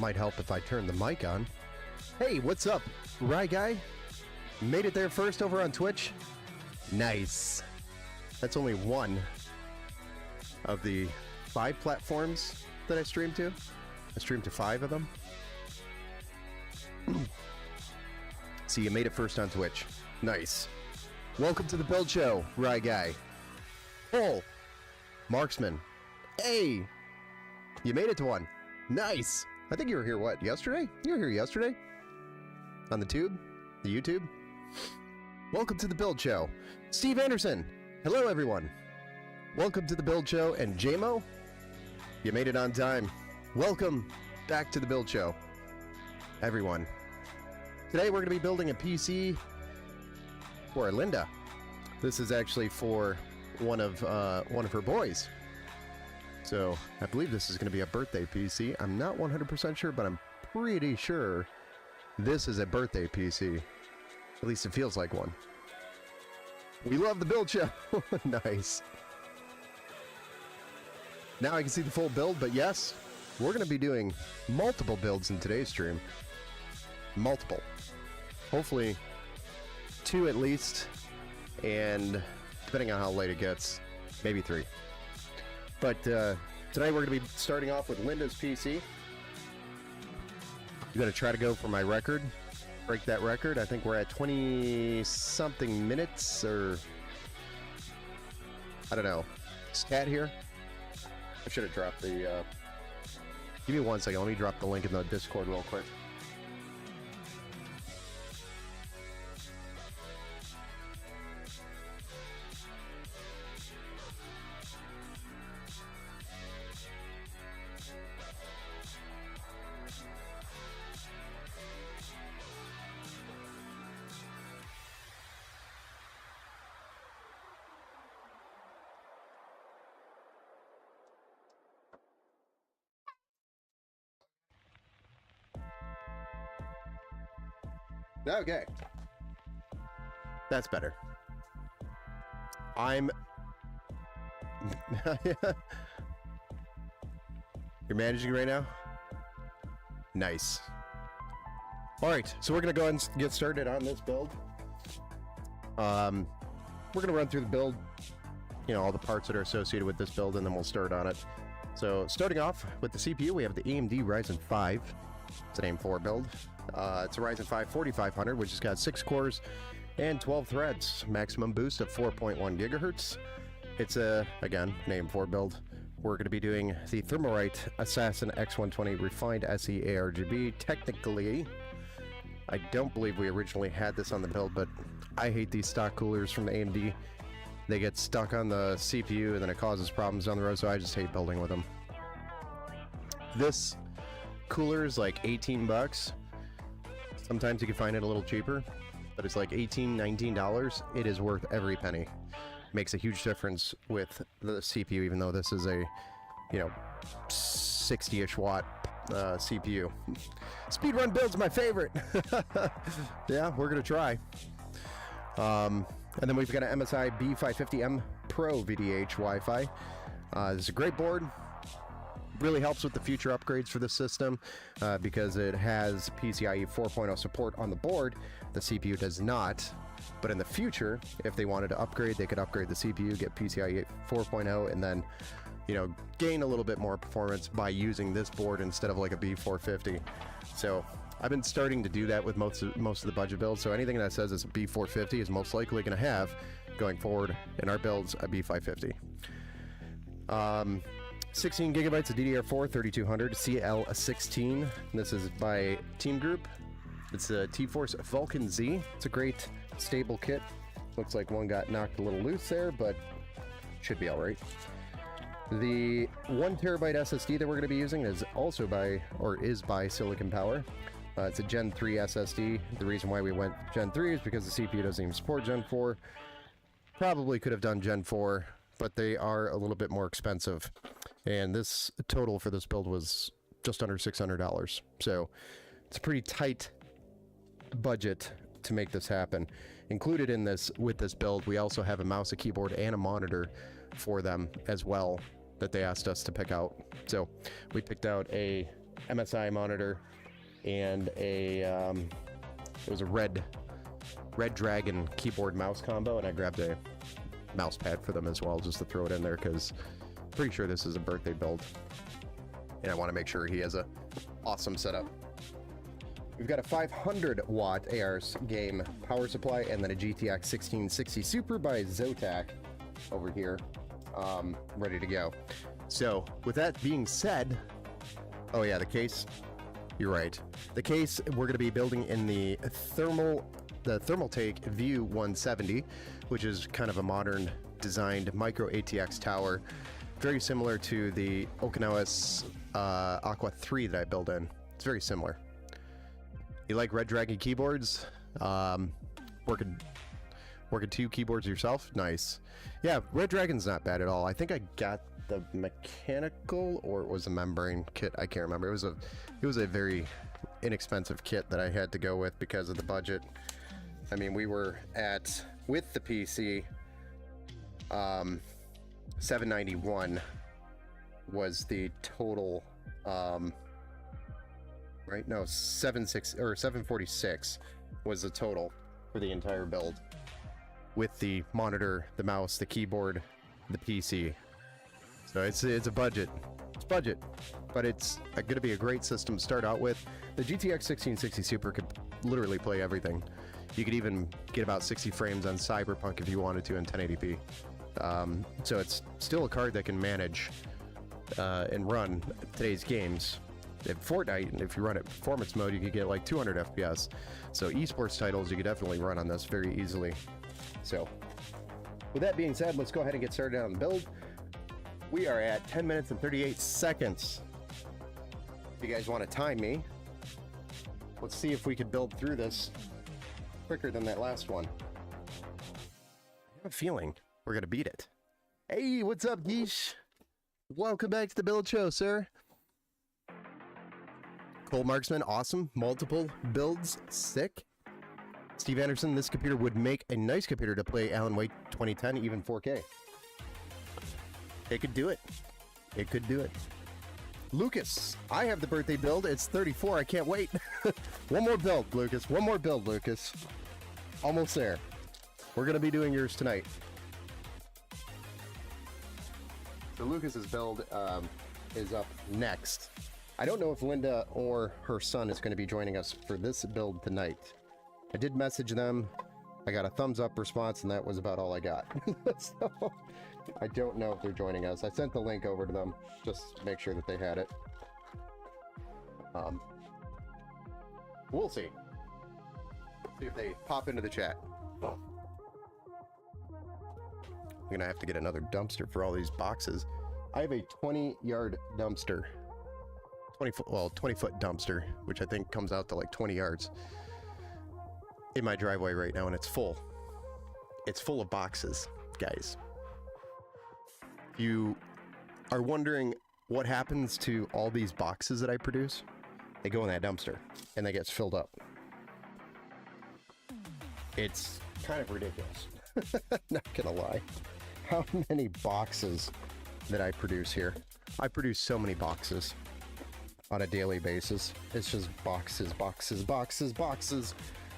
Might help if I turn the mic on. Hey, what's up, Rye Guy? Made it there first over on Twitch? Nice. That's only one of the 5 platforms that I stream to. I stream to 5 of them. See, you made it first on Twitch. Nice. Welcome to the Build Show, Rye Guy. Cole, Marksman. Hey, you made it to one. Nice. I think you were here, what, yesterday? You were here yesterday? On the tube? The YouTube? Welcome to the Build Show. Steve Anderson. Hello, everyone. Welcome to the Build Show. And JMO, you made it on time. Welcome back to the Build Show, everyone. Today we're going to be building a PC for Linda. This is actually for one of her boys. So I believe this is going to be a birthday PC. I'm not 100% sure, but I'm pretty sure this is a birthday PC. At least it feels like one. We love the Build Show. Nice. Now I can see the full build, but yes, we're going to be doing multiple builds in today's stream. Multiple. Hopefully 2 at least, and depending on how late it gets, maybe 3. But tonight we're going to be starting off with Linda's PC. I'm going to try to go for my record, break that record. I think we're at 20-something minutes, or I don't know. Stat here. I should have dropped the... Give me 1 second. Let me drop the link in the Discord real quick. Okay. That's better. I'm... You're managing right now? Nice. Alright, so we're going to go ahead and get started on this build. We're going to run through the build, you know, all the parts that are associated with this build, and then we'll start on it. So, starting off with the CPU, we have the AMD Ryzen 5. It's an AM4 build. It's a Ryzen 5 4500, which has got 6 cores and 12 threads. Maximum boost of 4.1 gigahertz. It's a, again, an AM4 build. We're going to be doing the Thermalright Assassin X120 Refined SE ARGB. Technically, I don't believe we originally had this on the build, but I hate these stock coolers from AMD. They get stuck on the CPU and then it causes problems down the road, so I just hate building with them. This cooler is like 18 bucks. Sometimes you can find it a little cheaper, but it's like $18, $19. It is worth every penny. Makes a huge difference with the CPU, even though this is a, you know, 60-ish watt CPU. Speedrun build's my favorite. Yeah, we're gonna try. And then we've got an MSI B550M Pro VDH Wi-Fi. This is a great board. Really helps with the future upgrades for the system because it has PCIe 4.0 support on the board. The CPU does not, but in the future, if they wanted to upgrade, they could upgrade the CPU, get PCIe 4.0, and then, you know, gain a little bit more performance by using this board instead of like a B450. So I've been starting to do that with most of the budget builds. So anything that says it's a B450 is most likely going to have, going forward in our builds, a B550. 16 gigabytes of DDR4 3200 CL16. This is by Team Group. It's a T-Force Vulcan Z. It's a great stable kit. Looks like one got knocked a little loose there, but should be all right. The 1 terabyte SSD that we're going to be using is also by, or is by Silicon Power. It's a Gen 3 SSD. The reason why we went Gen 3 is because the CPU doesn't even support Gen 4. Probably could have done Gen 4, but they are a little bit more expensive. And this total for this build was just under $600. So it's a pretty tight budget to make this happen. Included in this, with this build, we also have a mouse, a keyboard, and a monitor for them as well that they asked us to pick out. So we picked out a MSI monitor and a it was a Red Dragon keyboard mouse combo, and I grabbed a mouse pad for them as well just to throw it in there because I'm pretty sure this is a birthday build, and I want to make sure he has a awesome setup. We've got a 500 watt ARS game power supply and then a GTX 1660 Super by Zotac over here, ready to go. So with that being said, oh yeah, the case, you're right. The case we're going to be building in the Thermaltake View 170, which is kind of a modern designed micro ATX tower, very similar to the Okinawa's Aqua 3 that I built in. It's very similar. You like Red Dragon keyboards? Working 2 keyboards yourself? Nice. Yeah, Red Dragon's not bad at all. I think I got the mechanical, or it was a membrane kit. I can't remember. It was a very inexpensive kit that I had to go with because of the budget. I mean, we were at, with the PC, $791 was the total, right? No, 746 was the total for the entire build, with the monitor, the mouse, the keyboard, the PC. So it's a budget. It's budget, but it's going to be a great system to start out with. The GTX 1660 Super could literally play everything. You could even get about 60 frames on Cyberpunk if you wanted to in 1080p. So it's still a card that can manage and run today's games. In Fortnite, if you run it performance mode, you could get like 200 FPS. So esports titles, you could definitely run on this very easily. So with that being said, let's go ahead and get started on the build. We are at 10 minutes and 38 seconds. If you guys want to time me, let's see if we could build through this quicker than that last one. I have a feeling we're going to beat it. Hey, what's up, Geesh? Welcome back to the build show, sir. Cole Marksman, awesome. Multiple builds, sick. Steve Anderson, this computer would make a nice computer to play Alan Wake 2010, even 4K. It could do it. It could do it. Lucas, I have the birthday build. It's 34. I can't wait. One more build, Lucas. One more build, Lucas. Almost there. We're going to be doing yours tonight. So Lucas's build is up next. I don't know if Linda or her son is going to be joining us for this build tonight. I did message them. I got a thumbs up response, and that was about all I got. So I don't know if they're joining us. I sent the link over to them just to make sure that they had it. We'll see. See if they pop into the chat. I'm gonna have to get another dumpster for all these boxes. I have a 20-yard dumpster. 20-foot dumpster, which I think comes out to like 20 yards in my driveway right now, and it's full. It's full of boxes, guys. You are wondering what happens to all these boxes that I produce? They go in that dumpster and they get filled up. It's kind of ridiculous. Not gonna lie. How many boxes that I produce here? I produce so many boxes on a daily basis. It's just boxes, boxes, boxes, boxes.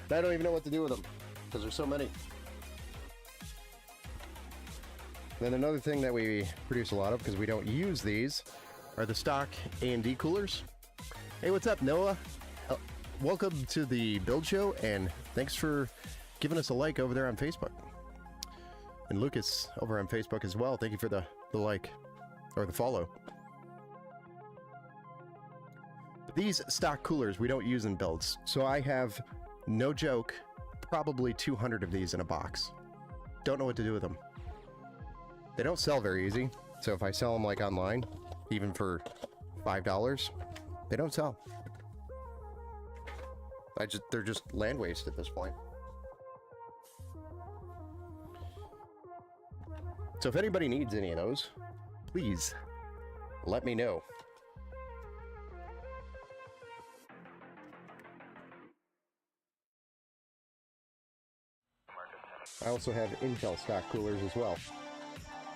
I don't even know what to do with them because there's so many. Then another thing that we produce a lot of, because we don't use these, are the stock AMD coolers. Hey, what's up, Noah? Welcome to the build show, and thanks for giving us a like over there on Facebook. And Lucas over on Facebook as well. Thank you for the like, or the follow. These stock coolers we don't use in builds, so I have, no joke, probably 200 of these in a box. Don't know what to do with them. They don't sell very easy, so if I sell them like online, even for $5, they don't sell. They're just land waste at this point. So if anybody needs any of those, please let me know. I also have Intel stock coolers as well.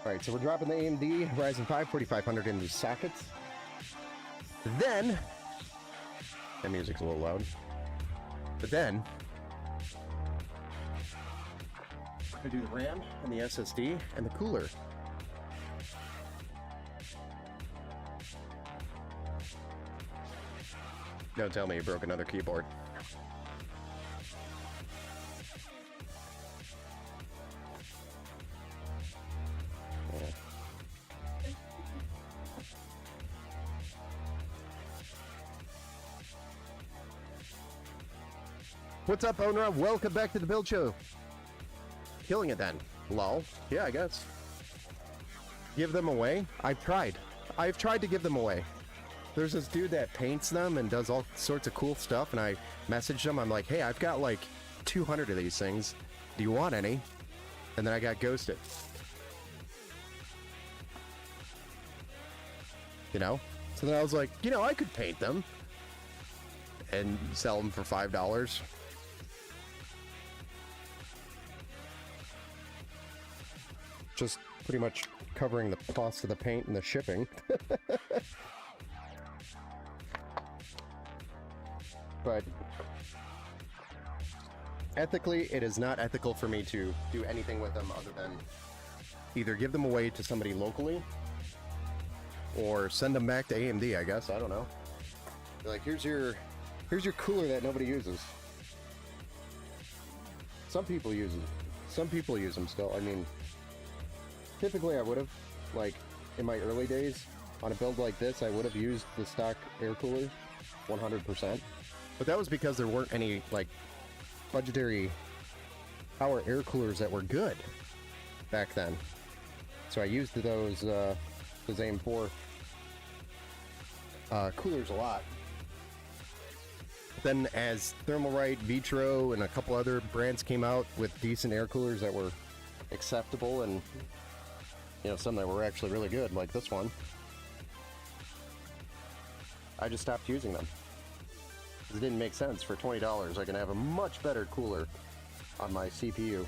Alright, so we're dropping the AMD Ryzen 5 4500 into sockets. Then, That music's a little loud. But then I do the RAM and the SSD and the cooler. Don't tell me you broke another keyboard. What's up, Owner? Welcome back to the Build Show. Killing it then. Lol. Yeah, I guess. Give them away? I've tried to give them away. There's this dude that paints them and does all sorts of cool stuff, and I messaged him. I'm like, hey, I've got like 200 of these things. Do you want any? And then I got ghosted. You know? So then I was like, you know, I could paint them and sell them for $5. Just pretty much covering the cost of the paint and the shipping. But ethically, it is not ethical for me to do anything with them other than either give them away to somebody locally or send them back to AMD, I guess. I don't know. Be like, here's your cooler that nobody uses. Some people use it. Some people use them still. I mean, typically I would have, like, in my early days, on a build like this, I would have used the stock air cooler 100%. But that was because there weren't any, like, budgetary power air coolers that were good back then. So I used those AIM 4 coolers a lot. Then as Thermalright, Vitro, and a couple other brands came out with decent air coolers that were acceptable, and you know, some that were actually really good, like this one, I just stopped using them. It didn't make sense. For $20, I can have a much better cooler on my CPU.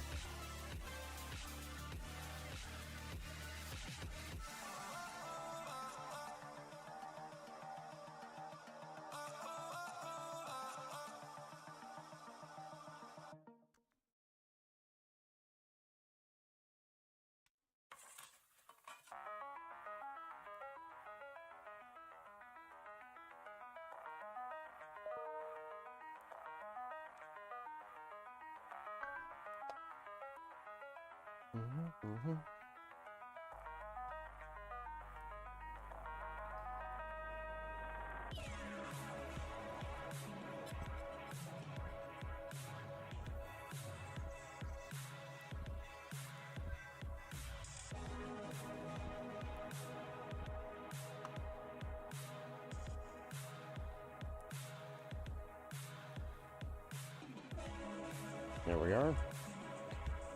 There we are.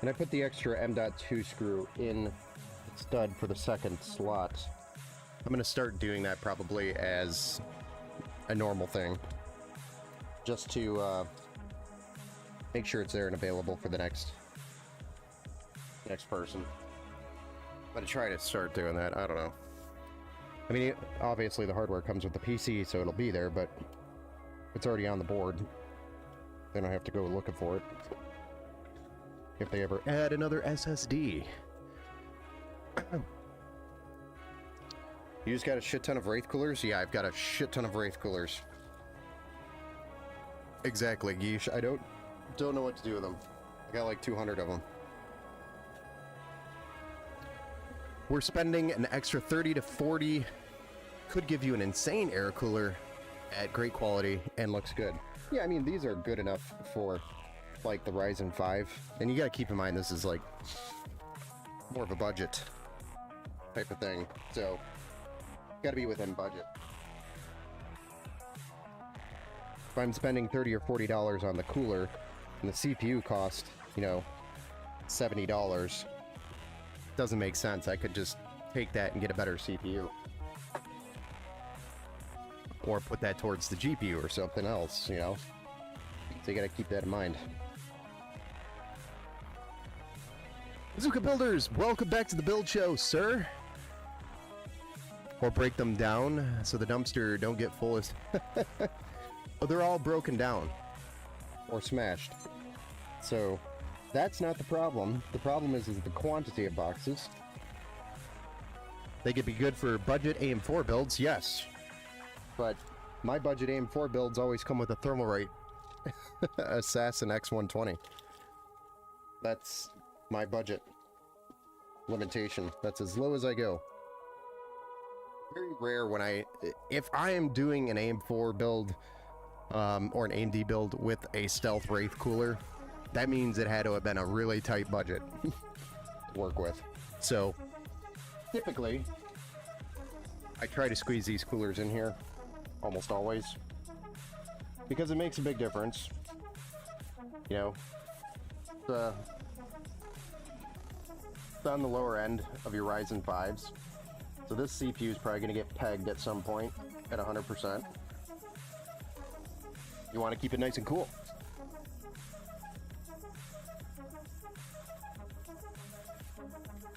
And I put the extra M.2 screw in the stud for the second slot. I'm going to start doing that probably as a normal thing, just to make sure it's there and available for the next person. I'm going to try to start doing that. I don't know. I mean, obviously the hardware comes with the PC, so it'll be there, but it's already on the board. Then I have to go looking for it. If they ever add another SSD. You just got a shit ton of Wraith coolers? Yeah, I've got a shit ton of Wraith coolers. Exactly, Geesh. I don't know what to do with them. I got like 200 of them. We're spending an extra 30 to 40. Could give you an insane air cooler at great quality and looks good. Yeah, I mean, these are good enough for like the Ryzen 5. And you gotta keep in mind this is like more of a budget type of thing. So, gotta be within budget. If I'm spending $30 or $40 on the cooler and the CPU cost, you know, $70, doesn't make sense. I could just take that and get a better CPU. Or put that towards the GPU or something else, you know? So you gotta keep that in mind. Bazooka Builders, welcome back to the Build Show, sir. Or break them down so the dumpster don't get full as... they're all broken down or smashed. So that's not the problem. The problem is the quantity of boxes. They could be good for budget AM4 builds, yes. But my budget AM4 builds always come with a Thermalright Assassin X120. That's my budget limitation. That's as low as I go. Very rare when if I am doing an AM4 build or an AMD build with a Stealth Wraith cooler, that means it had to have been a really tight budget to work with. So typically I try to squeeze these coolers in here almost always because it makes a big difference. You know, it's on the lower end of your Ryzen 5s. So this CPU is probably going to get pegged at some point at 100%. You want to keep it nice and cool.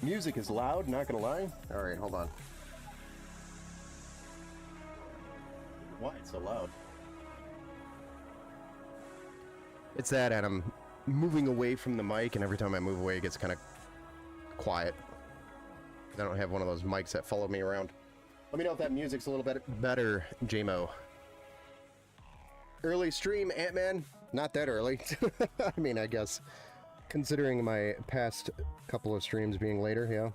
Music is loud, not going to lie. All right, hold on. Why it's so loud? It's that, and I'm moving away from the mic, and every time I move away, it gets kind of quiet. I don't have one of those mics that follow me around. Let me know if that music's a little bit better, JMO. Early stream, Ant-Man? Not that early. I mean, I guess, considering my past couple of streams being later, yeah.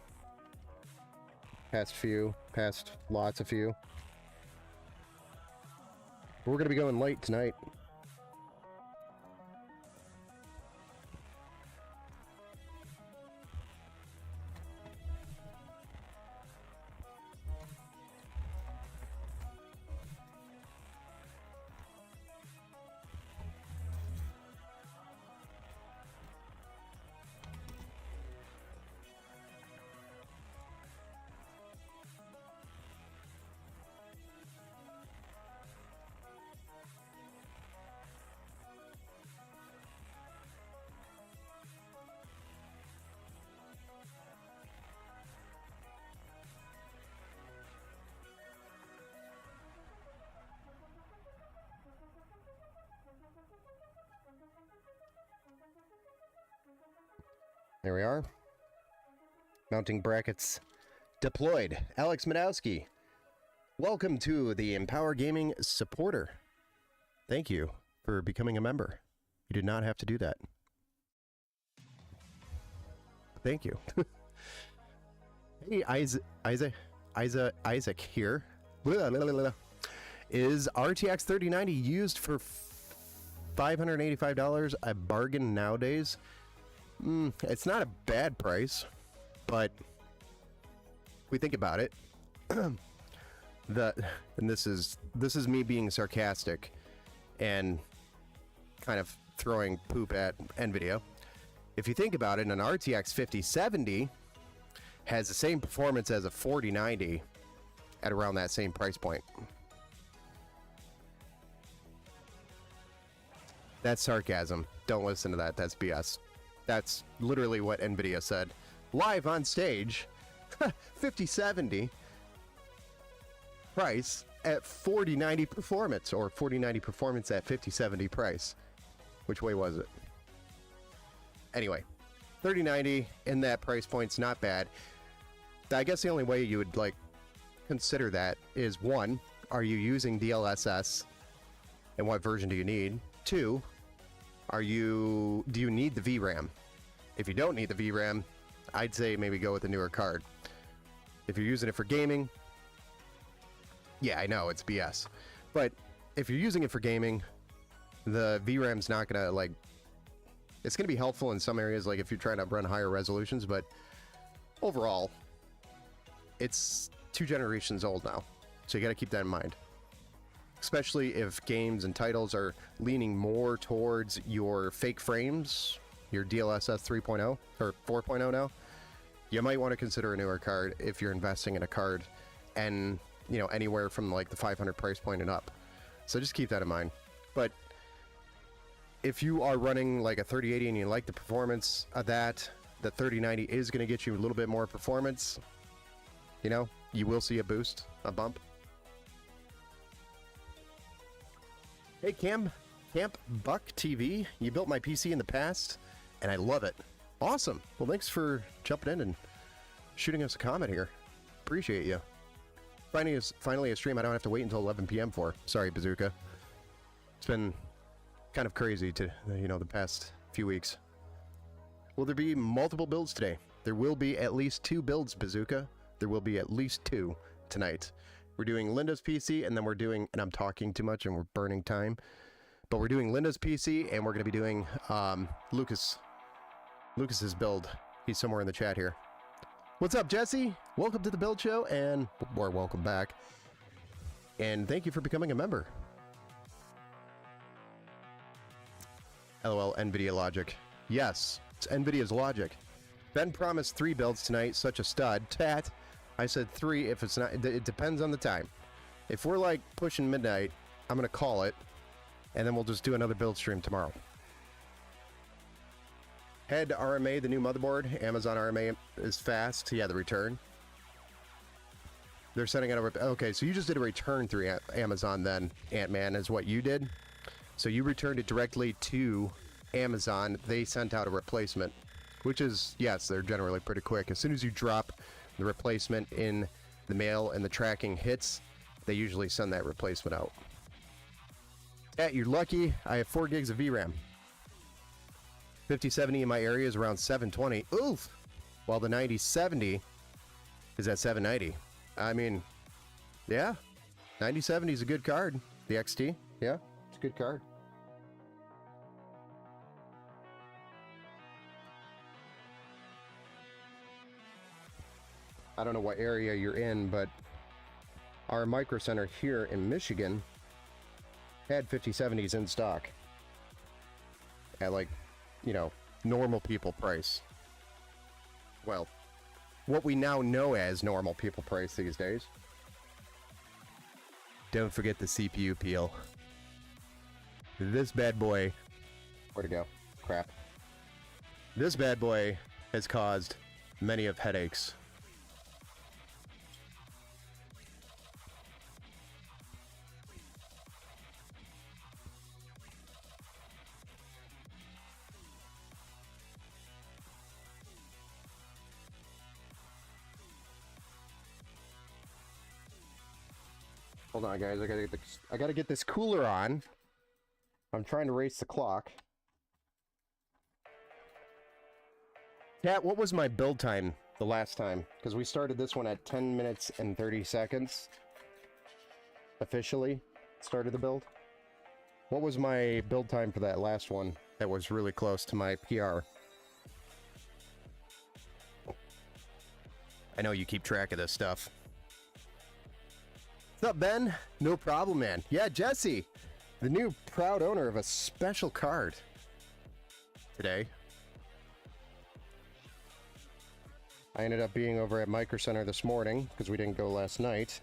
Past lots of few. We're gonna be going late tonight. There we are. Mounting brackets deployed. Alex Madowski, welcome to the Empower Gaming supporter. Thank you for becoming a member. You did not have to do that. Thank you. Hey, Isaac here. Blah, blah, blah, blah. Is RTX 3090 used for $585 a bargain nowadays? It's not a bad price, but if we think about it, and this is me being sarcastic and kind of throwing poop at NVIDIA. If you think about it, an RTX 5070 has the same performance as a 4090 at around that same price point. That's sarcasm. Don't listen to that. That's BS. That's literally what NVIDIA said. Live on stage, 5070 price at 4090 performance, or 4090 performance at 5070 price. Which way was it? Anyway, 3090 in that price point's not bad. I guess the only way you would consider that is, one, are you using DLSS and what version do you need? Two, do you need the VRAM? If you don't need the VRAM, I'd say maybe go with a newer card. If you're using it for gaming, yeah, I know it's BS, but if you're using it for gaming, the VRAM's not gonna it's gonna be helpful in some areas, like if you're trying to run higher resolutions, but overall, it's 2 generations old now, so you got to keep that in mind. Especially if games and titles are leaning more towards your fake frames, your DLSS 3.0 or 4.0 now, you might want to consider a newer card if you're investing in a card, and anywhere from the 500 price point and up. So just keep that in mind. But if you are running a 3080 and you like the performance of that, the 3090 is going to get you a little bit more performance. You will see a boost, a bump. Hey, Camp Buck TV, you built my PC in the past, and I love it. Awesome. Well, thanks for jumping in and shooting us a comment here. Appreciate you. Finally a stream I don't have to wait until 11 p.m. for. Sorry, Bazooka. It's been kind of crazy to, the past few weeks. Will there be multiple builds today? There will be at least 2 builds, Bazooka. There will be at least 2 tonight. We're doing Linda's PC, and then we're doing, and I'm talking too much and we're burning time, but we're doing Linda's PC, and we're going to be doing Lucas's build. He's somewhere in the chat here. What's up, Jesse? Welcome to the Build Show, or welcome back. And thank you for becoming a member. LOL, NVIDIA Logic. Yes, it's NVIDIA's Logic. Ben promised 3 builds tonight, such a stud. Tat, I said 3 if it's not, it depends on the time. If we're like pushing midnight, I'm going to call it, and then we'll just do another build stream tomorrow. Head RMA, the new motherboard. Amazon RMA is fast. Yeah, the return. They're sending out a... Okay, so you just did a return through Amazon then, Ant-Man, is what you did. So you returned it directly to Amazon. They sent out a replacement, which is, yes, they're generally pretty quick. As soon as you drop the replacement in the mail and the tracking hits, they usually send that replacement out. You're lucky. I have 4 gigs of VRAM. 5070 in my area is around 720. Oof! While the 9070 is at 790. I mean, yeah. 9070 is a good card. The XT, yeah, it's a good card. I don't know what area you're in, but our Micro Center here in Michigan had 5070s in stock at, like, normal people price. Well, what we now know as normal people price these days. Don't forget the CPU peel. This bad boy... Where'd it go? Crap. This bad boy has caused many of headaches. Hold on, guys. I gotta get this cooler on. I'm trying to race the clock. Cat, what was my build time the last time? Because we started this one at 10 minutes and 30 seconds. Officially started the build. What was my build time for that last one that was really close to my PR? I know you keep track of this stuff. What's up, Ben? No problem, man. Yeah, Jesse, the new proud owner of a special card today. I ended up being over at Micro Center this morning because we didn't go last night.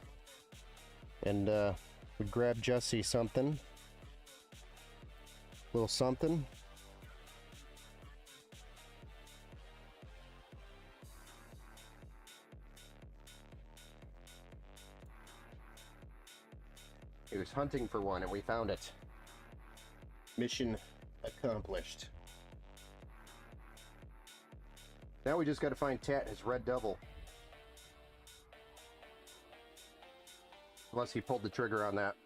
And we grabbed Jesse something. Little something. He was hunting for one, and we found it. Mission accomplished. Now we just got to find Tat, his Red Devil. Unless he pulled the trigger on that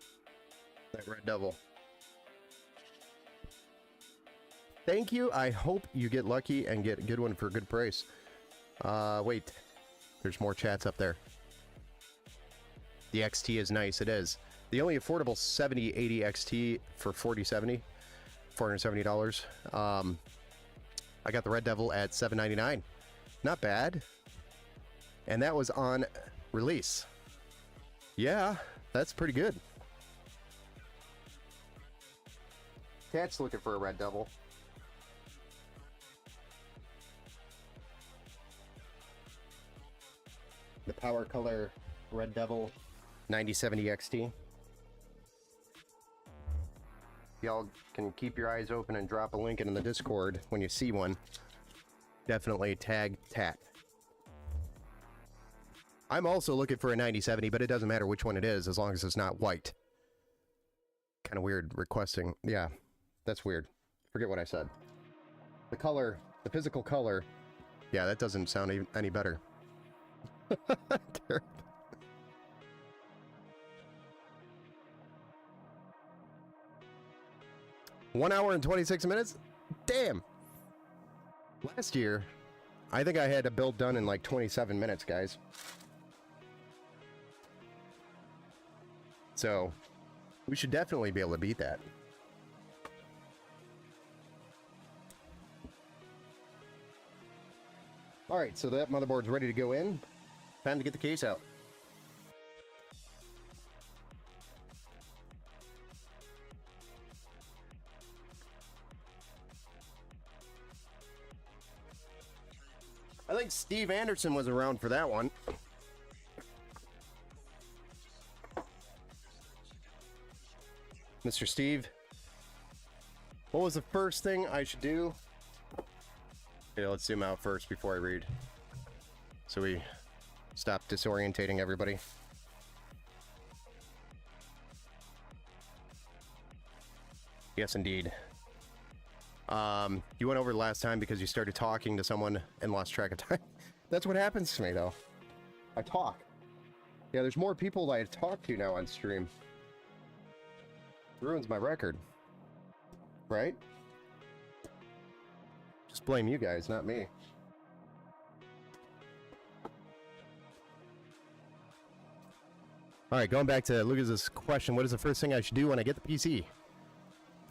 Red Devil. Thank you. I hope you get lucky and get a good one for a good price. Wait. There's more chats up there. The XT is nice. It is. The only affordable 7080 XT for $470. I got the Red Devil at $799. Not bad. And that was on release. Yeah, that's pretty good. Cat's looking for a Red Devil. The Power Color Red Devil 9070 XT. Y'all can keep your eyes open and drop a link in the Discord when you see one. Definitely tag Tat. I'm also looking for a 9070, but it doesn't matter which one it is as long as it's not white. kind of weird requesting. Yeah, that's weird. Forget what I said. The color, the physical color. Yeah, that doesn't sound even any better. 1 hour and 26 minutes? Damn! Last year, I think I had a build done in like 27 minutes, guys. So, we should definitely be able to beat that. Alright, so that motherboard's ready to go in. Time to get the case out. I think Steve Anderson was around for that one. Mr. Steve, what was the first thing I should do? Okay, let's zoom out first before I read, so we stop disorientating everybody. Yes, indeed. You went over last time because you started talking to someone and lost track of time. That's what happens to me, though. I talk. Yeah, there's more people that I talk to now on stream. Ruins my record. Right? Just blame you guys, not me. Alright, going back to Lucas's question, what is the first thing I should do when I get the PC?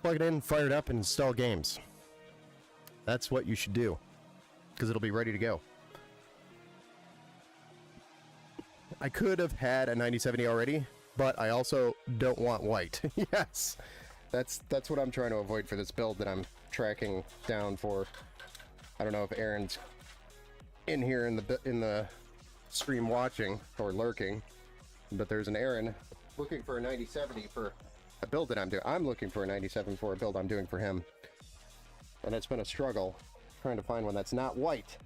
Plug it in, fire it up, and install games. That's what you should do, because it'll be ready to go. I could have had a 9070 already, but I also don't want white. Yes, that's what I'm trying to avoid for this build that I'm tracking down for. I don't know if Aaron's in here in the stream watching or lurking, but there's an Aaron looking for a 9070 for a build that I'm doing. I'm looking for a 97 for a build I'm doing for him, and it's been a struggle trying to find one that's not white.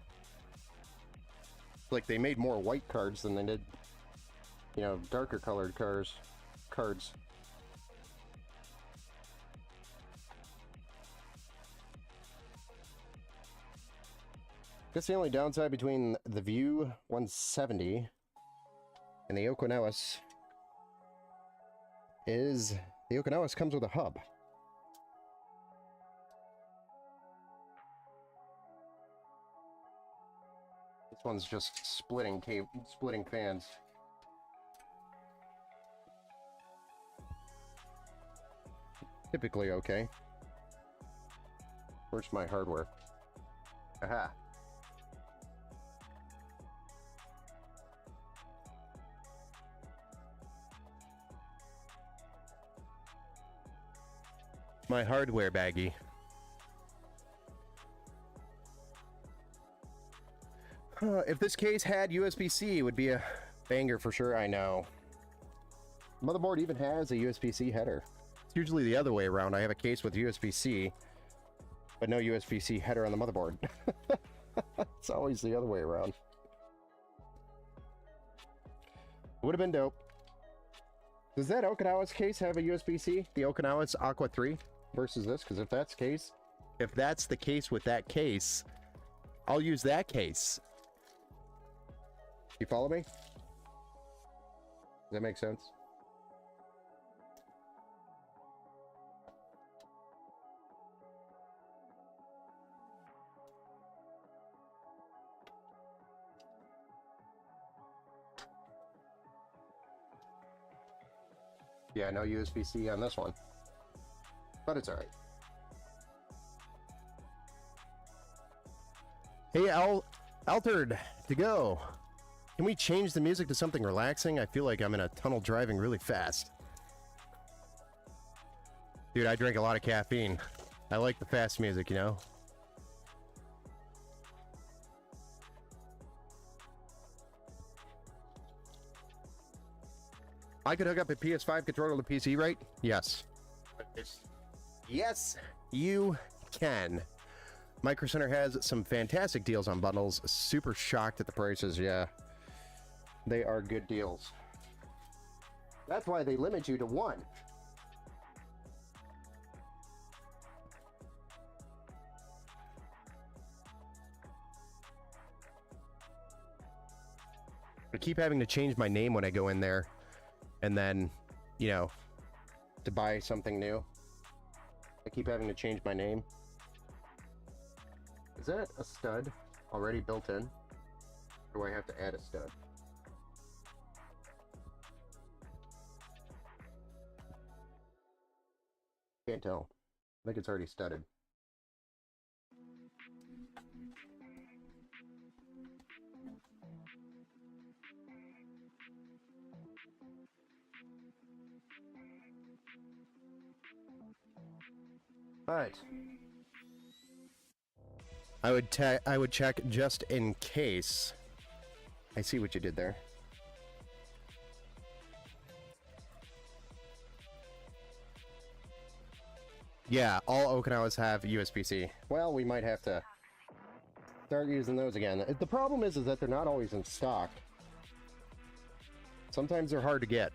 Like, they made more white cards than they did, you know, darker colored cards. I guess the only downside between the View 170 and the Okinawas is the Okinawas comes with a hub. This one's just splitting fans. Typically okay. Where's my hardware? Aha. My hardware baggie. If this case had USB-C, it would be a banger for sure, I know. Motherboard even has a USB-C header. It's usually the other way around. I have a case with USB-C, but no USB-C header on the motherboard. It's always the other way around. Would have been dope. Does that Okinawa's case have a USB-C? The Okinawa's Aqua 3 versus this? Because if that's the case with that case, I'll use that case. You follow me? Does that make sense? Yeah, no USB-C on this one, but it's all right. Hey, Altered to go. Can we change the music to something relaxing? I feel like I'm in a tunnel driving really fast. Dude, I drink a lot of caffeine. I like the fast music, you know? I could hook up a PS5 controller to the PC, right? Yes. Yes, you can. Micro Center has some fantastic deals on bundles. Super shocked at the prices, yeah. They are good deals. That's why they limit you to one. I keep having to change my name when I go in there, and then, you know, to buy something new. I keep having to change my name. Is that a stud already built in? Or do I have to add a stud? Can't tell. I think it's already studded. Alright. I would check just in case. I see what you did there. Yeah, all Okinawas have USB-C. Well, we might have to start using those again. The problem is that they're not always in stock. Sometimes they're hard to get.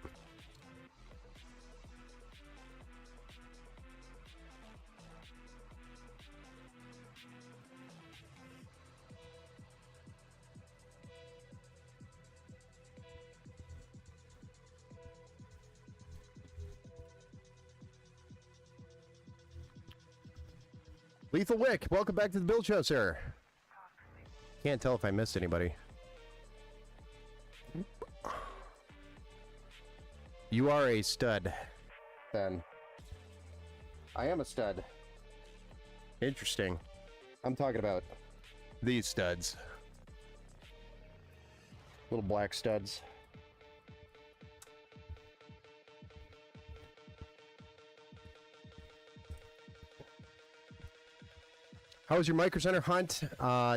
Lethal Wick, welcome back to the Build Show, sir. Can't tell if I missed anybody. You are a stud, Ben. I am a stud. Interesting. I'm talking about these studs. Little black studs. How was your Micro Center hunt?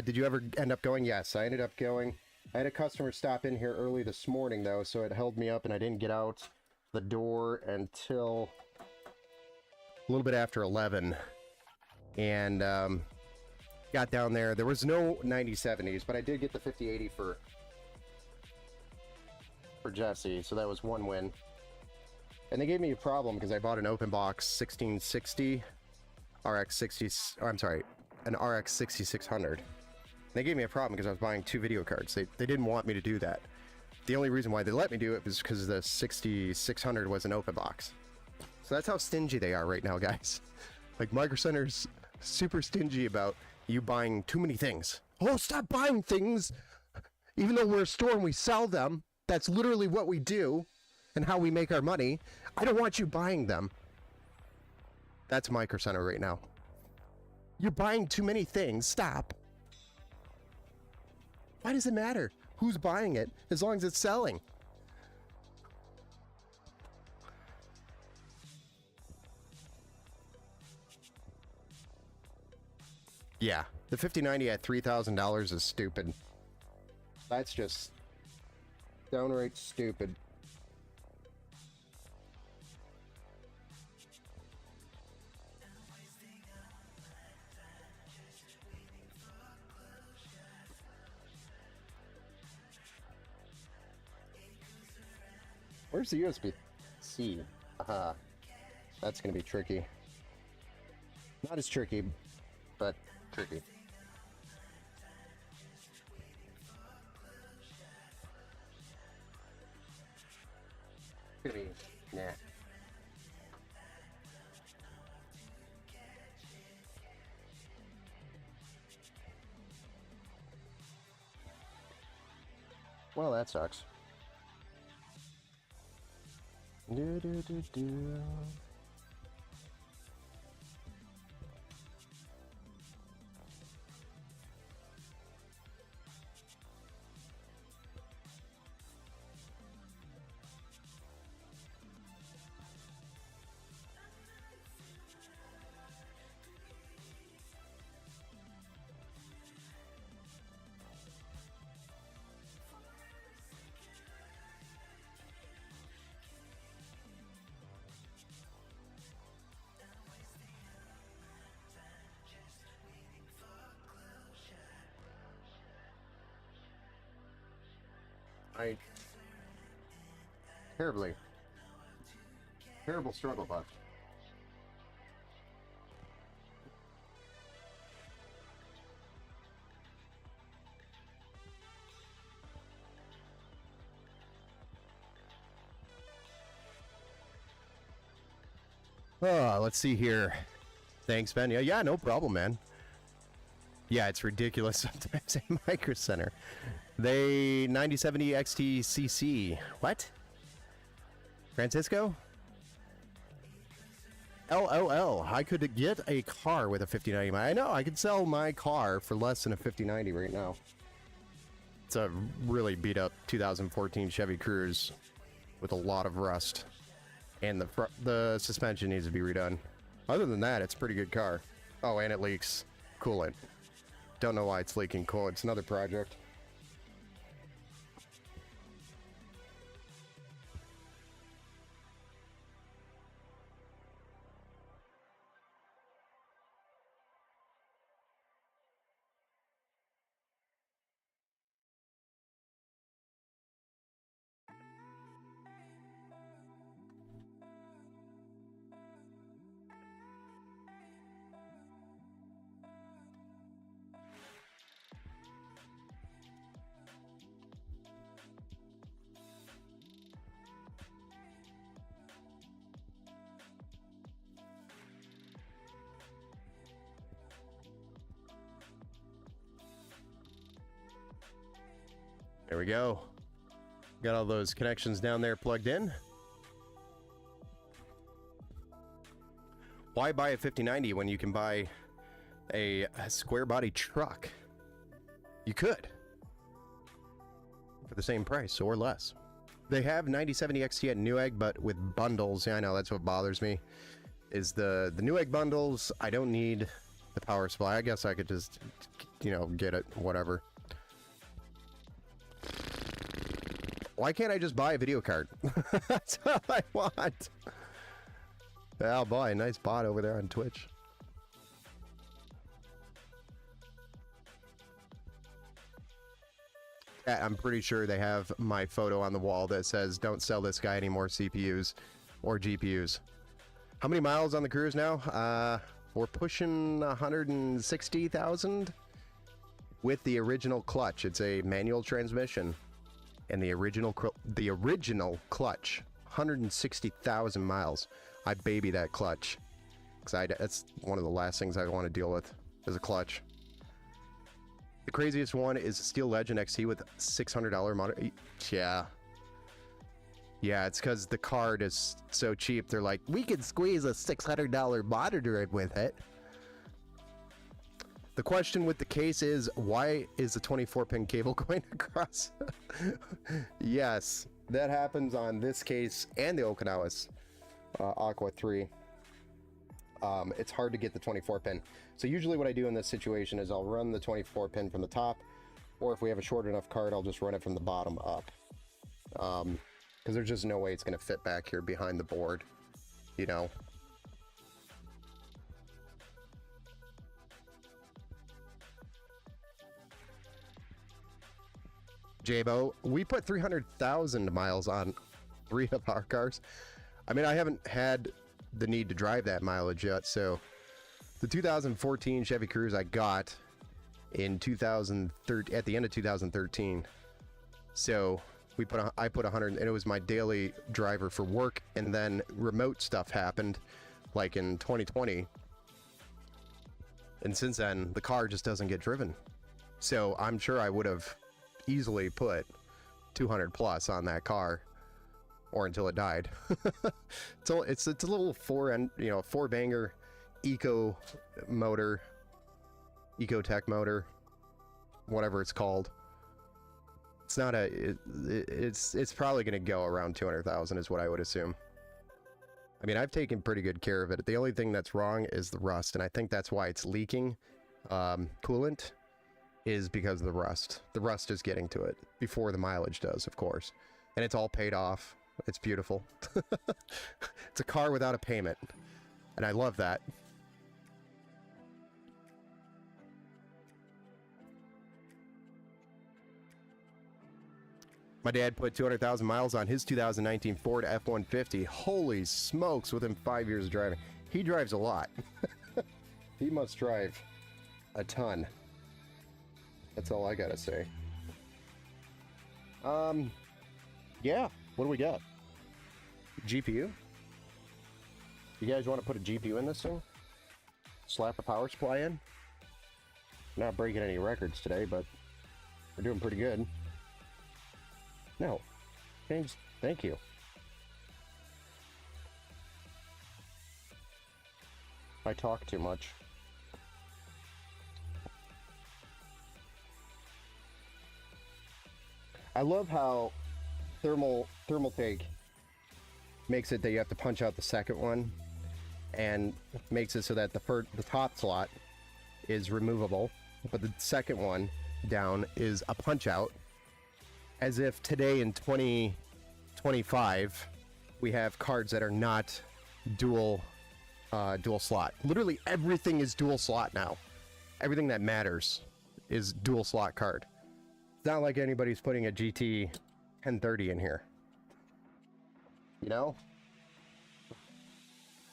Did you ever end up going? Yes, I ended up going. I had a customer stop in here early this morning, though, so it held me up, and I didn't get out the door until a little bit after 11. And got down there. There was no 9070s, but I did get the 5080 for Jesse, so that was one win. And they gave me a problem because I bought an open box 1660 RX 60. Oh, I'm sorry. An RX 6600. They gave me a problem because I was buying two video cards. They didn't want me to do that. The only reason why they let me do it was because the 6600 was an open box. So that's how stingy they are right now, guys. Like, Micro Center's super stingy about you buying too many things. Oh, stop buying things! Even though we're a store and we sell them, that's literally what we do and how we make our money. I don't want you buying them. That's Micro Center right now. You're buying too many things. Stop. Why does it matter who's buying it as long as it's selling? Yeah, the 5090 at $3,000 is stupid. That's just downright stupid. Where's the USB-C? That's gonna be tricky. Not as tricky, but tricky. Gonna be nah. Well, that sucks. Do, do, do, do. Terrible struggle, bud. Let's see here. Thanks, Ben. Yeah, no problem, man. Yeah, it's ridiculous sometimes at Micro Center. They 9070 XT-CC. What? Francisco? LOL. I could get a car with a 5090. I know, I could sell my car for less than a 5090 right now. It's a really beat up 2014 Chevy Cruze with a lot of rust. And the suspension needs to be redone. Other than that, it's a pretty good car. Oh, and it leaks coolant. Don't know why it's leaking coolant. It's another project. There we go. Got all those connections down there plugged in. Why buy a 5090 when you can buy a square body truck? You could. For the same price or less. They have 9070 XT at Newegg, but with bundles. Yeah, I know, that's what bothers me. Is the Newegg bundles, I don't need the power supply. I guess I could just, you know, get it, whatever. Why can't I just buy a video card? That's all I want. Yeah, I'll buy a nice bot over there on Twitch. I'm pretty sure they have my photo on the wall that says, don't sell this guy any more CPUs or GPUs. How many miles on the Cruze now? We're pushing 160,000 with the original clutch. It's a manual transmission. And the original clutch, 160,000 miles. I baby that clutch, because that's one of the last things I want to deal with is a clutch. The craziest one is Steel Legend XT with $600 monitor. Yeah, it's because the card is so cheap. They're like, we could squeeze a $600 monitor with it. The question with the case is, why is the 24-pin cable going across? Yes, that happens on this case and the Okinawa's Aqua 3. It's hard to get the 24-pin. So usually what I do in this situation is I'll run the 24-pin from the top, or if we have a short enough card, I'll just run it from the bottom up. Because there's just no way it's going to fit back here behind the board, you know? Jabo, we put 300,000 miles on 3 of our cars. I mean, I haven't had the need to drive that mileage yet, so the 2014 Chevy Cruze I got in 2013, at the end of 2013. So I put 100, and it was my daily driver for work, and then remote stuff happened, like in 2020. And since then, the car just doesn't get driven. So I'm sure I would have easily put 200 plus on that car, or until it died. So it's a little four banger eco motor, ecotech motor, whatever it's called. It's not it's probably going to go around 200,000 is what I would assume. I mean, I've taken pretty good care of it. The only thing that's wrong is the rust, and I think that's why it's leaking coolant, is because of the rust. The rust is getting to it before the mileage does, of course. And it's all paid off. It's beautiful. It's a car without a payment. And I love that. My dad put 200,000 miles on his 2019 Ford F-150. Holy smokes, within 5 years of driving. He drives a lot. He must drive a ton. That's all I gotta say. Yeah, what do we got? GPU? You guys want to put a GPU in this thing? Slap a power supply in? Not breaking any records today, but we're doing pretty good. No. James, thank you. I talk too much. I love how Thermaltake makes it that you have to punch out the second one, and makes it so that the top slot is removable, but the second one down is a punch out, as if today in 2025 we have cards that are not dual slot. Literally everything is dual slot now. Everything that matters is dual slot card. It's not like anybody's putting a GT 1030 in here. You know?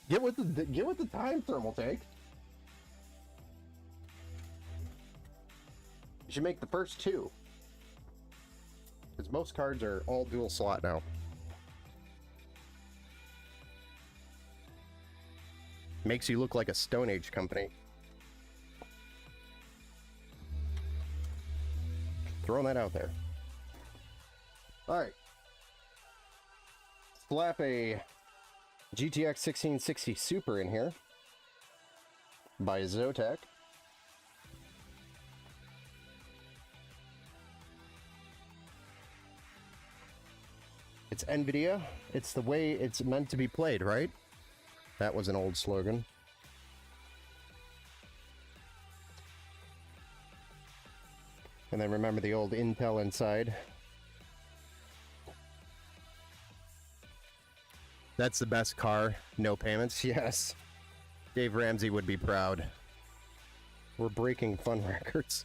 Get with the time, Thermaltake. You should make the first two, because most cards are all dual slot now. Makes you look like a Stone Age company. Throwing that out there. Alright. Slap a GTX 1660 Super in here by Zotac. It's NVIDIA. It's the way it's meant to be played, right? That was an old slogan. And then remember the old Intel inside. That's the best car. No payments. Yes. Dave Ramsey would be proud. We're breaking fun records.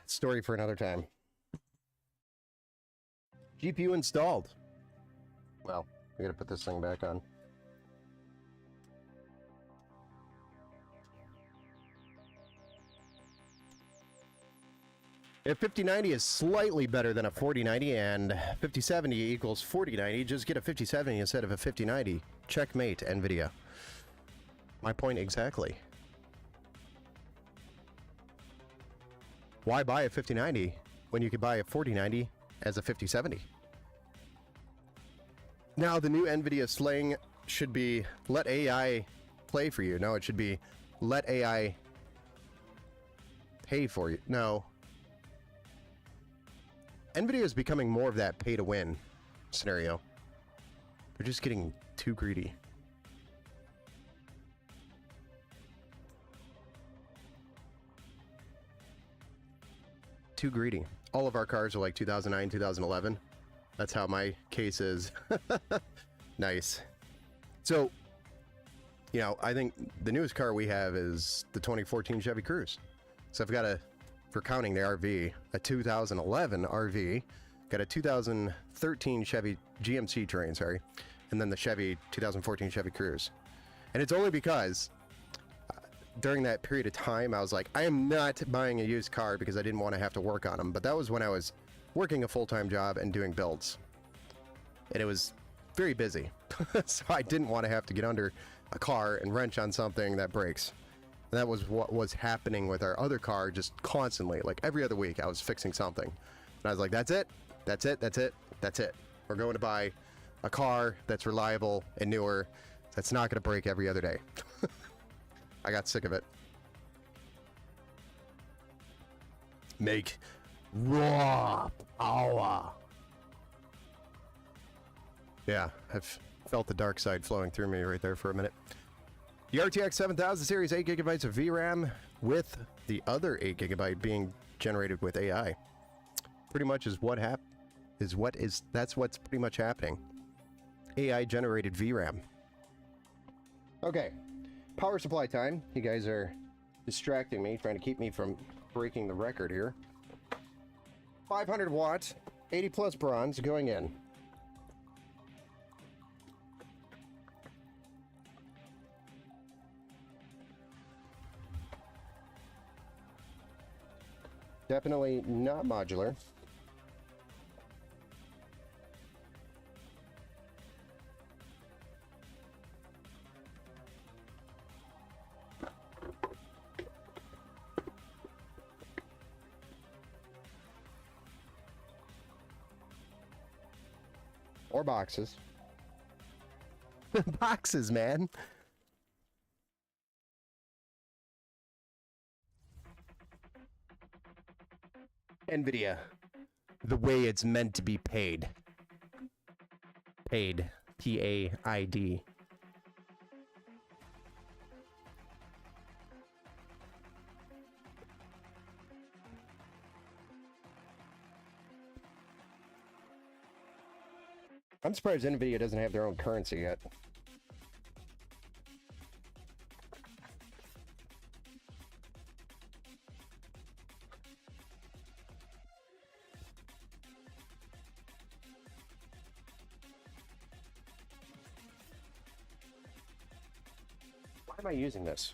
Story for another time. GPU installed. Well, I gotta put this thing back on. If 5090 is slightly better than a 4090 and 5070 equals 4090, just get a 5070 instead of a 5090. Checkmate, NVIDIA. My point exactly. Why buy a 5090 when you could buy a 4090 as a 5070? Now, the new NVIDIA slang should be let AI play for you. No, it should be let AI pay for you. No. NVIDIA is becoming more of that pay-to-win scenario. They're just getting too greedy. Too greedy. All of our cars are like 2009, 2011. That's how my case is. Nice. So, you know, I think the newest car we have is the 2014 Chevy Cruze. So I've got a, for counting the RV, a 2011 RV, got a 2013 Chevy GMC Terrain, sorry, and then the Chevy 2014 Chevy Cruze. And it's only because during that period of time, I was like, I am not buying a used car because I didn't want to have to work on them. But that was when I was working a full-time job and doing builds. And it was very busy. So I didn't want to have to get under a car and wrench on something that breaks. And that was what was happening with our other car just constantly. Like every other week, I was fixing something. And I was like, that's it. That's it. That's it. That's it. We're going to buy a car that's reliable and newer. That's not going to break every other day. I got sick of it. Make raw power. Yeah, I've felt the dark side flowing through me right there for a minute. The RTX 7000 series, 8 gigabytes of VRAM with the other 8 gigabyte being generated with AI. Pretty much is what that's what's pretty much happening. AI generated VRAM. Okay, power supply time. You guys are distracting me, trying to keep me from breaking the record here. 500 watts, 80 plus bronze going in. Definitely not modular. Or boxes. Boxes, man. NVIDIA. The way it's meant to be paid. Paid. P-A-I-D. I'm surprised NVIDIA doesn't have their own currency yet. Why am I using this?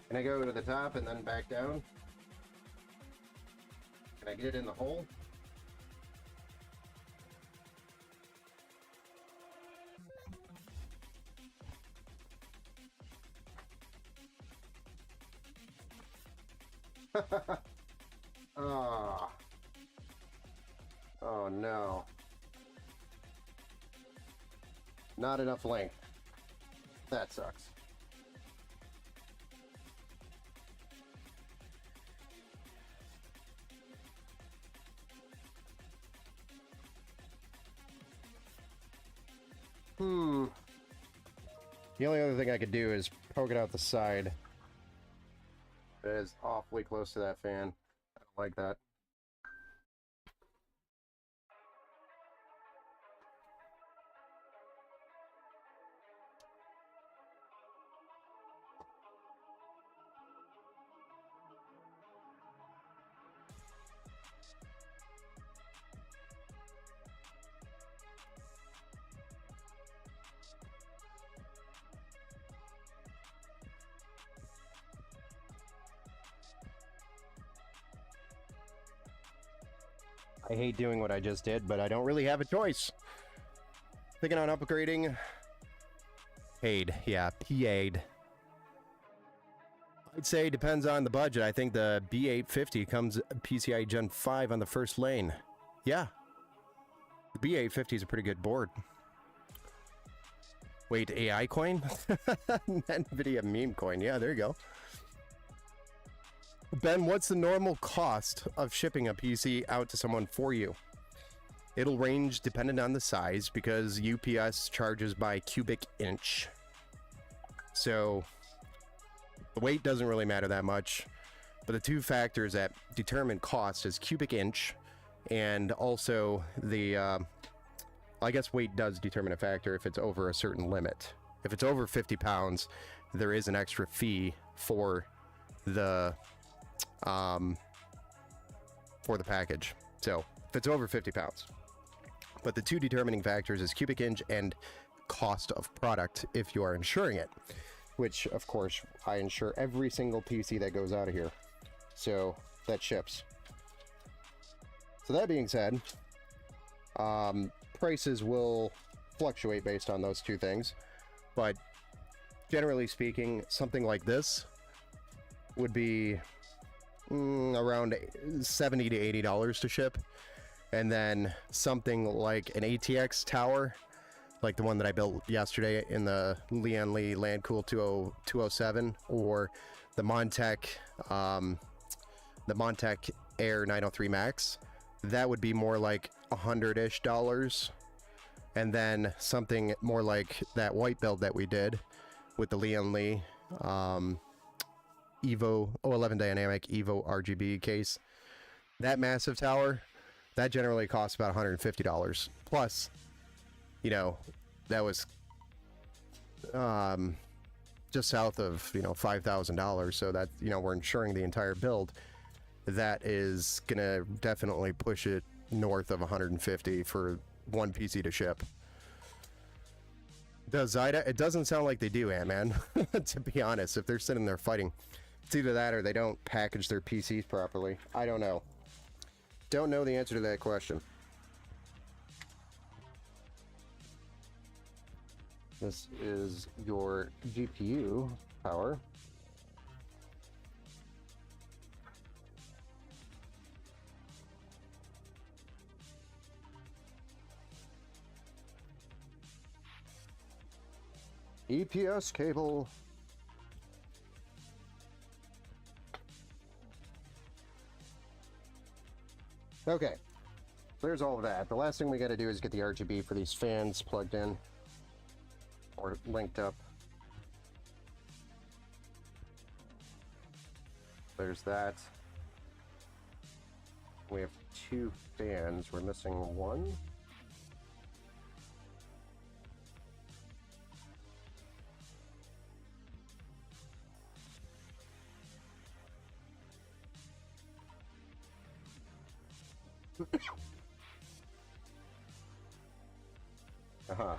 Can I go to the top and then back down? Can I get it in the hole? Oh. Oh no. Not enough length. That sucks. The only other thing I could do is poke it out the side. It is awfully close to that fan. I don't like that. I hate doing what I just did, but I don't really have a choice. Thinking on upgrading. Paid, yeah, PA'd. I'd say depends on the budget. I think the B850 comes PCIe Gen 5 on the first lane. Yeah. The B850 is a pretty good board. Wait, AI coin? NVIDIA meme coin. Yeah, there you go. Ben, what's the normal cost of shipping a PC out to someone for you? It'll range dependent on the size because UPS charges by cubic inch. So the weight doesn't really matter that much, but the two factors that determine cost is cubic inch and also the, I guess weight does determine a factor if it's over a certain limit. If it's over 50 pounds, there is an extra fee for the package. So if it's over 50 pounds. But the two determining factors is cubic inch and cost of product if you are insuring it. which of course I insure every single PC that goes out of here. So that ships. So that being said, prices will fluctuate based on those two things, but generally speaking, something like this would be around $70 to $80 to ship, and then something like an ATX tower, like the one that I built yesterday in the Lian Li Landcool 207, or the Montech Air 903 Max, that would be more like $100-ish. And then something more like that white build that we did with the Lian Li Evo 011 Dynamic Evo RGB case, that massive tower, that generally costs about $150. Plus, you know, that was just south of, you know, $5,000. So that, you know, we're insuring the entire build. That is gonna definitely push it north of $150 for one PC to ship. Does Zyda? It doesn't sound like they do, Ant-Man. To be honest, if they're sitting there fighting, it's either that or they don't package their PCs properly. I don't know. Don't know the answer to that question. This is your GPU power. EPS cable. Okay, there's all of that. The last thing we got to do is get the RGB for these fans plugged in or linked up. There's that. We have 2 fans. We're missing 1. Uh-huh.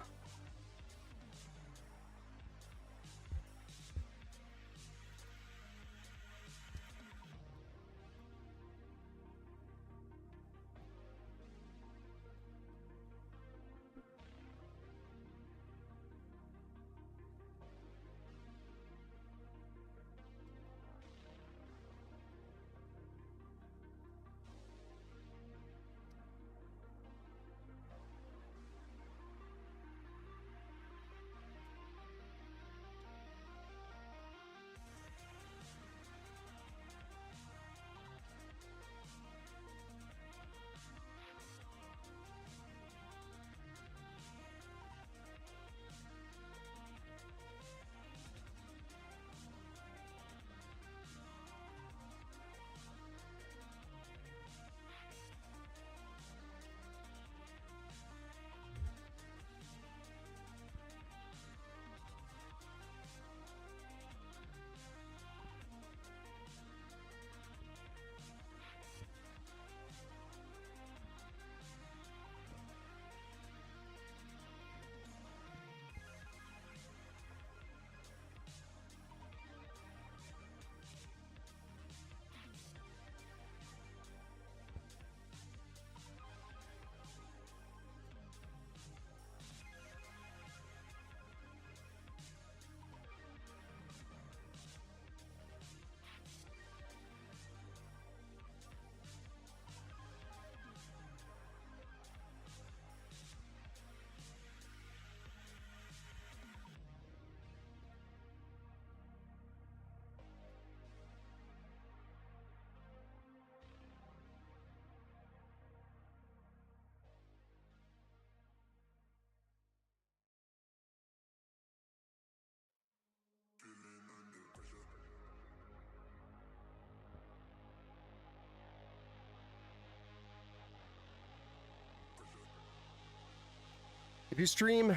If you stream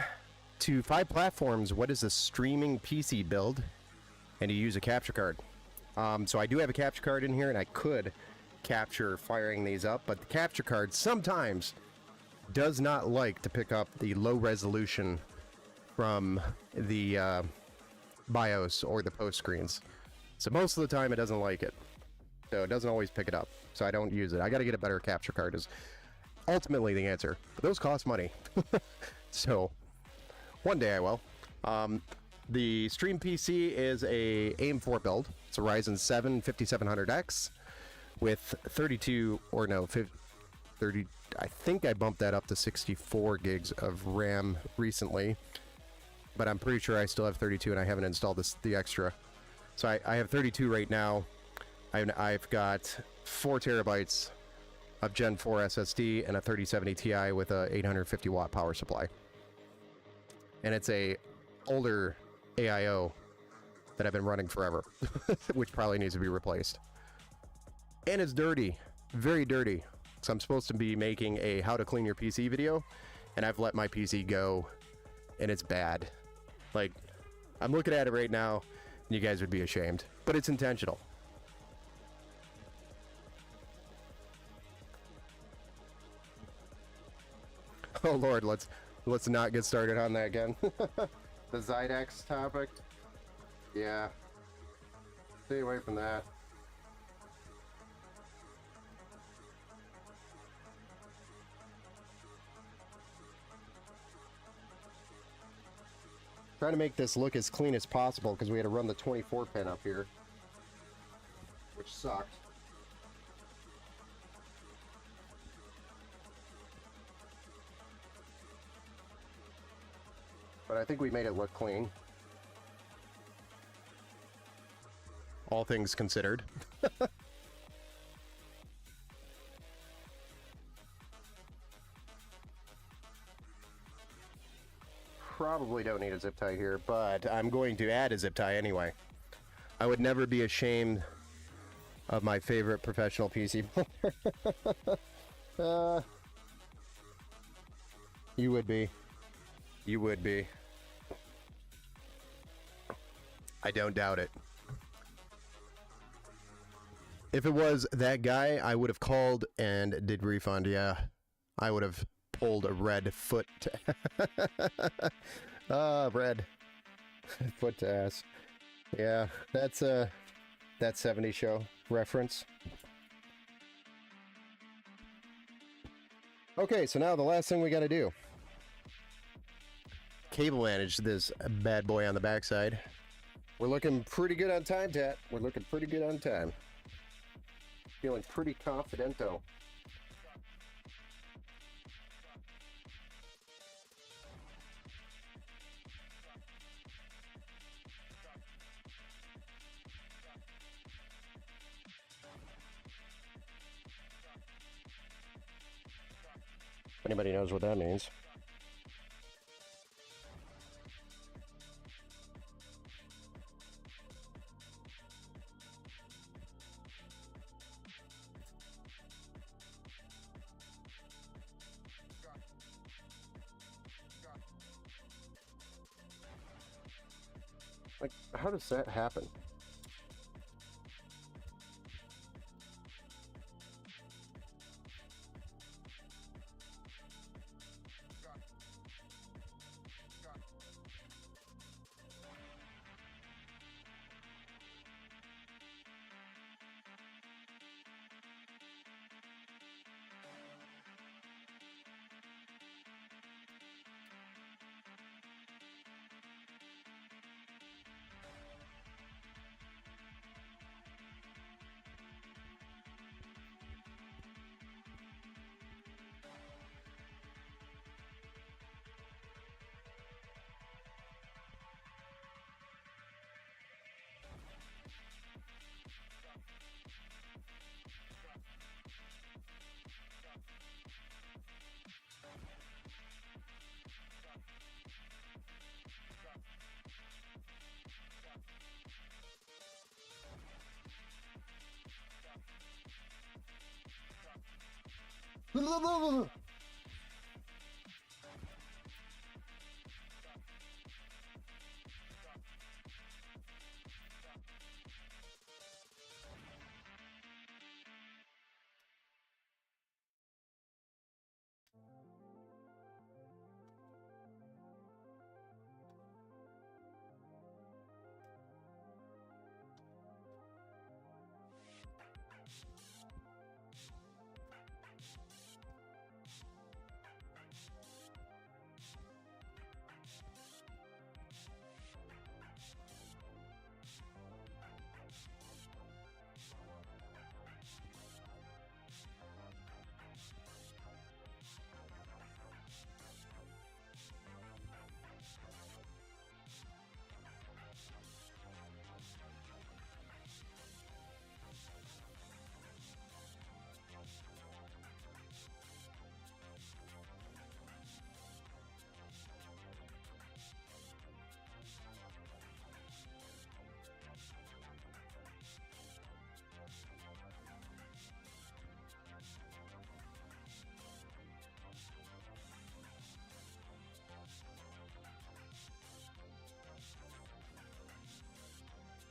to 5 platforms, what is a streaming PC build? And you use a capture card. So I do have a capture card in here, and I could capture firing these up, but the capture card sometimes does not like to pick up the low resolution from the BIOS or the post screens. So most of the time it doesn't like it. So it doesn't always pick it up. So I don't use it. I got to get a better capture card is ultimately the answer. But those cost money. So one day I will. The Stream PC is a AIM-4 build. It's a Ryzen 7 5700X with 32 or no 30. I think I bumped that up to 64 gigs of RAM recently, but I'm pretty sure I still have 32 and I haven't installed the extra. So I have 32 right now. I've got 4 terabytes of Gen 4 SSD and a 3070 Ti with a 850 watt power supply. And it's a older AIO that I've been running forever, which probably needs to be replaced. And it's dirty, very dirty. So I'm supposed to be making a how to clean your PC video, and I've let my PC go, and it's bad. Like, I'm looking at it right now, and you guys would be ashamed, but it's intentional. Oh Lord, let's not get started on that again. The Zydex topic. Yeah. Stay away from that. Trying to make this look as clean as possible because we had to run the 24 pin up here, which sucked. But I think we made it look clean. All things considered. Probably don't need a zip tie here, but I'm going to add a zip tie anyway. I would never be ashamed of my favorite professional PC builder. You would be. You would be. I don't doubt it. If it was that guy, I would have called and did refund. Yeah, I would have pulled a red foot. Red foot to ass. Yeah, that's that 70s show reference. Okay, so now the last thing we got to do. Cable manage this bad boy on the backside. We're looking pretty good on time, Tat. We're looking pretty good on time. Feeling pretty confidento. If anybody knows what that means. Like, how does that happen?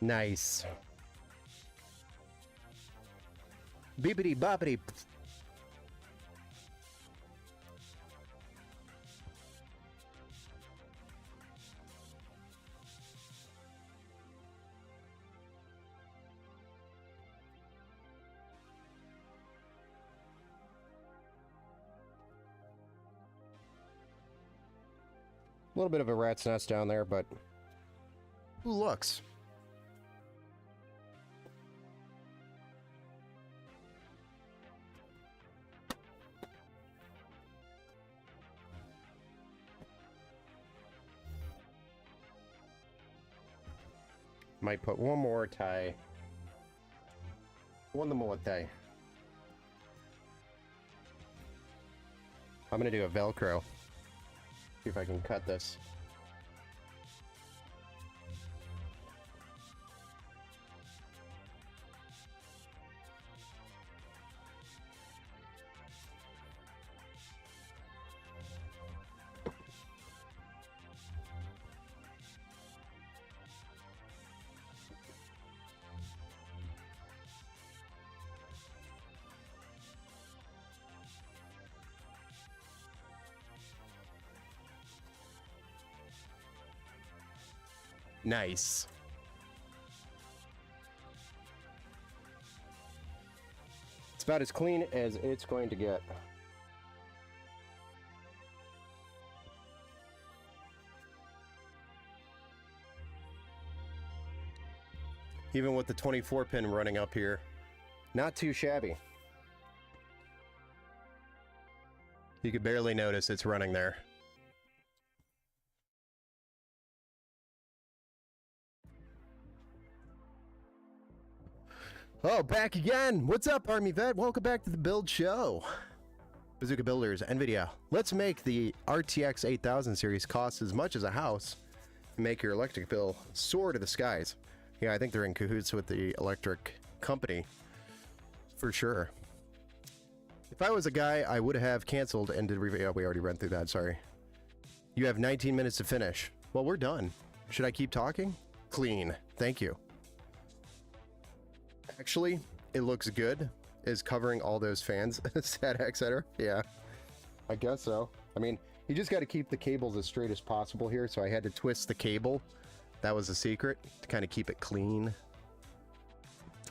Nice. Beepity boppity. A little bit of a rat's nest down there, but who looks? Might put one more tie. One more tie. I'm gonna do a Velcro. See if I can cut this. Nice. It's about as clean as it's going to get. Even with the 24 pin running up here, not too shabby. You could barely notice it's running there. Oh, back again! What's up, Army Vet? Welcome back to the Build Show. Bazooka Builders, NVIDIA. Let's make the RTX 8000 series cost as much as a house and make your electric bill soar to the skies. Yeah, I think they're in cahoots with the electric company, for sure. If I was a guy, I would have canceled and did review. Oh, we already ran through that, sorry. You have 19 minutes to finish. Well, we're done. Should I keep talking? Clean. Thank you. Actually, it looks good. Is covering all those fans, etc. Yeah, I guess so. I mean, you just got to keep the cables as straight as possible here, so I had to twist the cable. That was the secret, to kind of keep it clean.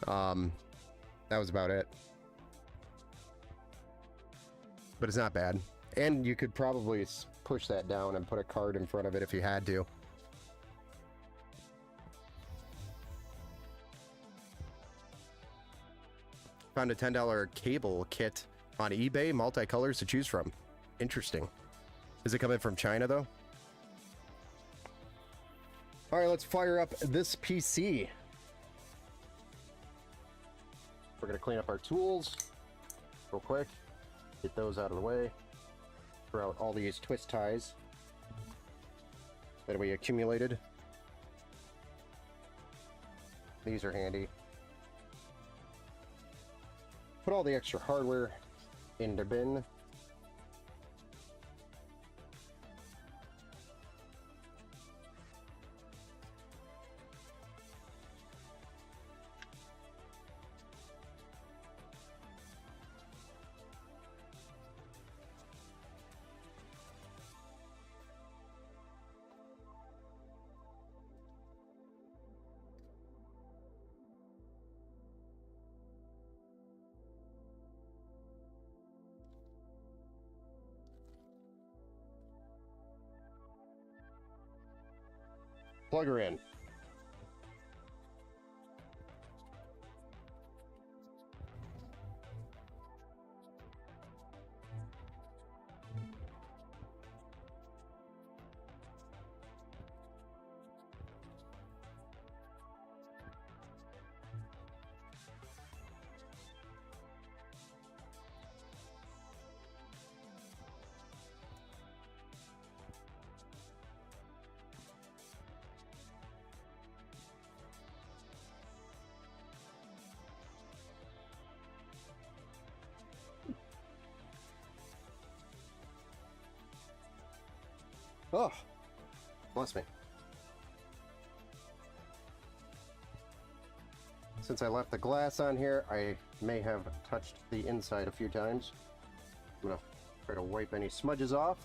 That was about it. But it's not bad. And you could probably push that down and put a card in front of it if you had to. Found a $10 cable kit on eBay, multicolors to choose from. Interesting. Is it coming from China, though? All right, let's fire up this PC. We're going to clean up our tools real quick. Get those out of the way. Throw out all these twist ties that we accumulated. These are handy. Put all the extra hardware in the bin. Plug her in. Oh, bless me. Since I left the glass on here, I may have touched the inside a few times. I'm gonna try to wipe any smudges off.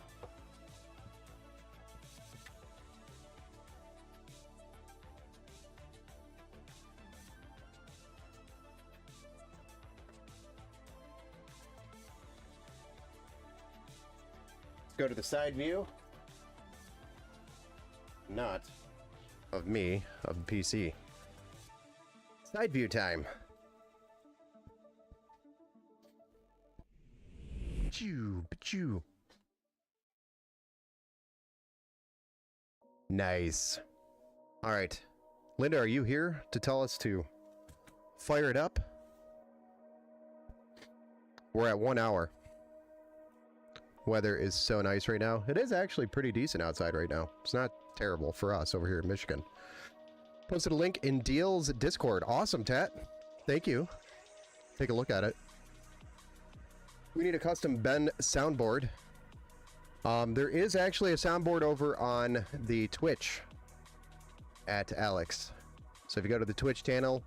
Go to the side view. Not of me, of the PC. Side view time. Choo, choo. Nice. All right. Linda, are you here to tell us to fire it up? We're at 1 hour. Weather is so nice right now. It is actually pretty decent outside right now. It's not terrible for us over here in Michigan. Posted a link in Deal's Discord. Awesome, Tat. Thank you. Take a look at it. We need a custom Ben soundboard. There is actually a soundboard over on the Twitch at Alex. So if you go to the Twitch channel,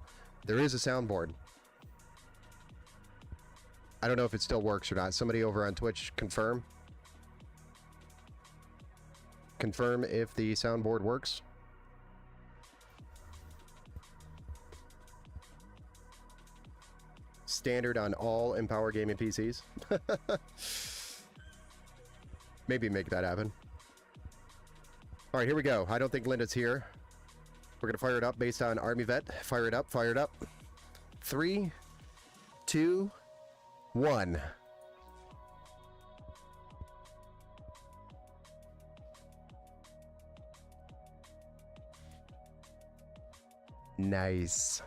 there is a soundboard. I don't know if it still works or not. Somebody over on Twitch confirm. Confirm if the soundboard works. Standard on all Empower Gaming PCs. Maybe make that happen. All right, here we go. I don't think Linda's here. We're going to fire it up based on Army Vet. Fire it up, fire it up. 3, 2, 1. Nice.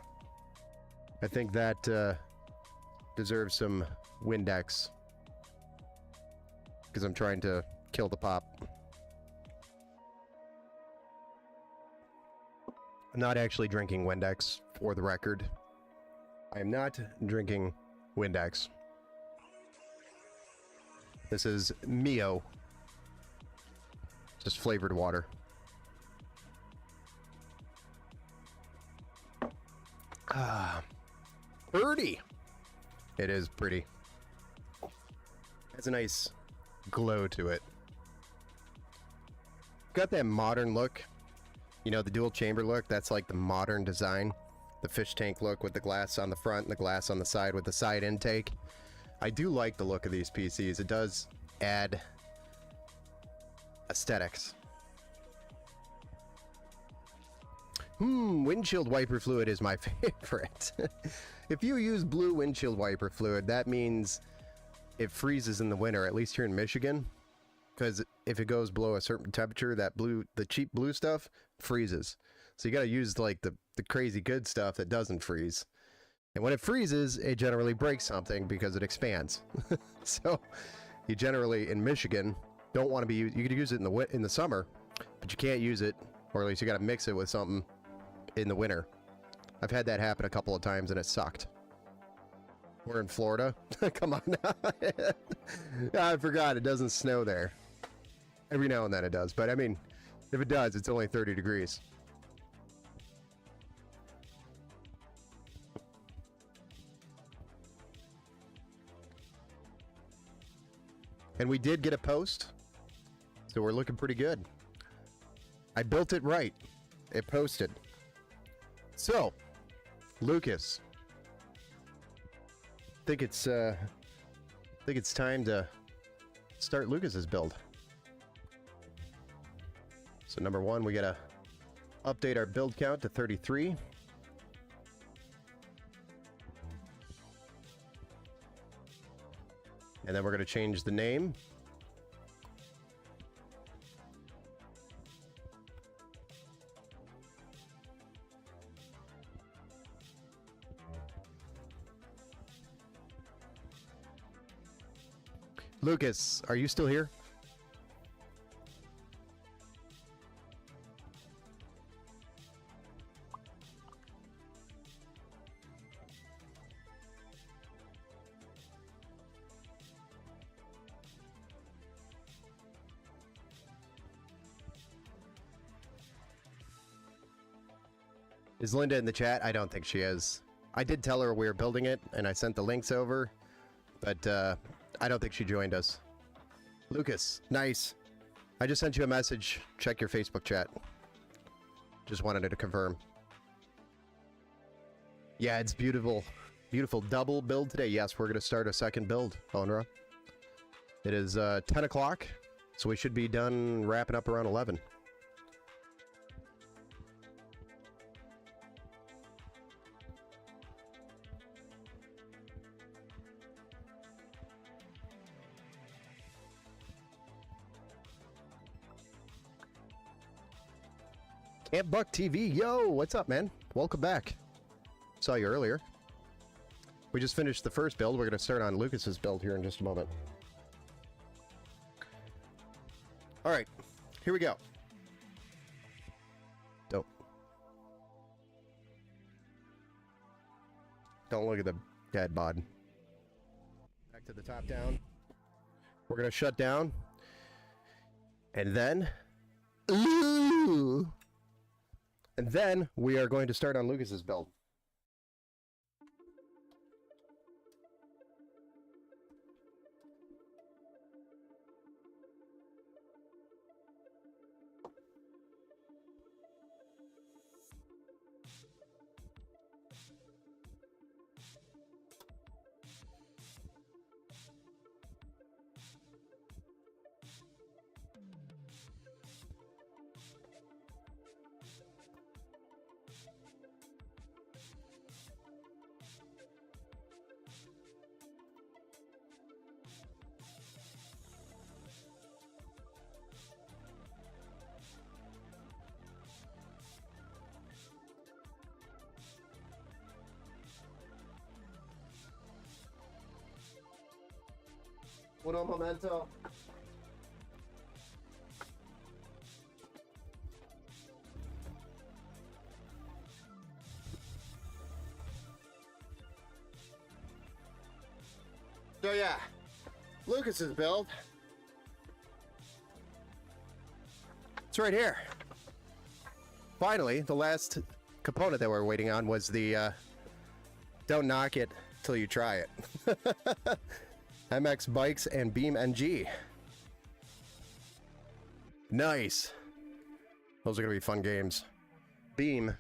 I think that deserves some Windex. Because I'm trying to kill the pop. I'm not actually drinking Windex, for the record. I am not drinking Windex. This is Mio. Just flavored water. Ah, pretty. It is pretty. Has a nice glow to it. Got that modern look. You know, the dual chamber look. That's like the modern design. The fish tank look with the glass on the front and the glass on the side with the side intake. I do like the look of these PCs. It does add aesthetics. Windshield wiper fluid is my favorite. If you use blue windshield wiper fluid, that means it freezes in the winter, at least here in Michigan. Because if it goes below a certain temperature, that blue, the cheap blue stuff, freezes. So you got to use like the crazy good stuff that doesn't freeze. And when it freezes, it generally breaks something because it expands. So you generally, in Michigan, don't want to be, you could use it in the summer, but you can't use it, or at least you got to mix it with something in the winter. I've had that happen a couple of times and it sucked. We're in Florida. Come on now. I forgot it doesn't snow there. Every now and then it does, but I mean, if it does, it's only 30 degrees. And we did get a post, so we're looking pretty good. I built it right. It posted. So, Lucas, I think it's time to start Lucas's build. So number one, we gotta update our build count to 33. And then we're gonna change the name. Lucas, are you still here? Is Linda in the chat? I don't think she is. I did tell her we were building it, and I sent the links over, but I don't think she joined us. Lucas, nice. I just sent you a message. Check your Facebook chat. Just wanted to confirm. Yeah, it's beautiful. Beautiful double build today. Yes, we're going to start a second build, Onra. It is 10 o'clock, so we should be done wrapping up around 11. Camp Buck TV, yo, what's up, man? Welcome back. Saw you earlier. We just finished the first build. We're going to start on Lucas's build here in just a moment. All right, here we go. Don't look at the dead bod. Back to the top down. We're going to shut down. And then... Ooh! And then we are going to start on Lucas's build. Uno momento. So yeah, Lucas's build. It's right here. Finally, the last component that we're waiting on was the don't knock it till you try it. MX Bikes and Beam NG. Nice. Those are going to be fun games. Beam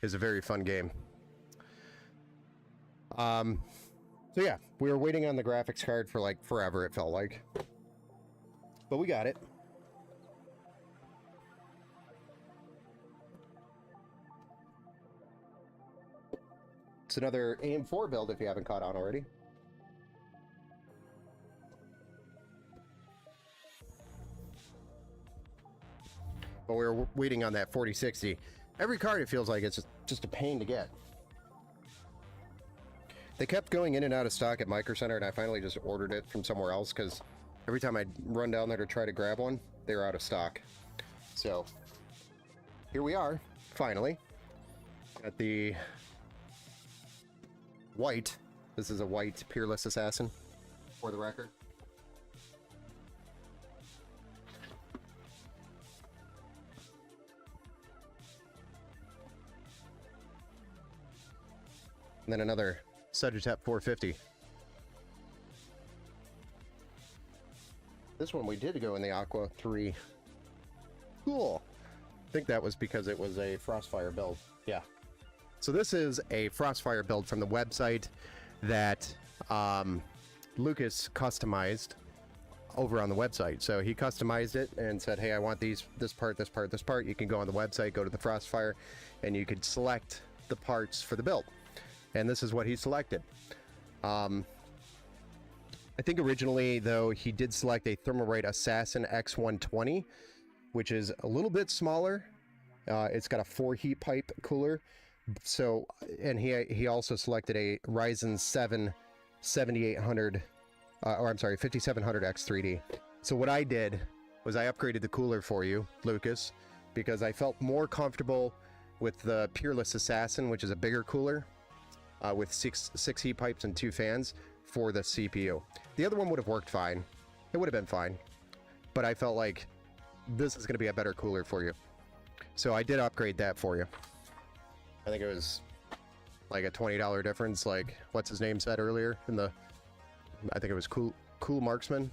is a very fun game. So yeah, we were waiting on the graphics card for like forever, it felt like. But we got it. It's another AM4 build if you haven't caught on already. But we were waiting on that 4060. Every card, it feels like it's just a pain to get. They kept going in and out of stock at Micro Center, and I finally just ordered it from somewhere else because every time I'd run down there to try to grab one, they were out of stock. So here we are, finally, at the white. This is a white Peerless Assassin, for the record. And then another Sagitep 450. This one we did go in the Aqua 3. Cool. I think that was because it was a Frostfire build. Yeah. So this is a Frostfire build from the website that Lucas customized over on the website. So he customized it and said, hey, I want this part, this part, this part. You can go on the website, go to the Frostfire, and you could select the parts for the build. And this is what he selected. I think originally, though, he did select a Thermalright Assassin X120, which is a little bit smaller. It's got a 4 heat pipe cooler. So, and he also selected a Ryzen 7 7800, or I'm sorry, 5700 X3D. So what I did was I upgraded the cooler for you, Lucas, because I felt more comfortable with the Peerless Assassin, which is a bigger cooler. With six heat pipes and 2 fans for the CPU. The other one would have worked fine. It would have been fine. But I felt like this is going to be a better cooler for you. So I did upgrade that for you. I think it was like a $20 difference, like what's his name said earlier in the, I think it was Cool Marksman,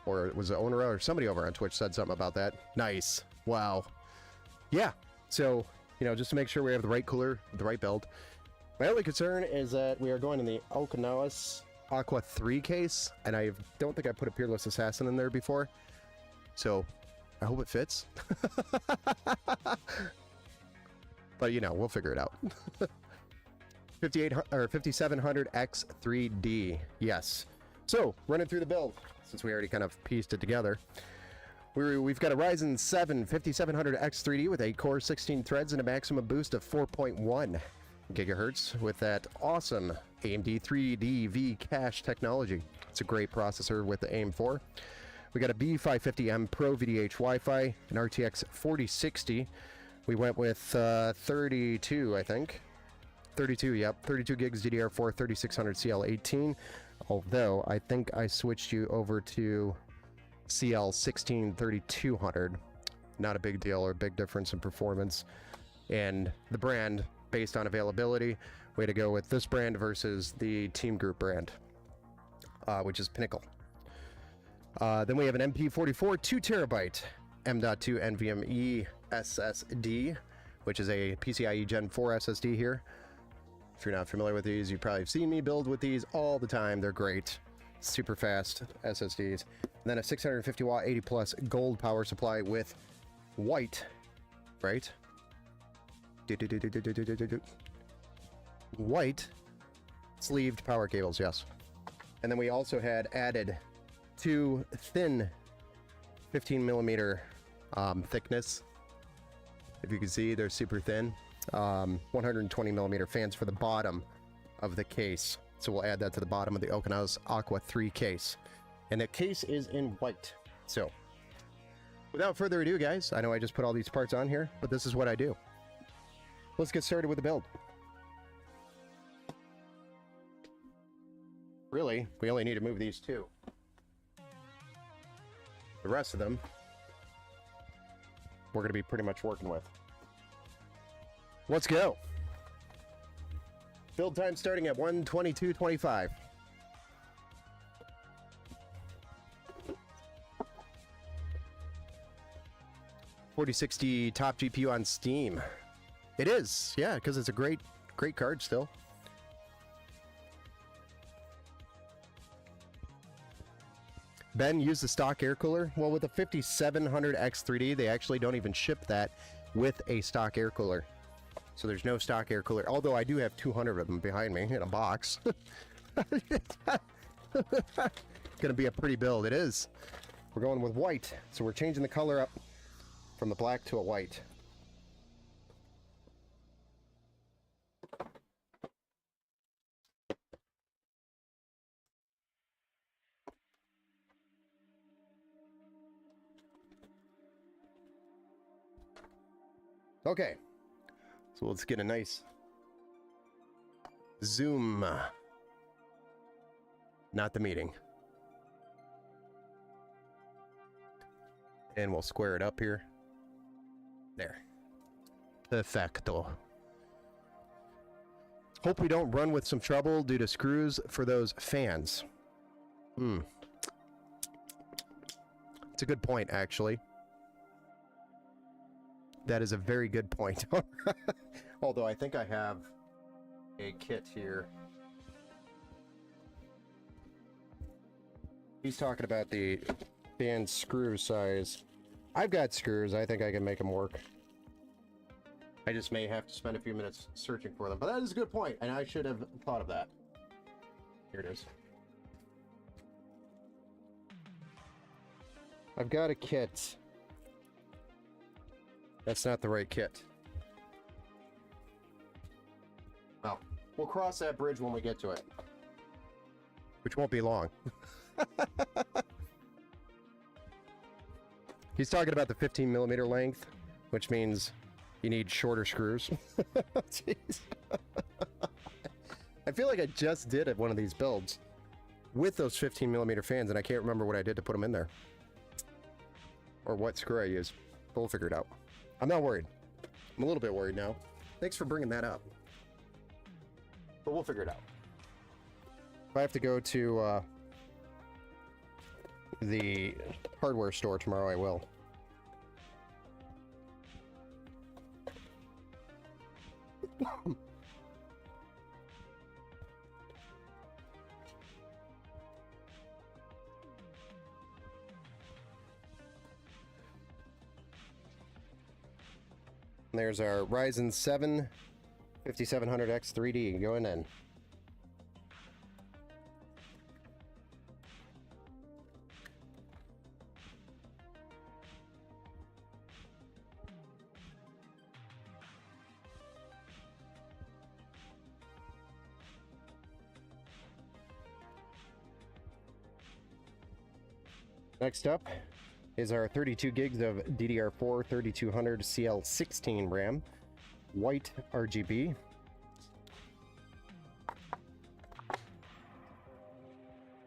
or was it Onera, or somebody over on Twitch said something about that. Nice. Wow. Yeah. So, you know, just to make sure we have the right cooler, the right build. My only concern is that we are going in the Okinawa Aqua 3 case, and I don't think I put a Peerless Assassin in there before. So, I hope it fits. But, you know, we'll figure it out. 5700 X3D. Yes. So, running through the build, since we already kind of pieced it together. We've got a Ryzen 7 5700 X3D with 8 cores, 16 threads, and a maximum boost of 4.1 gigahertz with that awesome AMD 3D V-Cache technology. It's a great processor with the AIM4. We got a B550M Pro VDH Wi-Fi, an RTX 4060. We went with 32, I think. 32, yep. 32 gigs DDR4 3600 CL18. Although, I think I switched you over to CL16 3200. Not a big deal or a big difference in performance. And the brand, based on availability, way to go with this brand versus the Team Group brand, which is Pinnacle. Then we have an MP44 2TB M.2 NVMe SSD, which is a PCIe Gen 4 SSD here. If you're not familiar with these, you've probably seen me build with these all the time. They're great. Super fast SSDs. And then a 650 watt 80 plus gold power supply with white, right? White sleeved power cables, yes. And then we also had added 2 thin 15 millimeter thickness. If you can see, they're super thin. 120 millimeter fans for the bottom of the case. So we'll add that to the bottom of the Okinawa Aqua 3 case. And the case is in white. So, without further ado, guys, I know I just put all these parts on here, but this is what I do. Let's get started with the build. Really, we only need to move these 2. The rest of them, we're going to be pretty much working with. Let's go. Build time starting at 1:22:25. $4060 top GPU on Steam. It is, yeah, because it's a great card still. Ben used the stock air cooler. Well, with the 5700 X3D, they actually don't even ship that with a stock air cooler. So there's no stock air cooler, although I do have 200 of them behind me in a box. Gonna be a pretty build. It is. We're going with white, so we're changing the color up from the black to a white. Okay, so let's get a nice zoom. Not the meeting. And we'll square it up here. There. Perfecto. Hope we don't run with some trouble due to screws for those fans. It's a good point, actually. That is a very good point. Although I think I have a kit here. He's talking about the fan screw size. I've got screws. I think I can make them work. I just may have to spend a few minutes searching for them. But that is a good point, and I should have thought of that. Here it is. I've got a kit. That's not the right kit. Well, we'll cross that bridge when we get to it. Which won't be long. He's talking about the 15 millimeter length, which means you need shorter screws. Jeez. I feel like I just did one of these builds with those 15 millimeter fans, and I can't remember what I did to put them in there. Or what screw I used. But we'll figure it out. I'm not worried. I'm a little bit worried now. Thanks for bringing that up. but we'll figure it out. If I have to go to the hardware store tomorrow, I will. There's our Ryzen 7 5700X 3D going in. Next up is our 32 gigs of DDR4 3200 CL16 RAM, white RGB.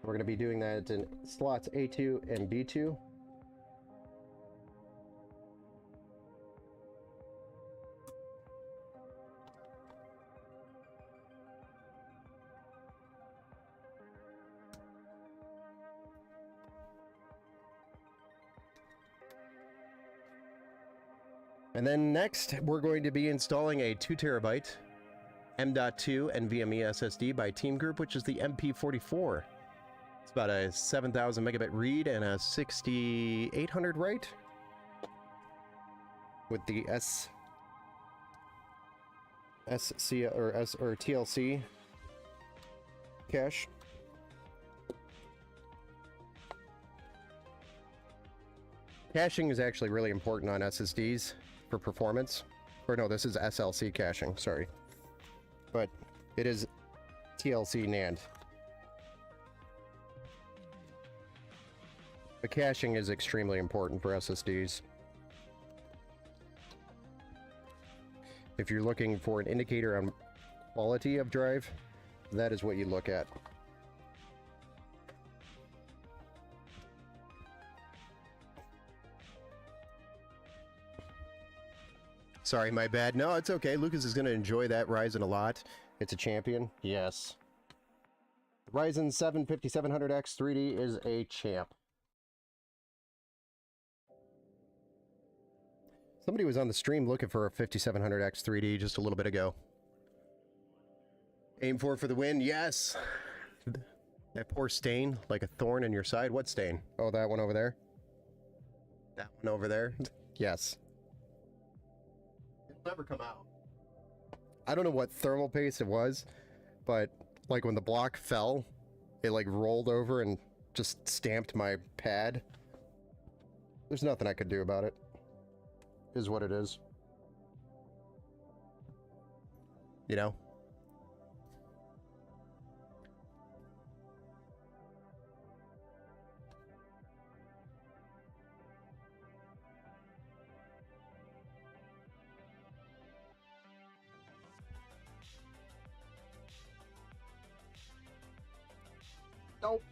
We're going to be doing that in slots A2 and B2. And then next, we're going to be installing a 2 terabyte M.2 NVMe SSD by Team Group, which is the MP44. It's about a 7,000 megabit read and a 6,800 write with the TLC cache. Caching is actually really important on SSDs for performance. Or no, this is SLC caching, sorry. But it is TLC NAND. The caching is extremely important for SSDs. If you're looking for an indicator on quality of drive, that is what you look at. Sorry, my bad. No, it's okay. Lucas is going to enjoy that Ryzen a lot. It's a champion. Yes. The Ryzen 7 5700X 3D is a champ. Somebody was on the stream looking for a 5700X 3D just a little bit ago. Aim for the win. Yes. That poor stain, like a thorn in your side. What stain? Oh, that one over there? That one over there? Yes. It'll never come out. I don't know what thermal paste it was, but like when the block fell, it like rolled over and just stamped my pad. There's nothing I could do about it. Is what it is. You know? Nope.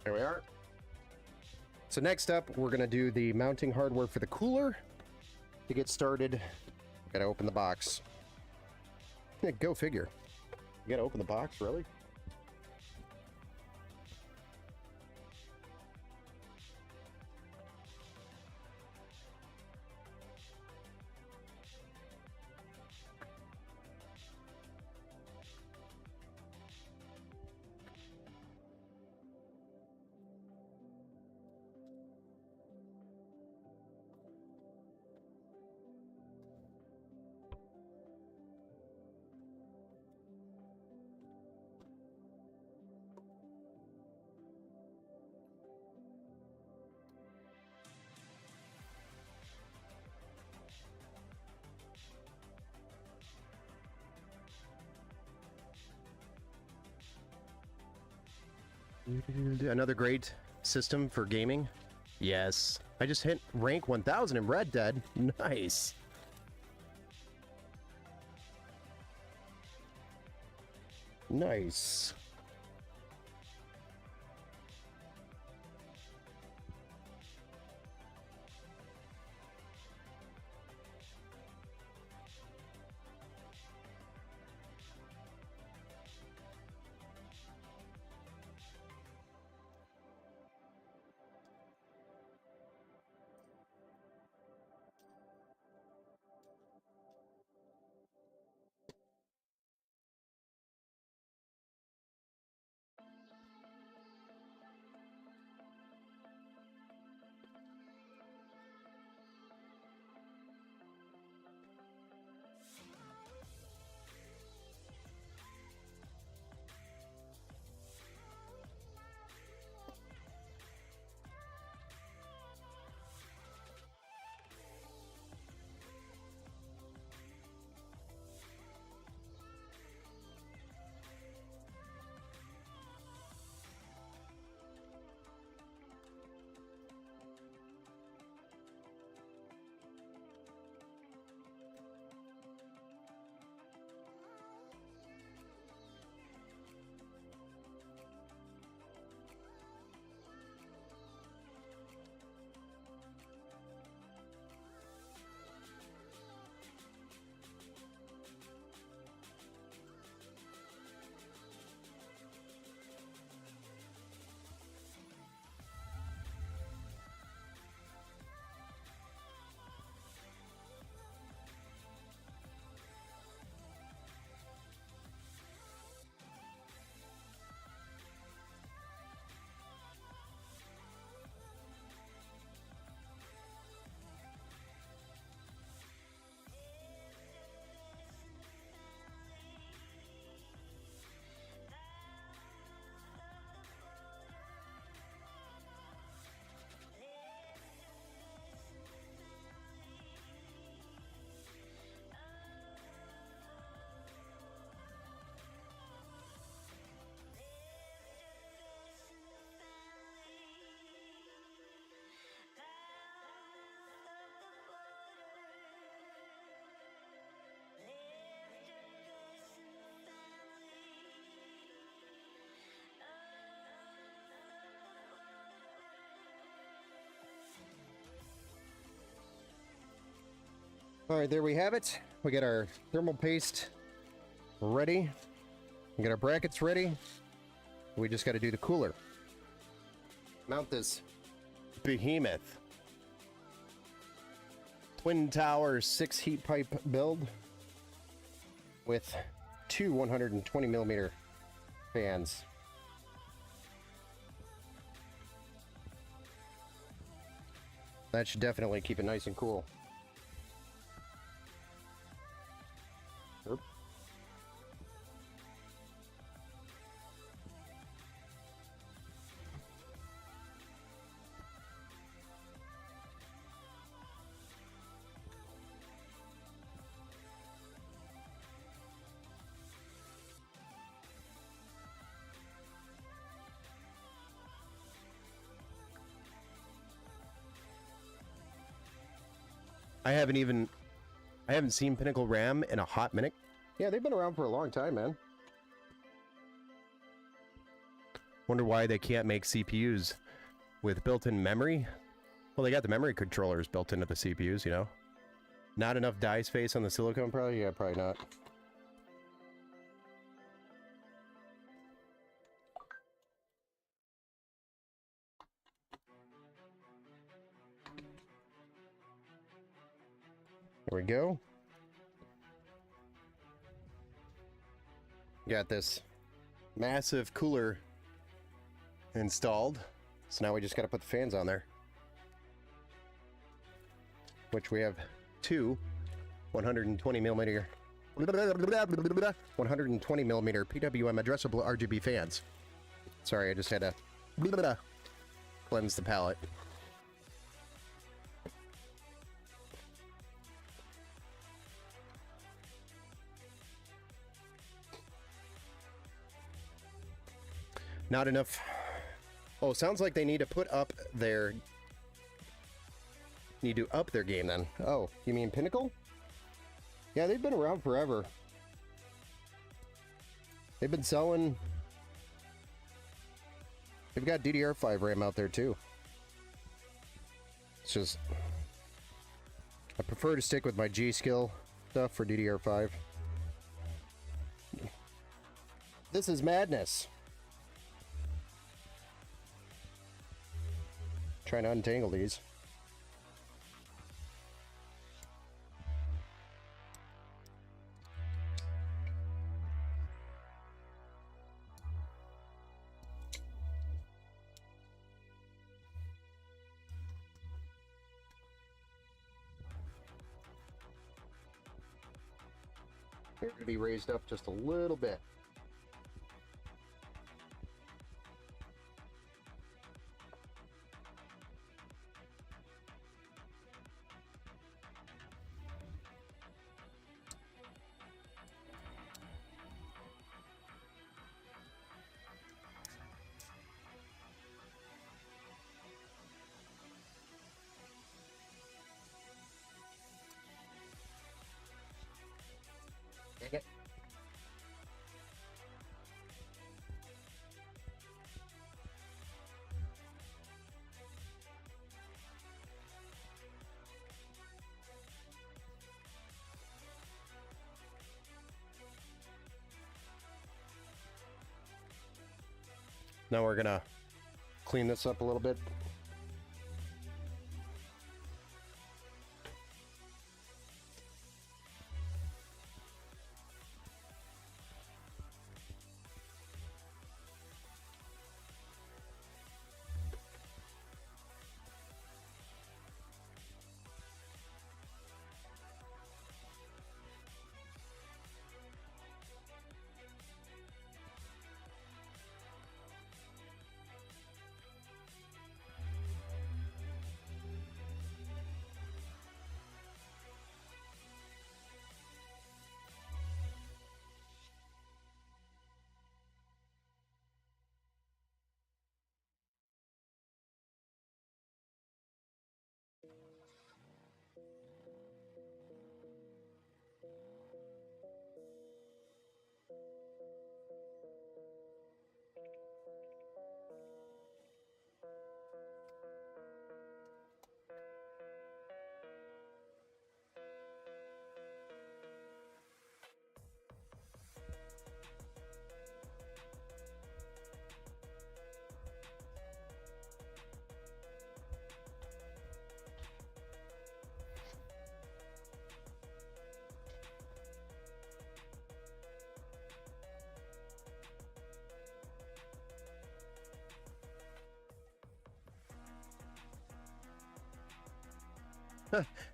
There we are. So next up, we're going to do the mounting hardware for the cooler. To get started, gotta open the box. Go figure. You gotta open the box, really? Another great system for gaming. Yes. I just hit rank 1000 in Red Dead. Nice. Nice. All right, there we have it. We got our thermal paste ready. We got our brackets ready. We just got to do the cooler. Mount this behemoth. Twin tower 6 heat pipe build with 2 120 millimeter fans. That should definitely keep it nice and cool. Oop. I haven't seen Pinnacle RAM in a hot minute. Yeah, they've been around for a long time, man. Wonder why they can't make CPUs with built-in memory. Well, they got the memory controllers built into the CPUs, you know. Not enough die space on the silicone, probably? Yeah, probably not. There we go. Got this massive cooler installed. So now we just got to put the fans on there. Which we have 2 120 millimeter 120 millimeter PWM addressable RGB fans. Sorry, I just had to cleanse the palette. Not enough Oh, sounds like they need to put up their... Need to up their game then. Oh, you mean Pinnacle? Yeah, they've been around forever. They've been selling... They've got DDR5 RAM out there too. It's just... I prefer to stick with my G-Skill stuff for DDR5. This is madness. Trying to untangle these. Here to be raised up just a little bit. Dang it. Now we're gonna clean this up a little bit.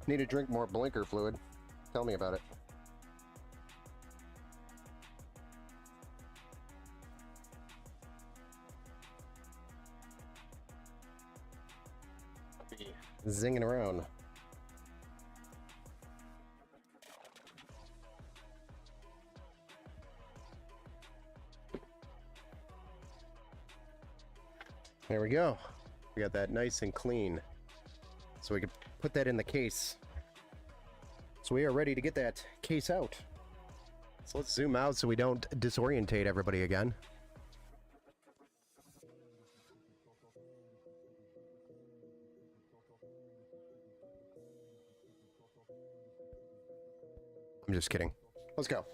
Need to drink more blinker fluid. Tell me about it. Be zinging around. There we go. We got that nice and clean. So we can put that in the case. So we are ready to get that case out. So let's zoom out so we don't disorientate everybody again. I'm just kidding. Let's go.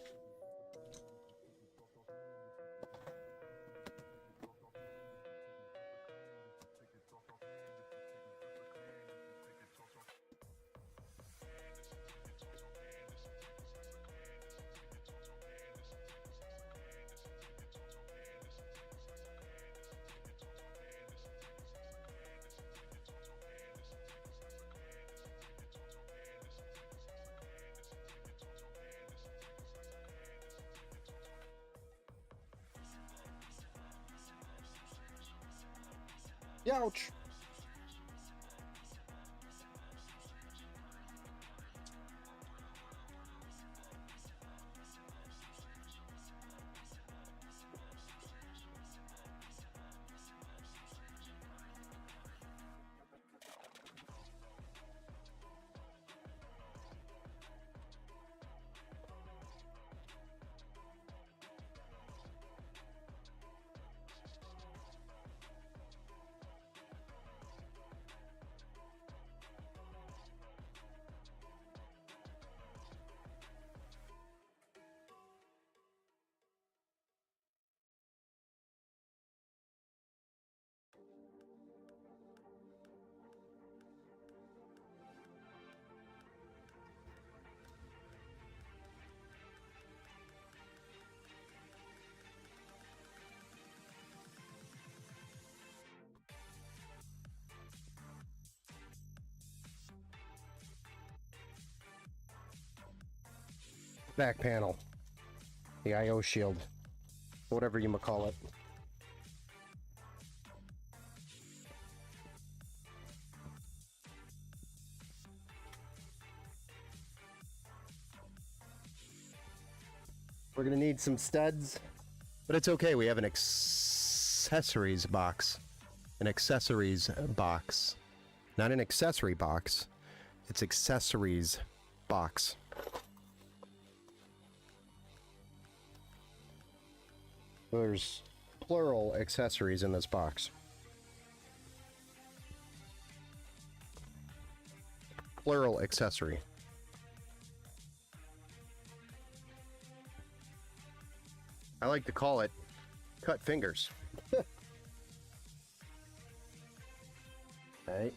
Ouch. back panel. The I/O shield. Whatever you might call it. We're gonna need some studs, but it's okay. We have an accessories box. An accessories box. Not an accessory box. It's accessories box. There's plural accessories in this box. Plural accessory. I like to call it cut fingers. Right.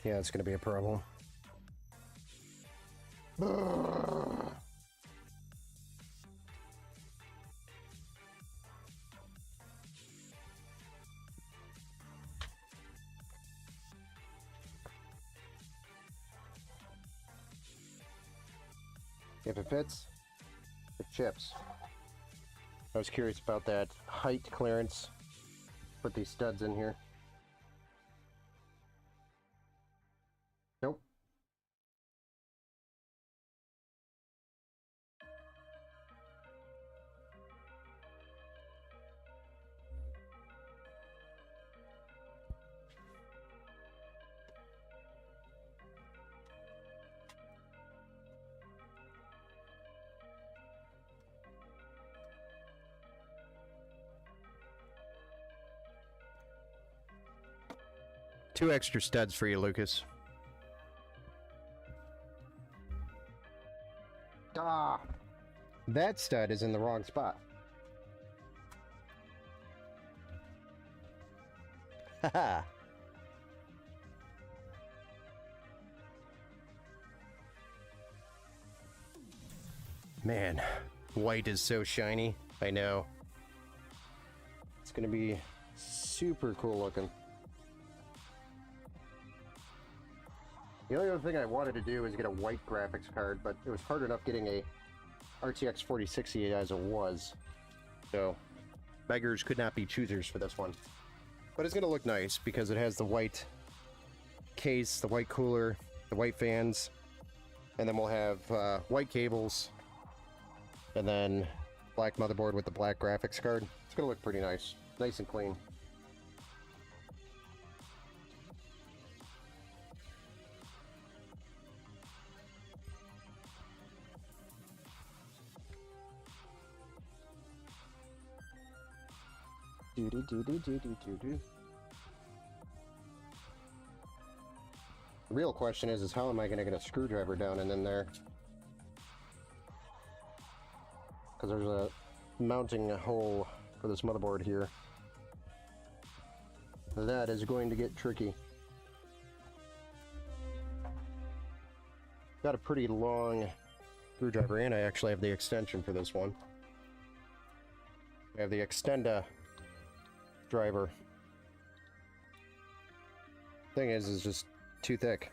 Yeah, it's going to be a problem. If it fits, it chips. I was curious about that height clearance. Put these studs in here. Nope. Two extra studs for you, Lucas. Ah! That stud is in the wrong spot. Haha! Man, white is so shiny. I know. It's gonna be super cool looking. The only other thing I wanted to do was get a white graphics card, but it was hard enough getting a RTX 4060 as it was. So, beggars could not be choosers for this one. But it's going to look nice because it has the white case, the white cooler, the white fans, and then we'll have white cables, and then black motherboard with the black graphics card. It's going to look pretty nice. Nice and clean. The real question is how am I going to get a screwdriver down and in there? Because there's a mounting hole for this motherboard here. That is going to get tricky. Got a pretty long screwdriver, and I actually have the extension for this one. I have the Extenda driver. Thing is, it's just too thick.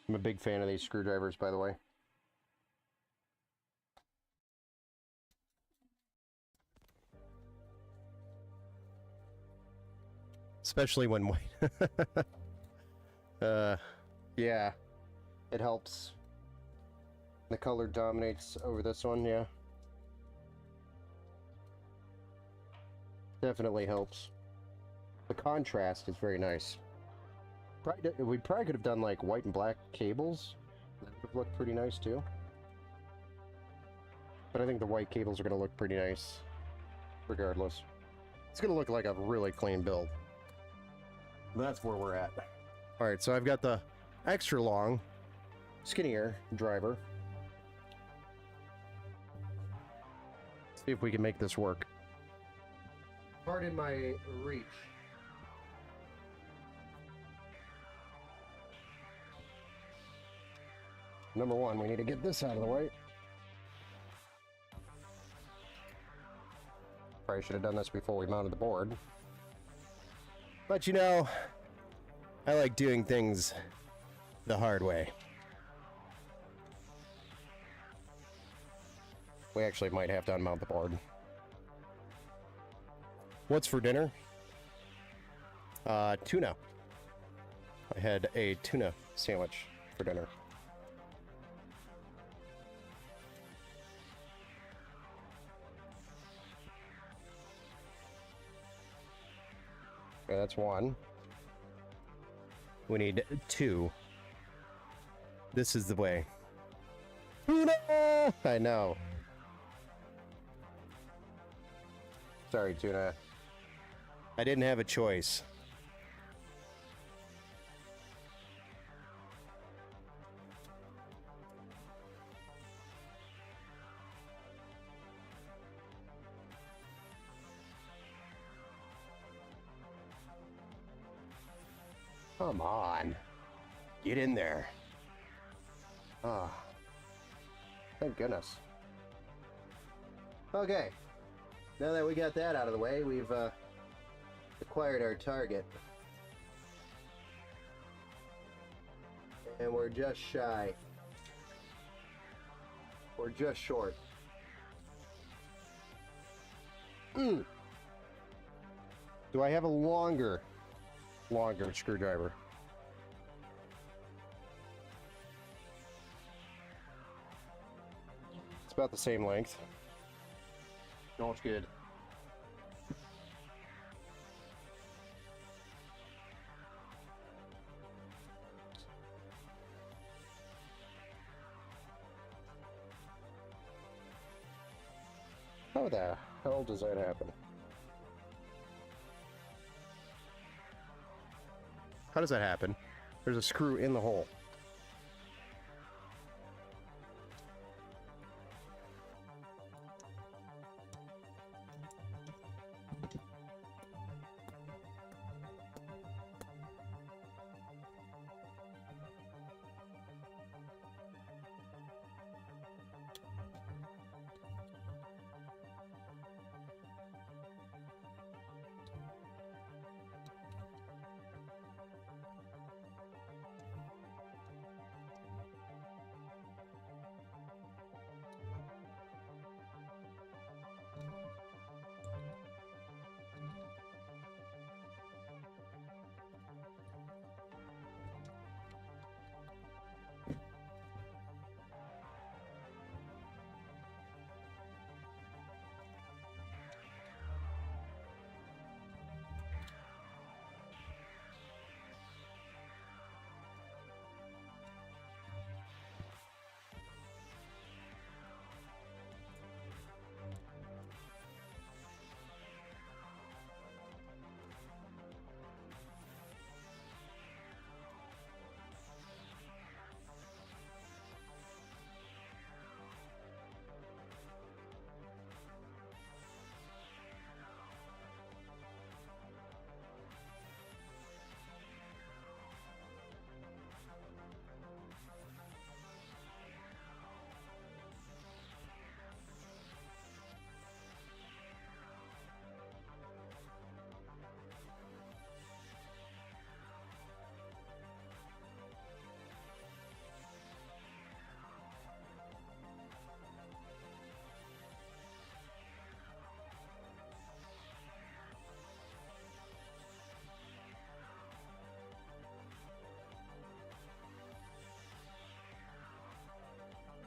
I'm a big fan of these screwdrivers, by the way. Especially when white. Yeah, it helps. The color dominates over this one, yeah. Definitely helps. The contrast is very nice. We probably could have done like white and black cables. That would have looked pretty nice too. But I think the white cables are going to look pretty nice regardless. It's going to look like a really clean build. That's where we're at. Alright, so I've got the extra long, skinnier driver. See if we can make this work. Pardon my reach. Number one, we need to get this out of the way. Probably should have done this before we mounted the board. But you know, I like doing things the hard way. We actually might have to unmount the board. What's for dinner? Tuna. I had a tuna sandwich for dinner. Okay, that's one. We need two. This is the way. Tuna! I know. Sorry, Tuna. I didn't have a choice. Come on. Get in there. Ah. Thank goodness. Okay. Now that we got that out of the way, we've acquired our target. And we're just shy. We're just short. Do I have a longer screwdriver? It's about the same length. No, it's good. How the hell does that happen? How does that happen? There's a screw in the hole.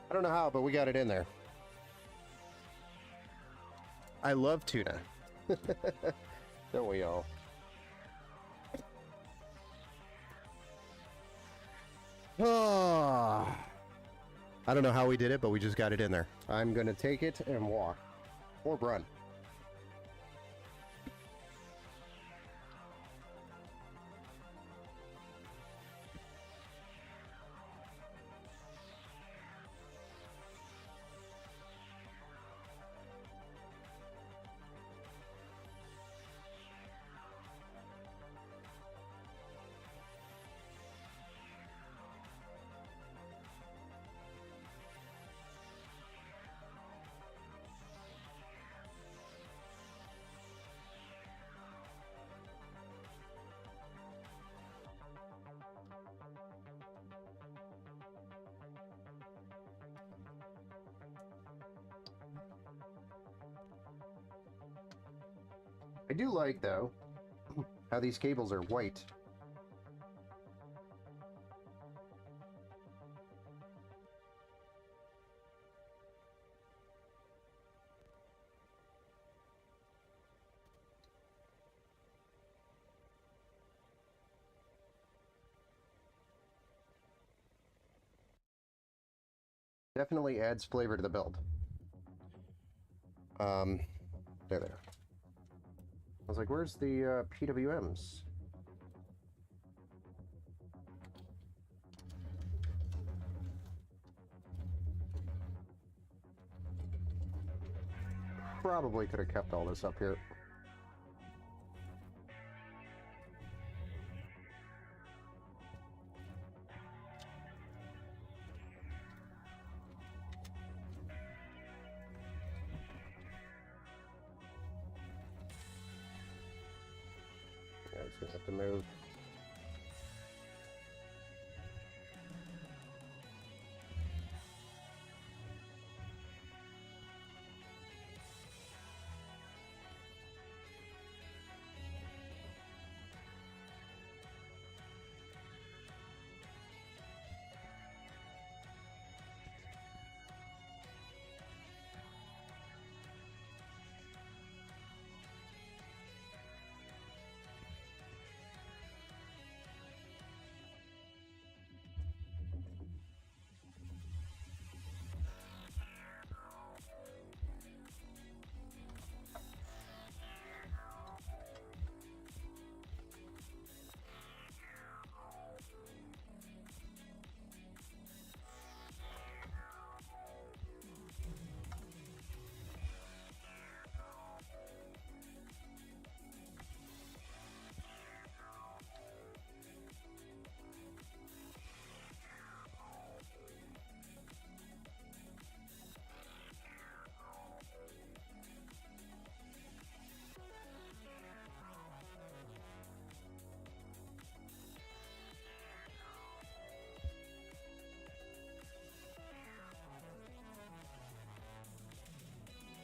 I don't know how, but we got it in there. I love tuna. Don't we all? Oh, I don't know how we did it, but we just got it in there. I'm gonna take it and walk. Or run. do like, though, how these cables are white. Definitely adds flavor to the build. There. I was like, where's the PWMs? Probably could have kept all this up here. Yeah, it's gonna have to move.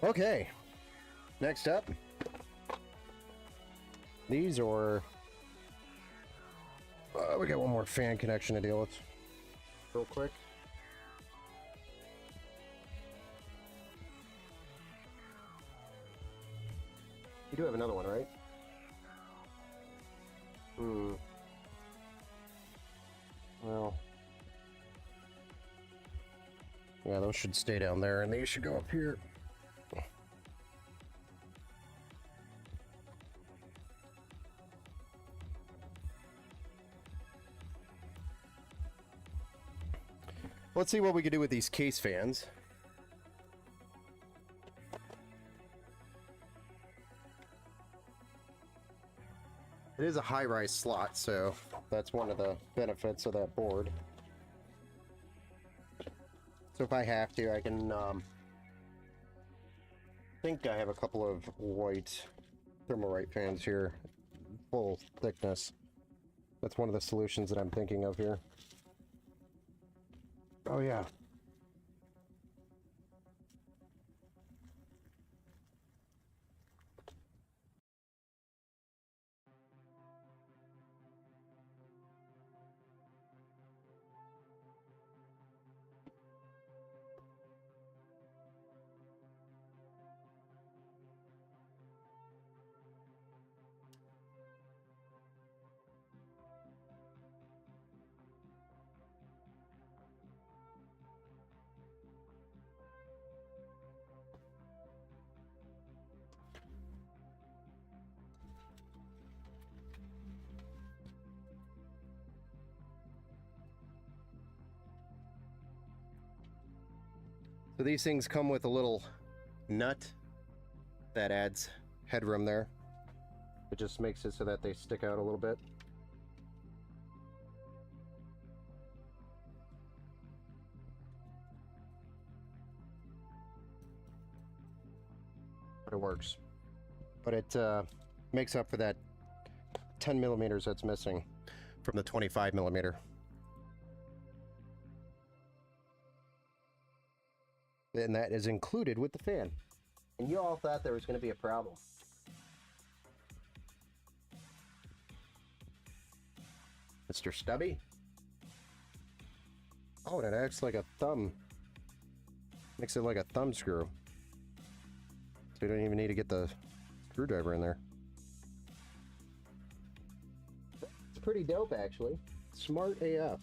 Okay, next up, these are, we got one more fan connection to deal with real quick. You do have another one, right? Well, yeah, those should stay down there and these should go up here. Let's see what we can do with these case fans. It is a high-rise slot, so that's one of the benefits of that board. So if I have to, I can, think I have a couple of white Thermalright fans here, full thickness. That's one of the solutions that I'm thinking of here. Oh yeah. So these things come with a little nut that adds headroom there. It just makes it so that they stick out a little bit. But it works. But it makes up for that 10 millimeters that's missing from the 25 millimeter. And that is included with the fan. And you all thought there was going to be a problem. Mr. Stubby. Oh, and it acts like a thumb. Makes it like a thumb screw. So you don't even need to get the screwdriver in there. It's pretty dope, actually. Smart AF.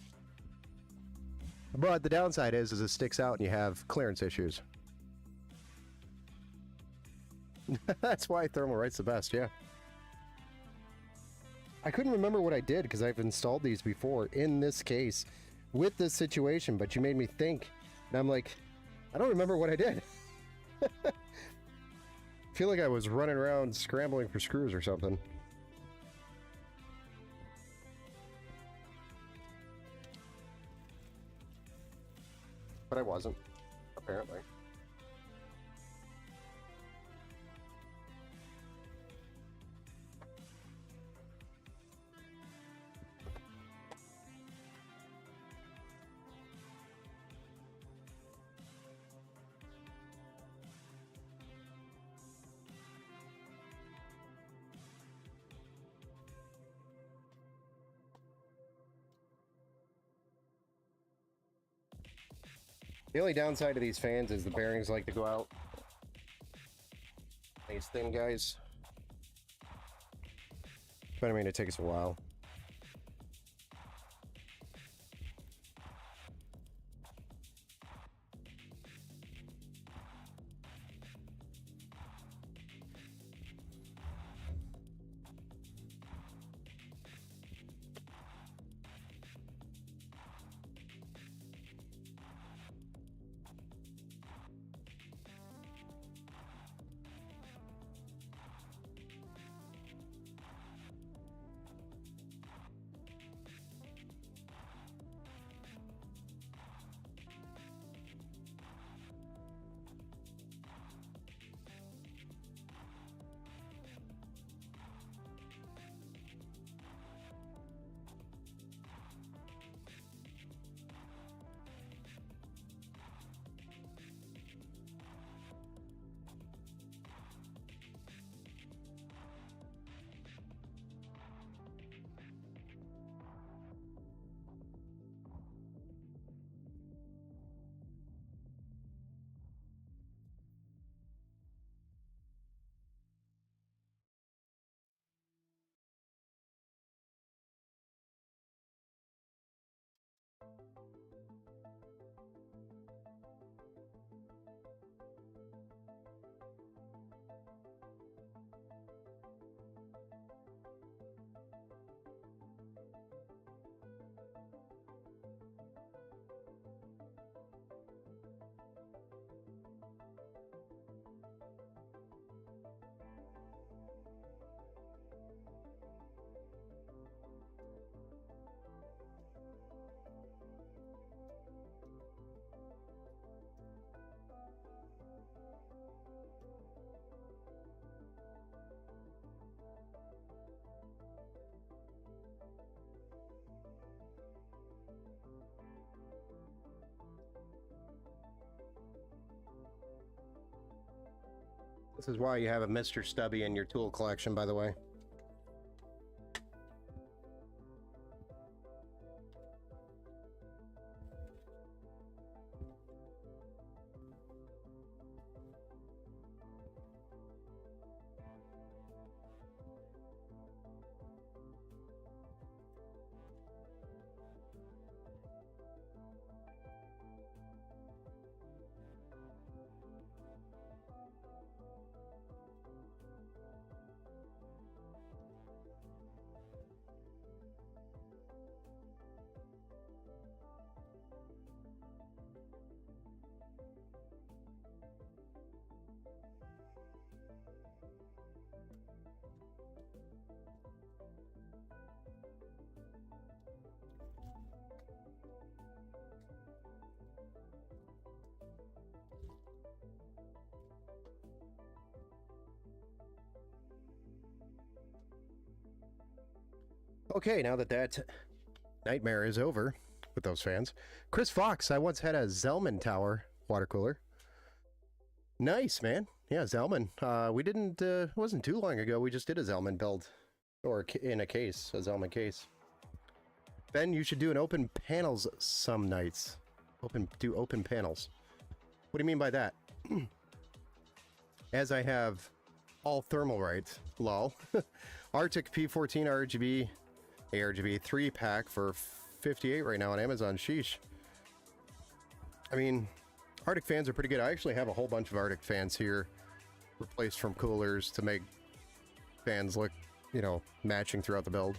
But the downside is it sticks out and you have clearance issues. That's why Thermalright's the best, yeah. I couldn't remember what I did because I've installed these before in this case with this situation, but you made me think. And I'm like, I don't remember what I did. I feel like I was running around scrambling for screws or something. But I wasn't, apparently. The only downside to these fans is the bearings like to go out. These thin guys. But I mean, it takes a while. This is why you have a Mr. Stubby in your tool collection, by the way. Okay, now that that nightmare is over with those fans. Chris Fox, I once had a Zellman Tower water cooler. Nice, man. Yeah, Zellman. We didn't, it wasn't too long ago, we just did a Zellman build. Or in a case, a Zellman case. Ben, you should do an open panels some nights. Do open panels. What do you mean by that? As I have all Thermalright, lol. Arctic P14 RGB, ARGB 3-pack for 58 right now on Amazon, sheesh. I mean, Arctic fans are pretty good. I actually have a whole bunch of Arctic fans here, replaced from coolers to make fans look, you know, matching throughout the build.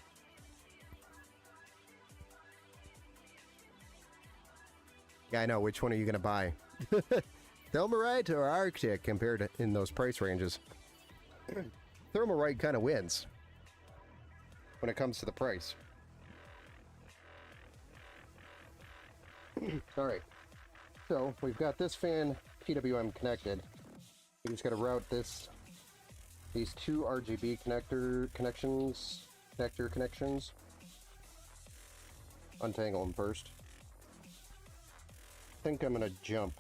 Yeah, I know. Which one are you going to buy? Thermalright or Arctic compared to in those price ranges? Thermalright kind of wins when it comes to the price. Alright, so we've got this fan PWM connected. You just got to route these two RGB connector connections. Untangle them first. I think I'm gonna jump.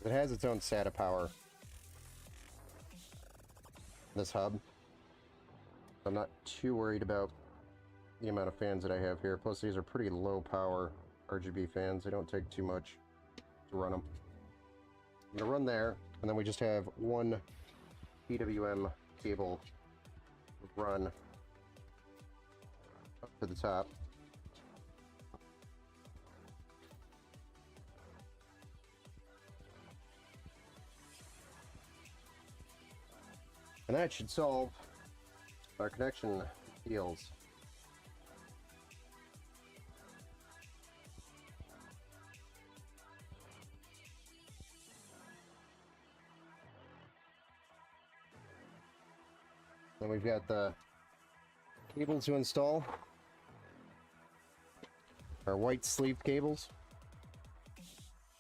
It has its own SATA power. This hub. I'm not too worried about the amount of fans that I have here. Plus these are pretty low power RGB fans. They don't take too much to run them. I'm gonna run there, and then we just have one PWM cable run up to the top. And that should solve our connection deals. Then we've got the cable to install. Our white sleeve cables.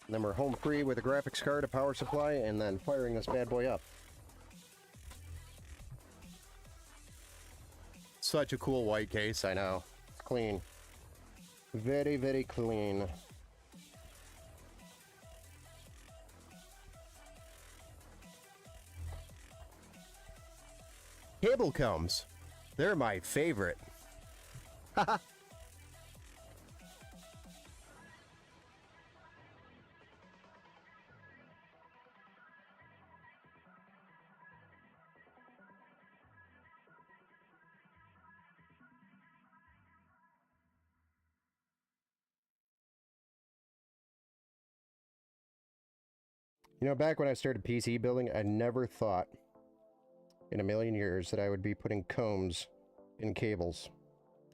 And then we're home free with a graphics card, a power supply, and then firing this bad boy up. Such a cool white case, I know. It's clean. Very, very clean. Cable combs. They're my favorite. Haha. You know, back when I started PC building, I never thought in a million years that I would be putting combs in cables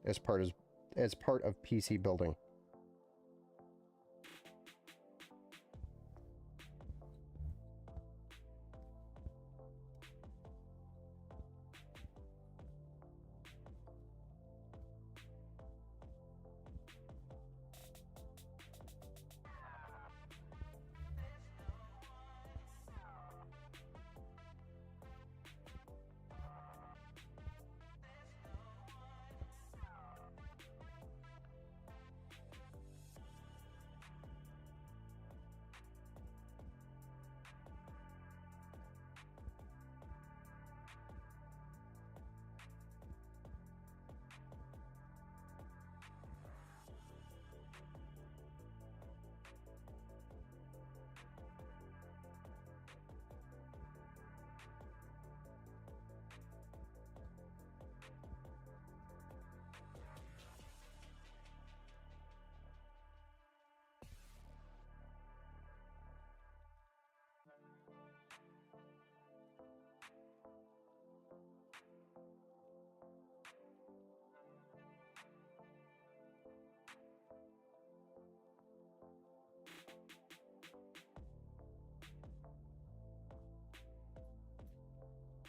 as part of PC building.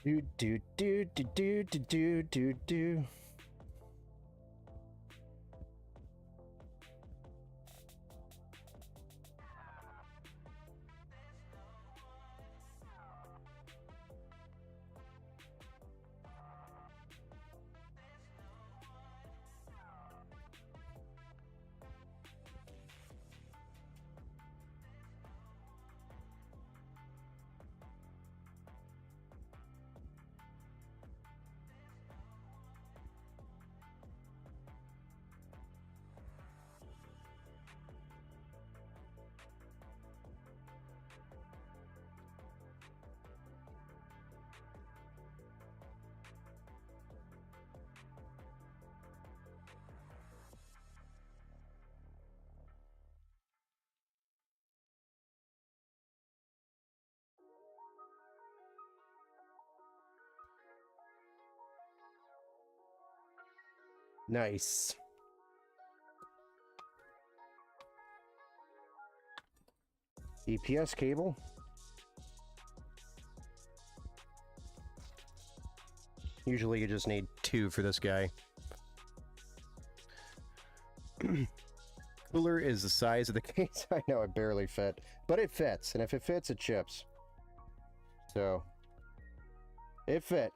Do do do do do do do do do. Nice. EPS cable. Usually you just need 2 for this guy. Cooler is the size of the case. I know it barely fit, but it fits, and if it fits, it ships. So, it fit.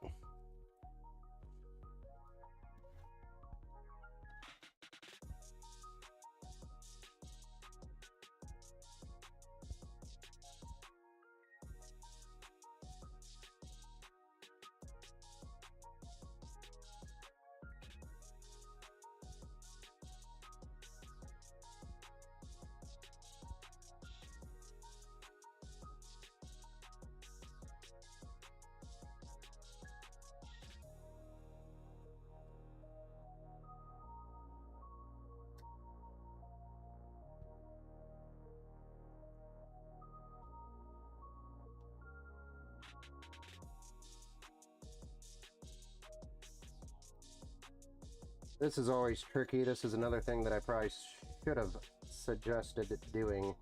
This is always tricky. This is another thing that I probably should have suggested doing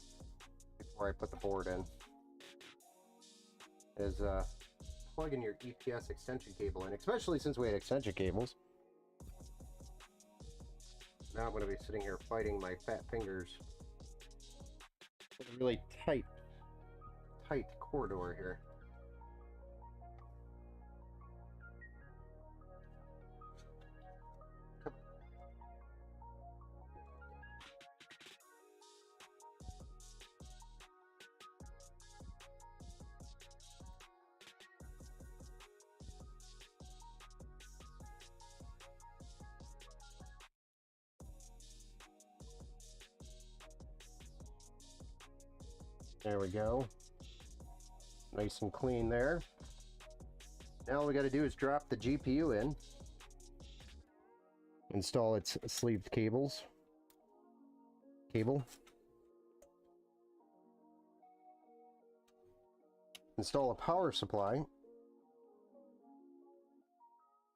before I put the board in. Is plug in your EPS extension cable in, especially since we had extension cables. Now I'm going to be sitting here fighting my fat fingers with a really tight corridor here. There we go. Nice and clean there. Now all we got to do is drop the GPU in. Install its sleeved cable. Install a power supply.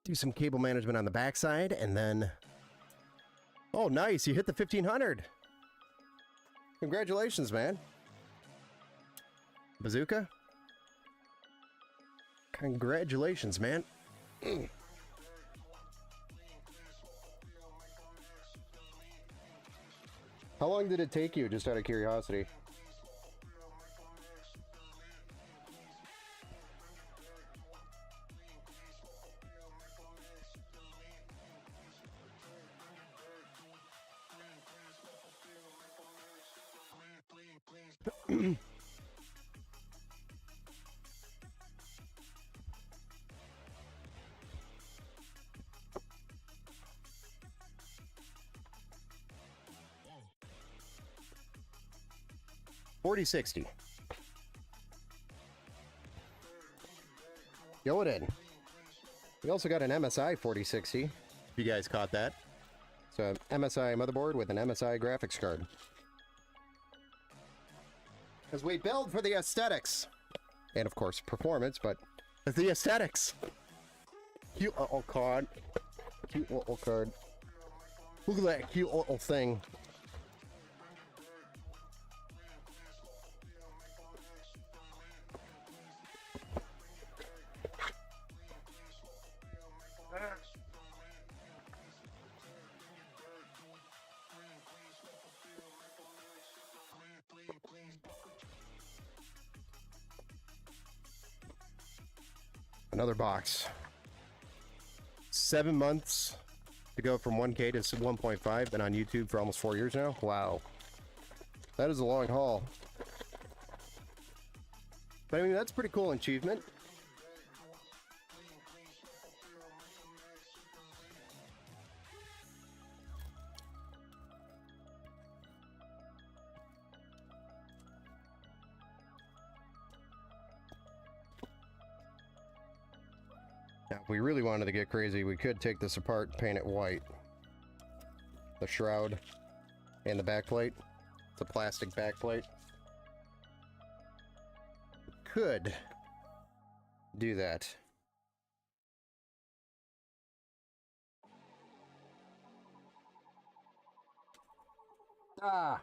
Do some cable management on the backside, and then... Oh, nice! You hit the 1500! Congratulations, man! Bazooka? Congratulations, man. How long did it take you, just out of curiosity? $40.60. Go it in. We also got an MSI 4060. If you guys caught that. It's an MSI motherboard with an MSI graphics card. As we build for the aesthetics. And of course performance, but the aesthetics. Cute little card. Cute little card. Look at that cute little thing. Another box. 7 months to go from 1K to 1.5. Been on YouTube for almost 4 years now. Wow. That is a long haul. But I mean, that's a pretty cool achievement. Now, if we really wanted to get crazy, we could take this apart and paint it white. The shroud and the backplate. It's a plastic backplate. Could do that. Ah!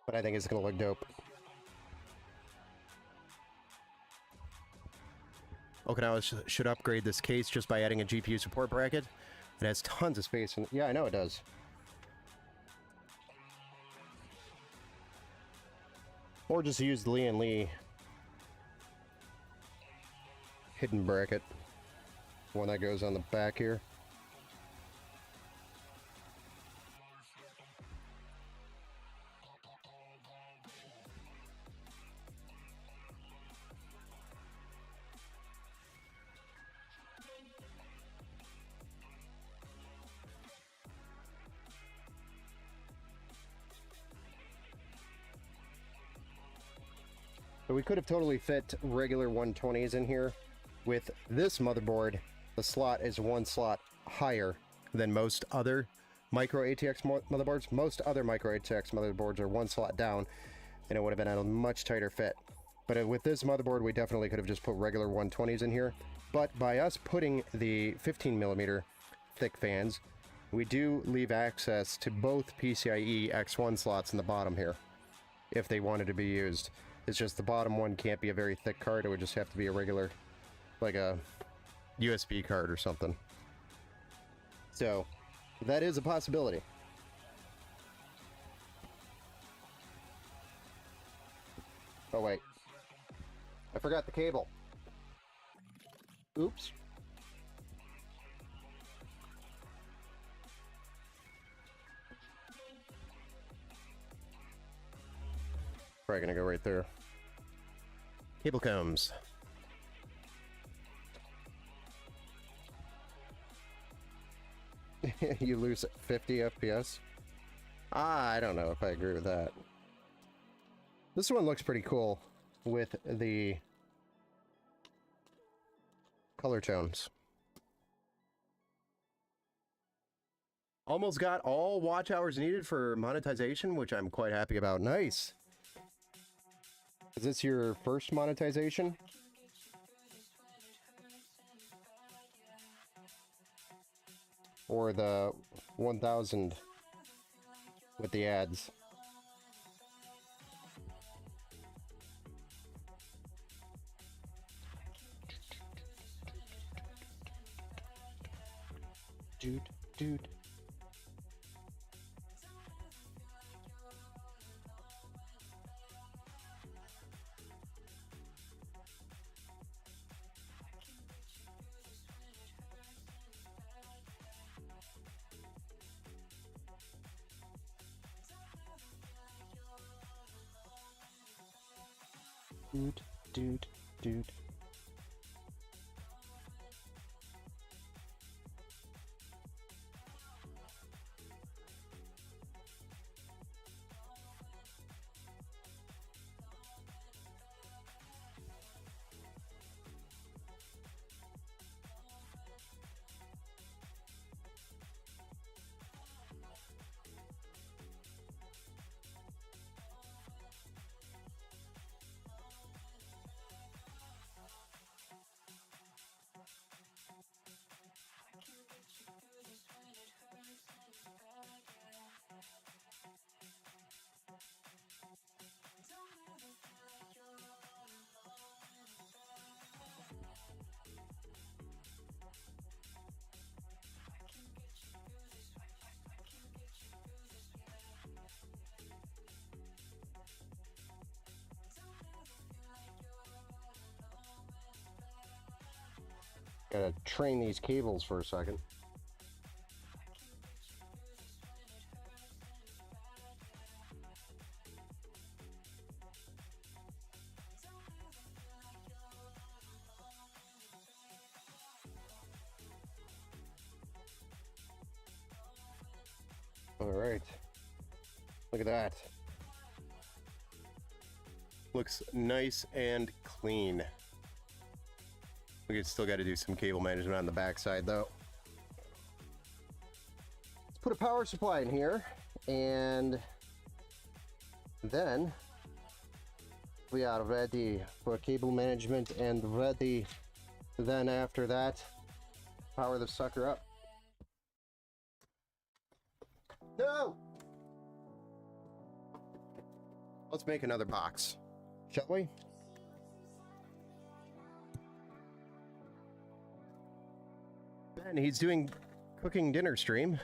But I think it's gonna look dope. Okinawa should upgrade this case just by adding a GPU support bracket. It has tons of space. Yeah, I know it does. Or just use the Lian Li hidden bracket. One that goes on the back here. So we could have totally fit regular 120s in here. With this motherboard, the slot is one slot higher than most other micro ATX motherboards. Most other micro ATX motherboards are one slot down, and it would have been a much tighter fit. But with this motherboard, we definitely could have just put regular 120s in here. But by us putting the 15mm thick fans, we do leave access to both PCIe X1 slots in the bottom here, if they wanted to be used. It's just the bottom one can't be a very thick card. It would just have to be a regular, like a USB card or something. So, that is a possibility. Oh wait, I forgot the cable. Oops. Probably gonna go right there. Cable comes. You lose 50 FPS? I don't know if I agree with that. This one looks pretty cool with the color tones. Almost got all watch hours needed for monetization, which I'm quite happy about. Nice. Is this your first monetization? Or the 1,000 with the ads? Dude. Dude. Gotta train these cables for a second. All right. Look at that. Looks nice and clean. We still got to do some cable management on the backside though. Let's put a power supply in here, and then we are ready for cable management, and ready then after that Power the sucker up. No! Let's make another box, shall we? Ben, he's doing cooking dinner stream.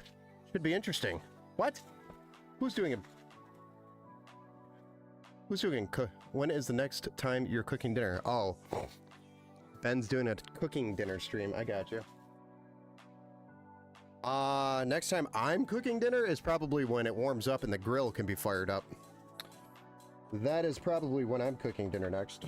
Should be interesting. What? Who's doing it? Who's doing when is the next time you're cooking dinner? Oh, Ben's doing a cooking dinner stream. I got you. Next time I'm cooking dinner is probably when it warms up and the grill can be fired up. That is probably when I'm cooking dinner next.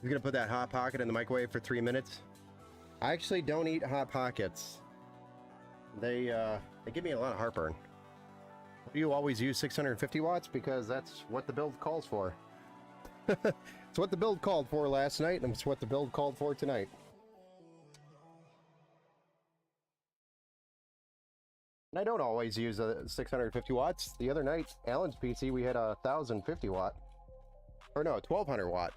You're gonna put that Hot Pocket in the microwave for 3 minutes? I actually don't eat Hot Pockets. They give me a lot of heartburn. Do you always use 650 watts? Because that's what the build calls for. It's what the build called for last night, and it's what the build called for tonight. And I don't always use 650 watts. The other night, Alan's PC, we had a 1050 watt. Or no, 1200 watt.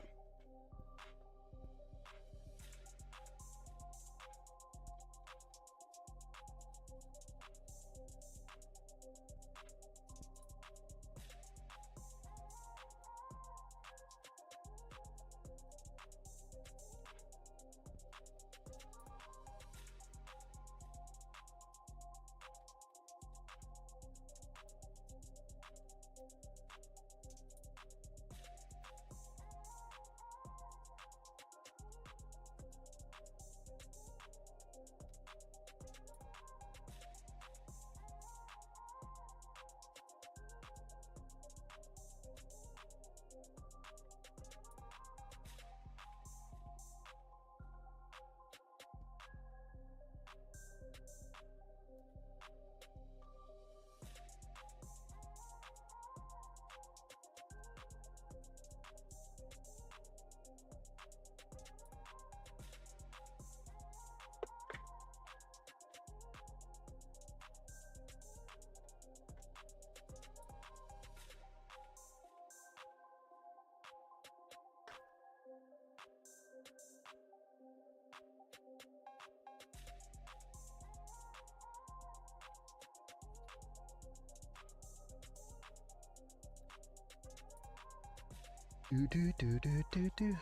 Do do do do do do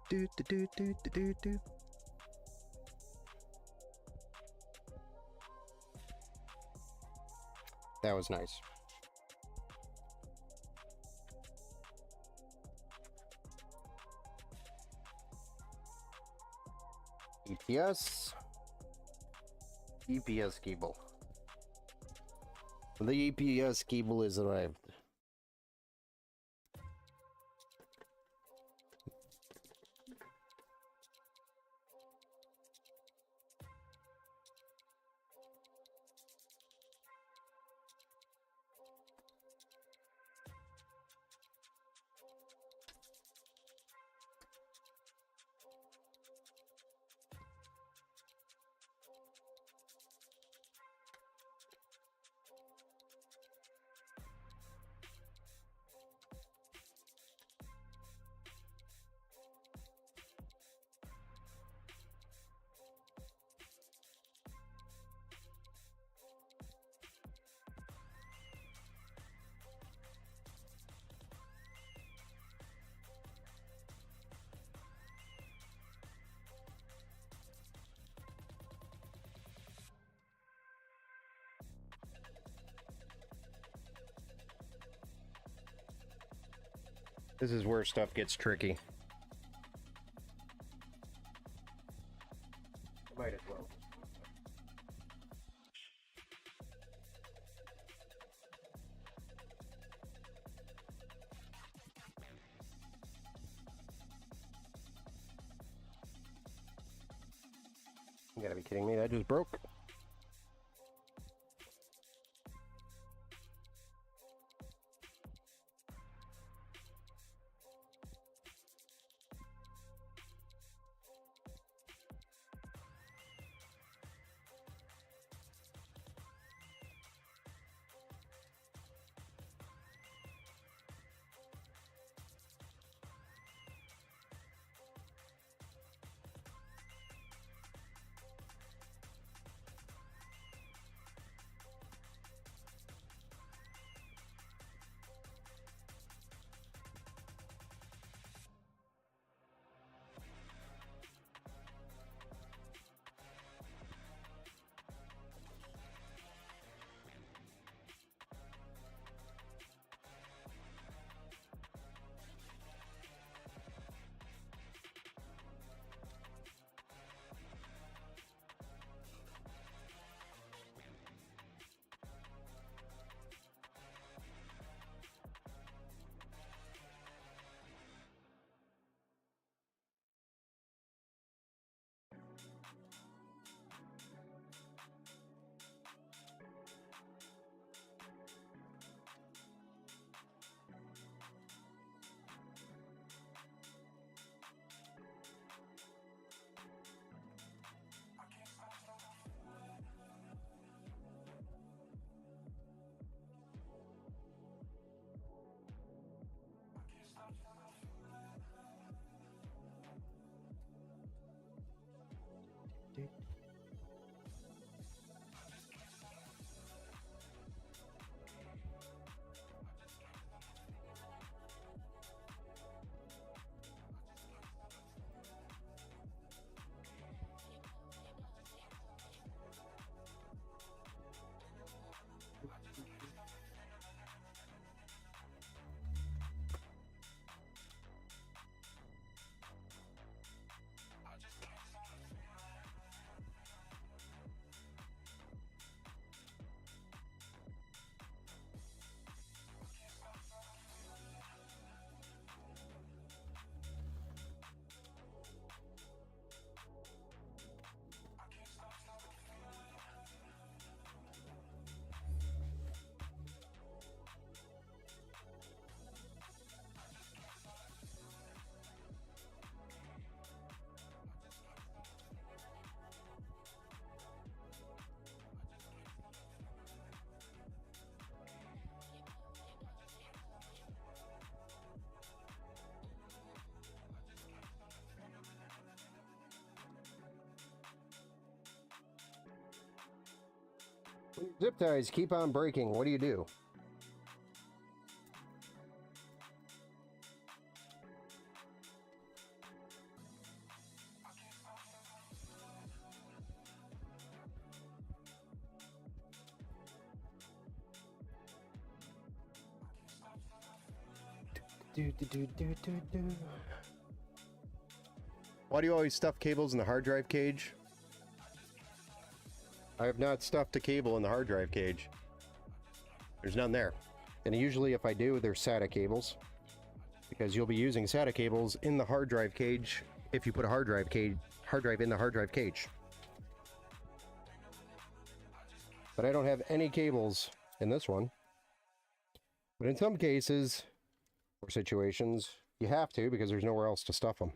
do do do do do do. That was nice. EPS cable. The EPS cable is arrived. This is where stuff gets tricky. Might as well. You gotta be kidding me, that just broke. Zip ties keep on breaking. What do you do? Why do you always stuff cables in the hard drive cage? I have not stuffed a cable in the hard drive cage. There's none there. And usually if I do, they're SATA cables. Because you'll be using SATA cables in the hard drive cage if you put a hard drive in the hard drive cage. But I don't have any cables in this one. But in some cases, or situations, you have to because there's nowhere else to stuff them.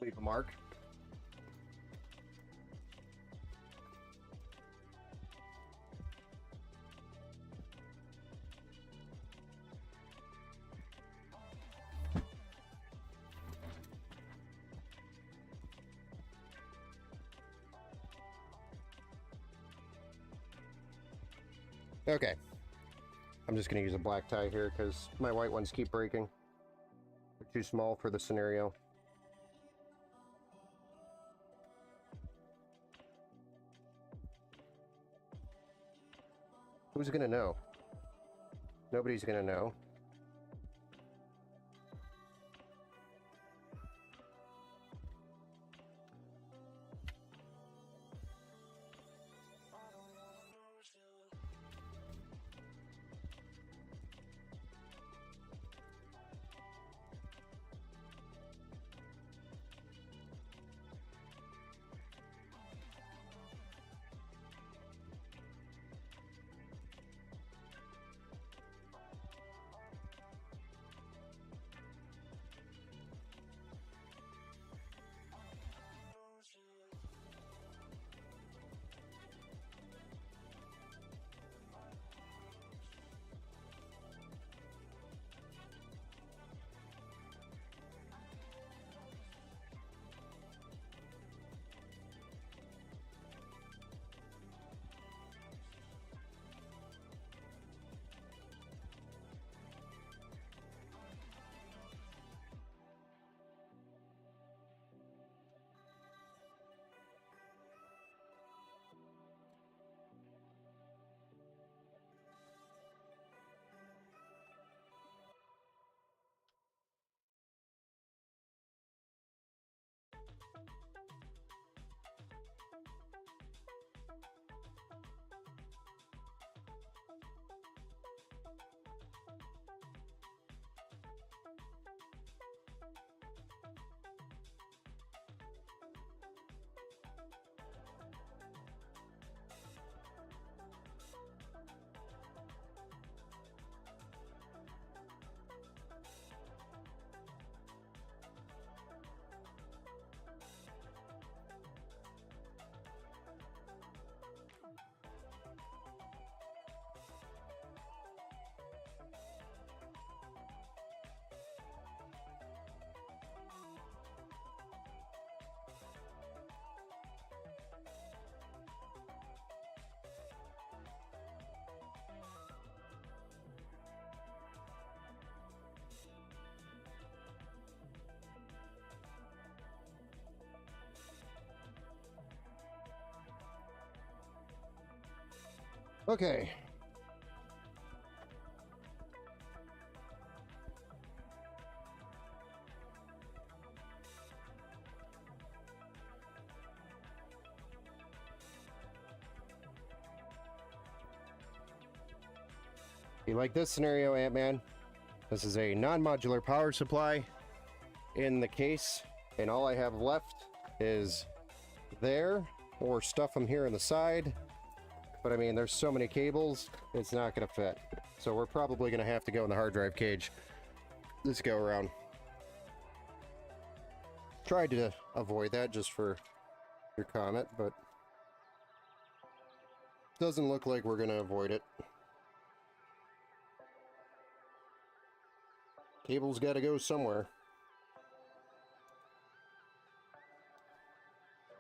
Leave a mark. Okay. I'm just going to use a black tie here because my white ones keep breaking. They're too small for the scenario. Who's going to know? Nobody's going to know. Okay. You like this scenario, Ant-Man? This is a non-modular power supply in the case, and all I have left is there, or stuff from here on the side. But I mean, there's so many cables, it's not going to fit. So we're probably going to have to go in the hard drive cage this go around. Tried to avoid that just for your comment, but doesn't look like we're going to avoid it. Cable's got to go somewhere.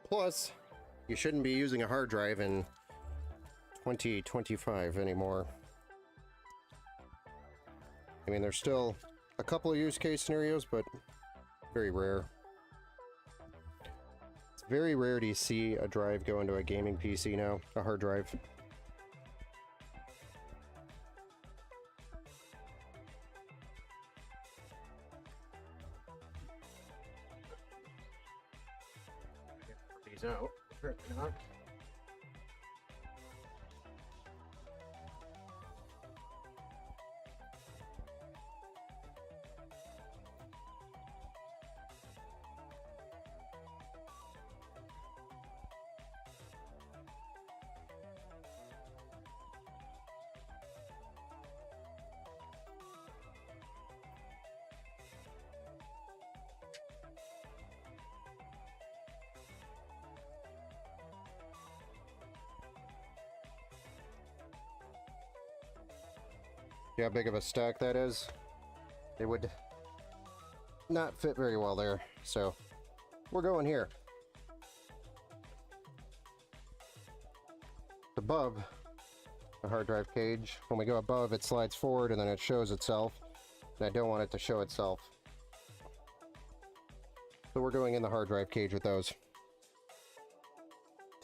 Plus, you shouldn't be using a hard drive in 2025 anymore. I mean, there's still a couple of use case scenarios, but very rare. It's very rare to see a drive go into a gaming PC now, a hard drive. These out. Apparently not. See how big of a stack that is? It would not fit very well there, so we're going here. Above the hard drive cage. When we go above, it slides forward and then it shows itself. And I don't want it to show itself. So we're going in the hard drive cage with those.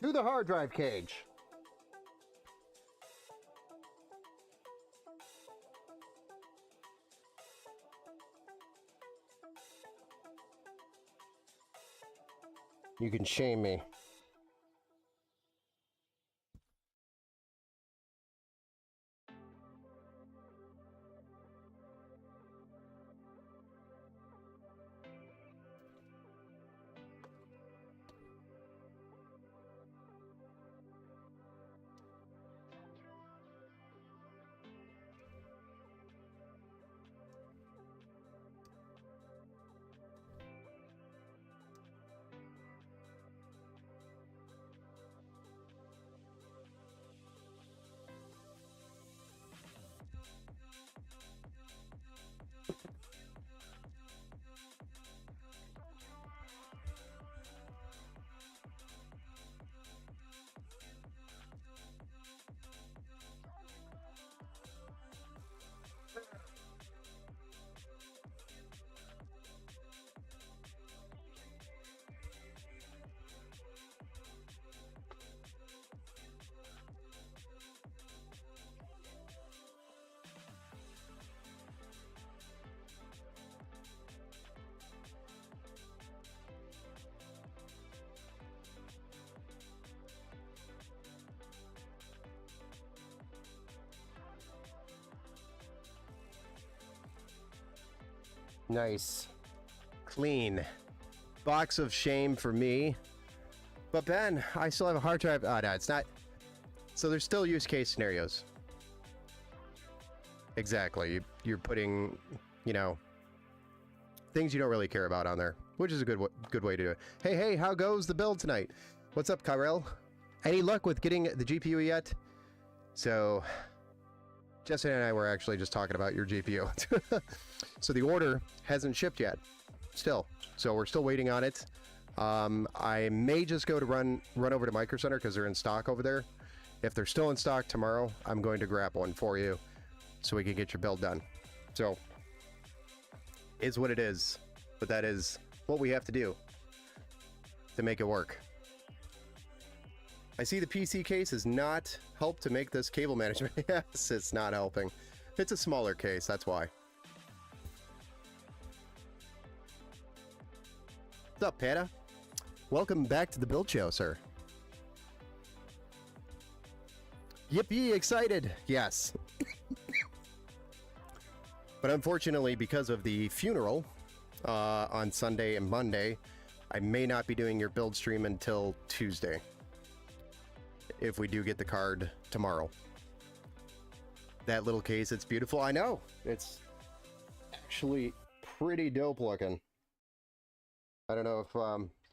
To the hard drive cage. You can shame me. Nice. Clean. Box of shame for me. But Ben, I still have a hard drive. Oh, no, it's not. So there's still use case scenarios. Exactly. You're putting, you know, things you don't really care about on there, which is a good way to do it. Hey, how goes the build tonight? What's up, Kyrell? Any luck with getting the GPU yet? So, Jessica and I were actually just talking about your GPU. So the order hasn't shipped yet, still. So we're still waiting on it. I may just go to run over to Micro Center because they're in stock over there. If they're still in stock tomorrow, I'm going to grab one for you so we can get your build done. So, is what it is. But that is what we have to do to make it work. I see the PC case has not helped to make this cable management. Yes, it's not helping. It's a smaller case, that's why. What's up, Panda? Welcome back to the build show, sir. Yippee, excited. Yes. But unfortunately, because of the funeral on Sunday and Monday, I may not be doing your build stream until Tuesday. If we do get the card tomorrow. That little case, it's beautiful. I know. It's actually pretty dope looking. I don't know if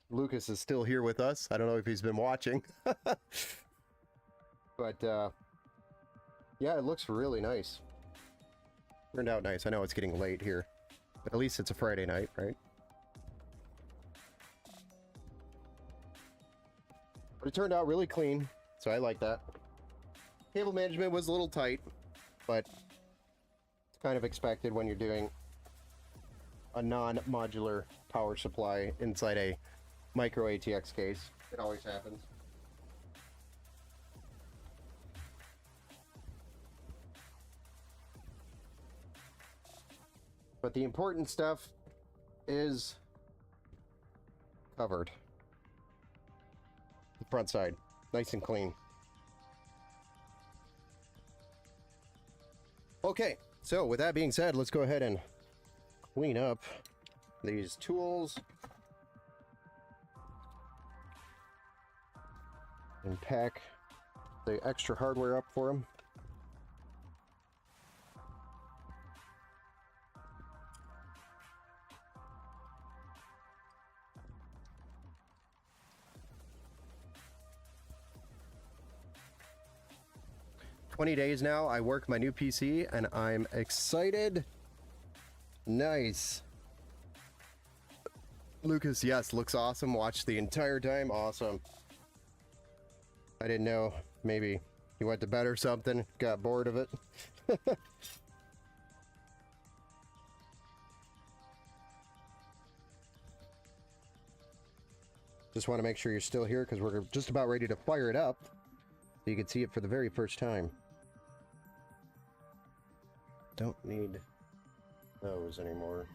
Lucas is still here with us. I don't know if he's been watching. But yeah, it looks really nice. Turned out nice. I know it's getting late here, but at least it's a Friday night, right? But it turned out really clean, so I like that. Cable management was a little tight, but it's kind of expected when you're doing a non-modular power supply inside a micro ATX case. It always happens. But the important stuff is covered. The front side, nice and clean. Okay, so with that being said, let's go ahead and clean up these tools and pack the extra hardware up for them. $20 now, I work my new PC and I'm excited. Nice. Lucas, yes, looks awesome. Watched the entire time. Awesome. I didn't know. Maybe You went to bed or something, got bored of it. Just want to make sure you're still here because we're just about ready to fire it up so you can see it for the very first time. Don't need those anymore.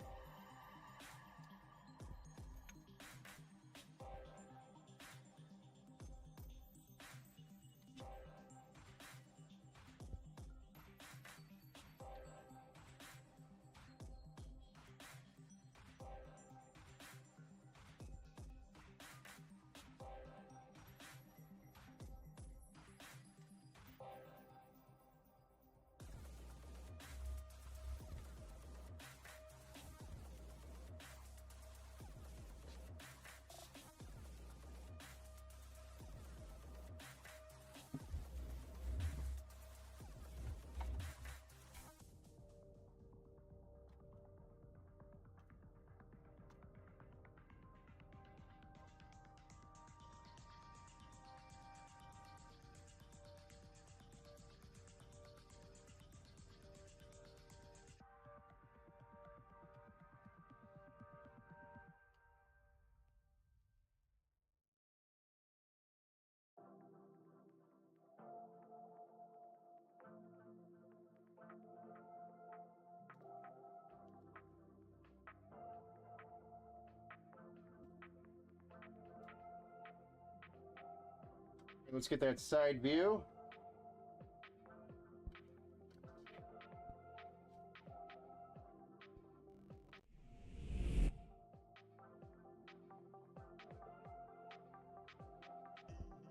Let's get that side view.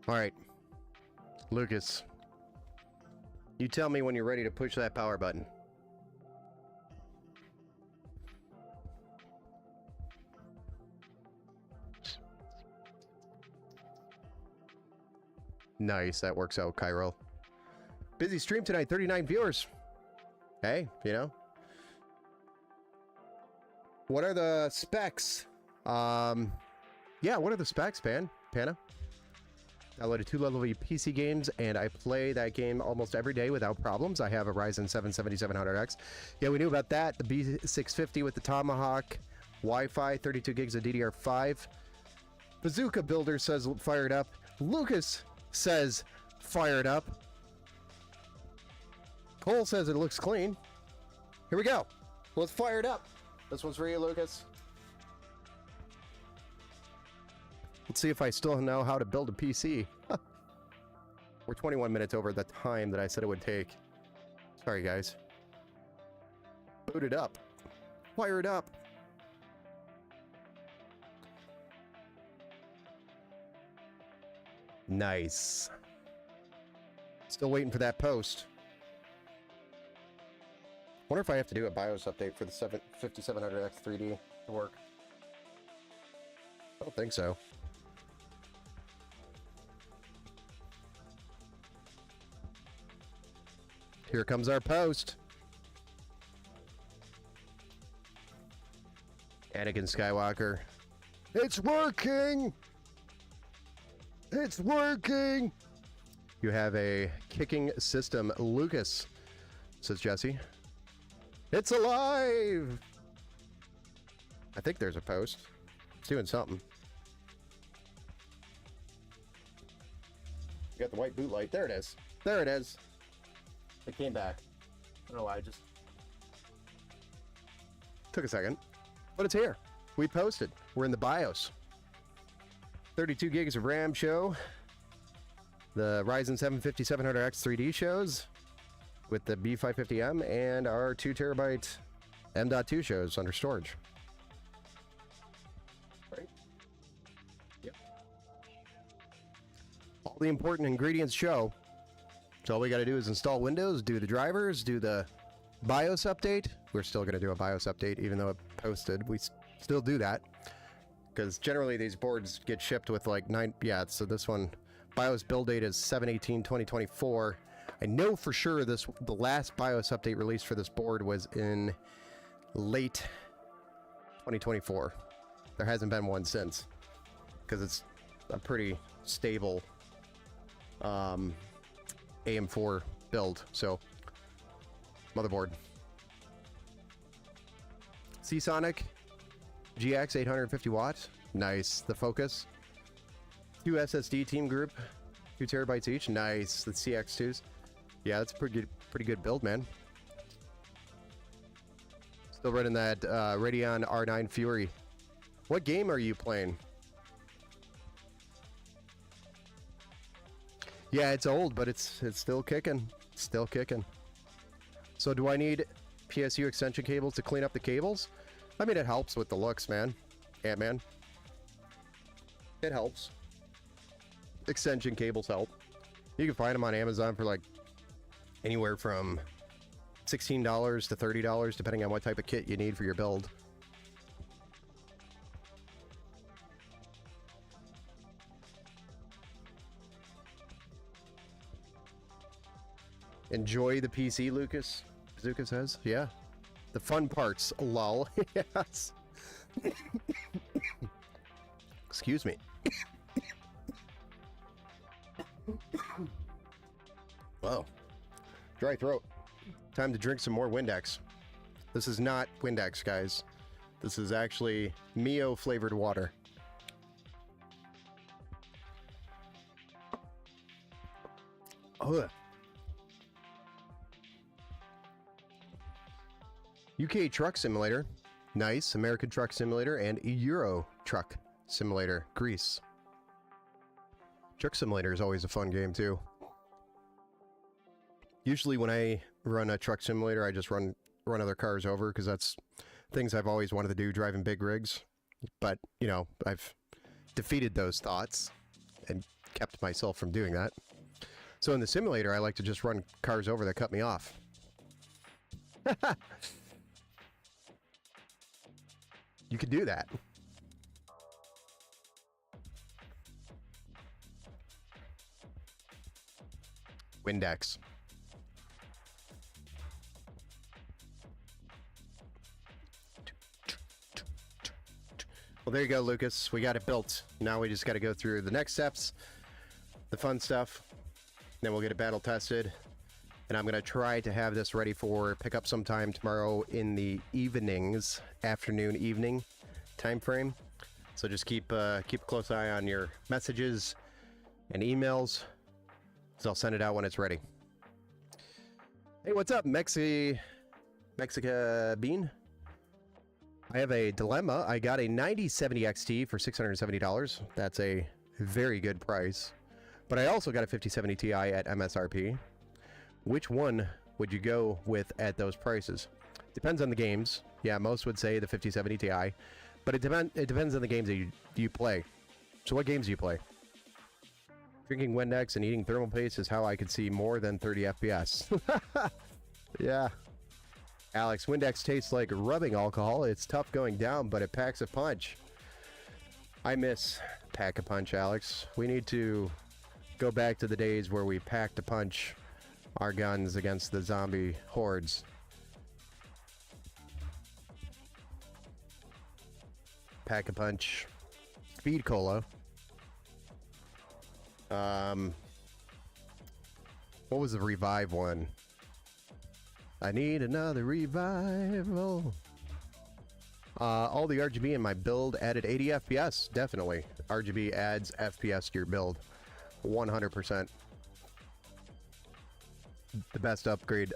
All right, Lucas, you tell me when you're ready to push that power button. Nice, that works out, Cairo. Busy stream tonight, 39 viewers. Hey, you know. What are the specs? Yeah, what are the specs, Panna? I loaded 2 level V PC games, and I play that game almost every day without problems. I have a Ryzen 7 7700X. Yeah, we knew about that. The B650 with the Tomahawk, Wi-Fi, 32 gigs of DDR5. Bazooka Builder says fired up. Lucas says fired up. Cole says it looks clean. Here we go. Let's fire it up. This one's for you, Lucas. Let's see if I still know how to build a PC. We're 21 minutes over the time that I said it would take. Sorry, guys. Boot it up. Fire it up. Nice. Still waiting for that post. Wonder if I have to do a BIOS update for the 5700X 3D to work. I don't think so. Here comes our post. Anakin Skywalker. It's working! It's working! You have a kicking system, Lucas, says Jesse. It's alive! I think there's a post. It's doing something. You got the white boot light. There it is. There it is. It came back. I don't know why. I just took a second. But it's here. We posted. We're in the BIOS. 32 gigs of RAM show. The Ryzen 7 5700X 3D shows with the B550M, and our 2 terabyte M.2 shows under storage. Right? Yep. All the important ingredients show. So all we got to do is install Windows, do the drivers, do the BIOS update. We're still going to do a BIOS update, even though it posted. We still do that because generally these boards get shipped with like 9. Yeah, so this one, BIOS build date is 7/18/2024. I know for sure the last BIOS update released for this board was in late 2024. There hasn't been one since because it's a pretty stable AM4 build. So, motherboard. Seasonic GX 850 watts. Nice. The Focus. 2 SSD team group. 2 terabytes each. Nice. The CX2s. Yeah, that's a pretty good build, man. Still running that Radeon R9 Fury. What game are you playing? Yeah, it's old, but it's still kicking. Still kicking. So do I need PSU extension cables to clean up the cables? I mean, it helps with the looks, man. Ant-Man. It helps. Extension cables help. You can find them on Amazon for like anywhere from $16 to $30, depending on what type of kit you need for your build. Enjoy the PC, Lucas. Bazooka says, yeah. The fun parts, lol. Yes. Excuse me. Whoa. Dry throat. Time to drink some more Windex. This is not Windex, guys. This is actually Mio flavored water. Ugh. UK Truck Simulator. Nice. American Truck Simulator and Euro Truck Simulator. Greece. Truck Simulator is always a fun game, too. Usually when I run a truck simulator, I just run other cars over because that's things I've always wanted to do, driving big rigs. But, you know, I've defeated those thoughts and kept myself from doing that. So in the simulator, I like to just run cars over that cut me off. You can do that. Windex. Well, there you go, Lucas. We got it built. Now we just got to go through the next steps, the fun stuff. Then we'll get it battle tested. And I'm going to try to have this ready for pickup sometime tomorrow in the evenings, afternoon, evening time frame. So just keep a close eye on your messages and emails, so I'll send it out when it's ready. Hey, what's up, Mexica Bean? I have a dilemma. I got a 9070 XT for $670. That's a very good price. But I also got a 5070 Ti at MSRP. Which one would you go with at those prices? Depends on the games. Yeah, most would say the 5070 Ti. But it depends on the games that you play. So what games do you play? Drinking Windex and eating thermal paste is how I could see more than 30 FPS. Yeah. Alex, Windex tastes like rubbing alcohol. It's tough going down, but it packs a punch. I miss pack a punch, Alex. We need to go back to the days where we packed a punch our guns against the zombie hordes. Pack a punch. Speed Cola. What was the revive one? I need another revival. All the RGB in my build added 80 FPS. Definitely. RGB adds FPS to your build. 100%. The best upgrade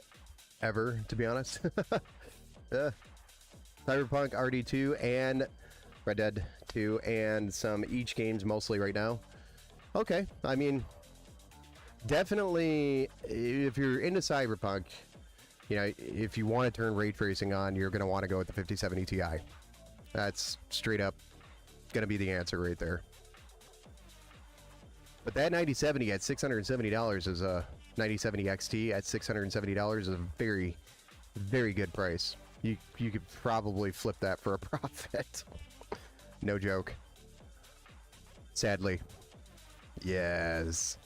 ever, to be honest. Cyberpunk RD2 and Red Dead 2 and some each games mostly right now. Okay, I mean, definitely if you're into Cyberpunk, you know, if you want to turn ray tracing on, you're going to want to go with the 5070 Ti. That's straight up going to be the answer right there. But that 9070 at $670 is a 9070 XT at $670 is a very, very good price. You could probably flip that for a profit. No joke. Sadly. Yes.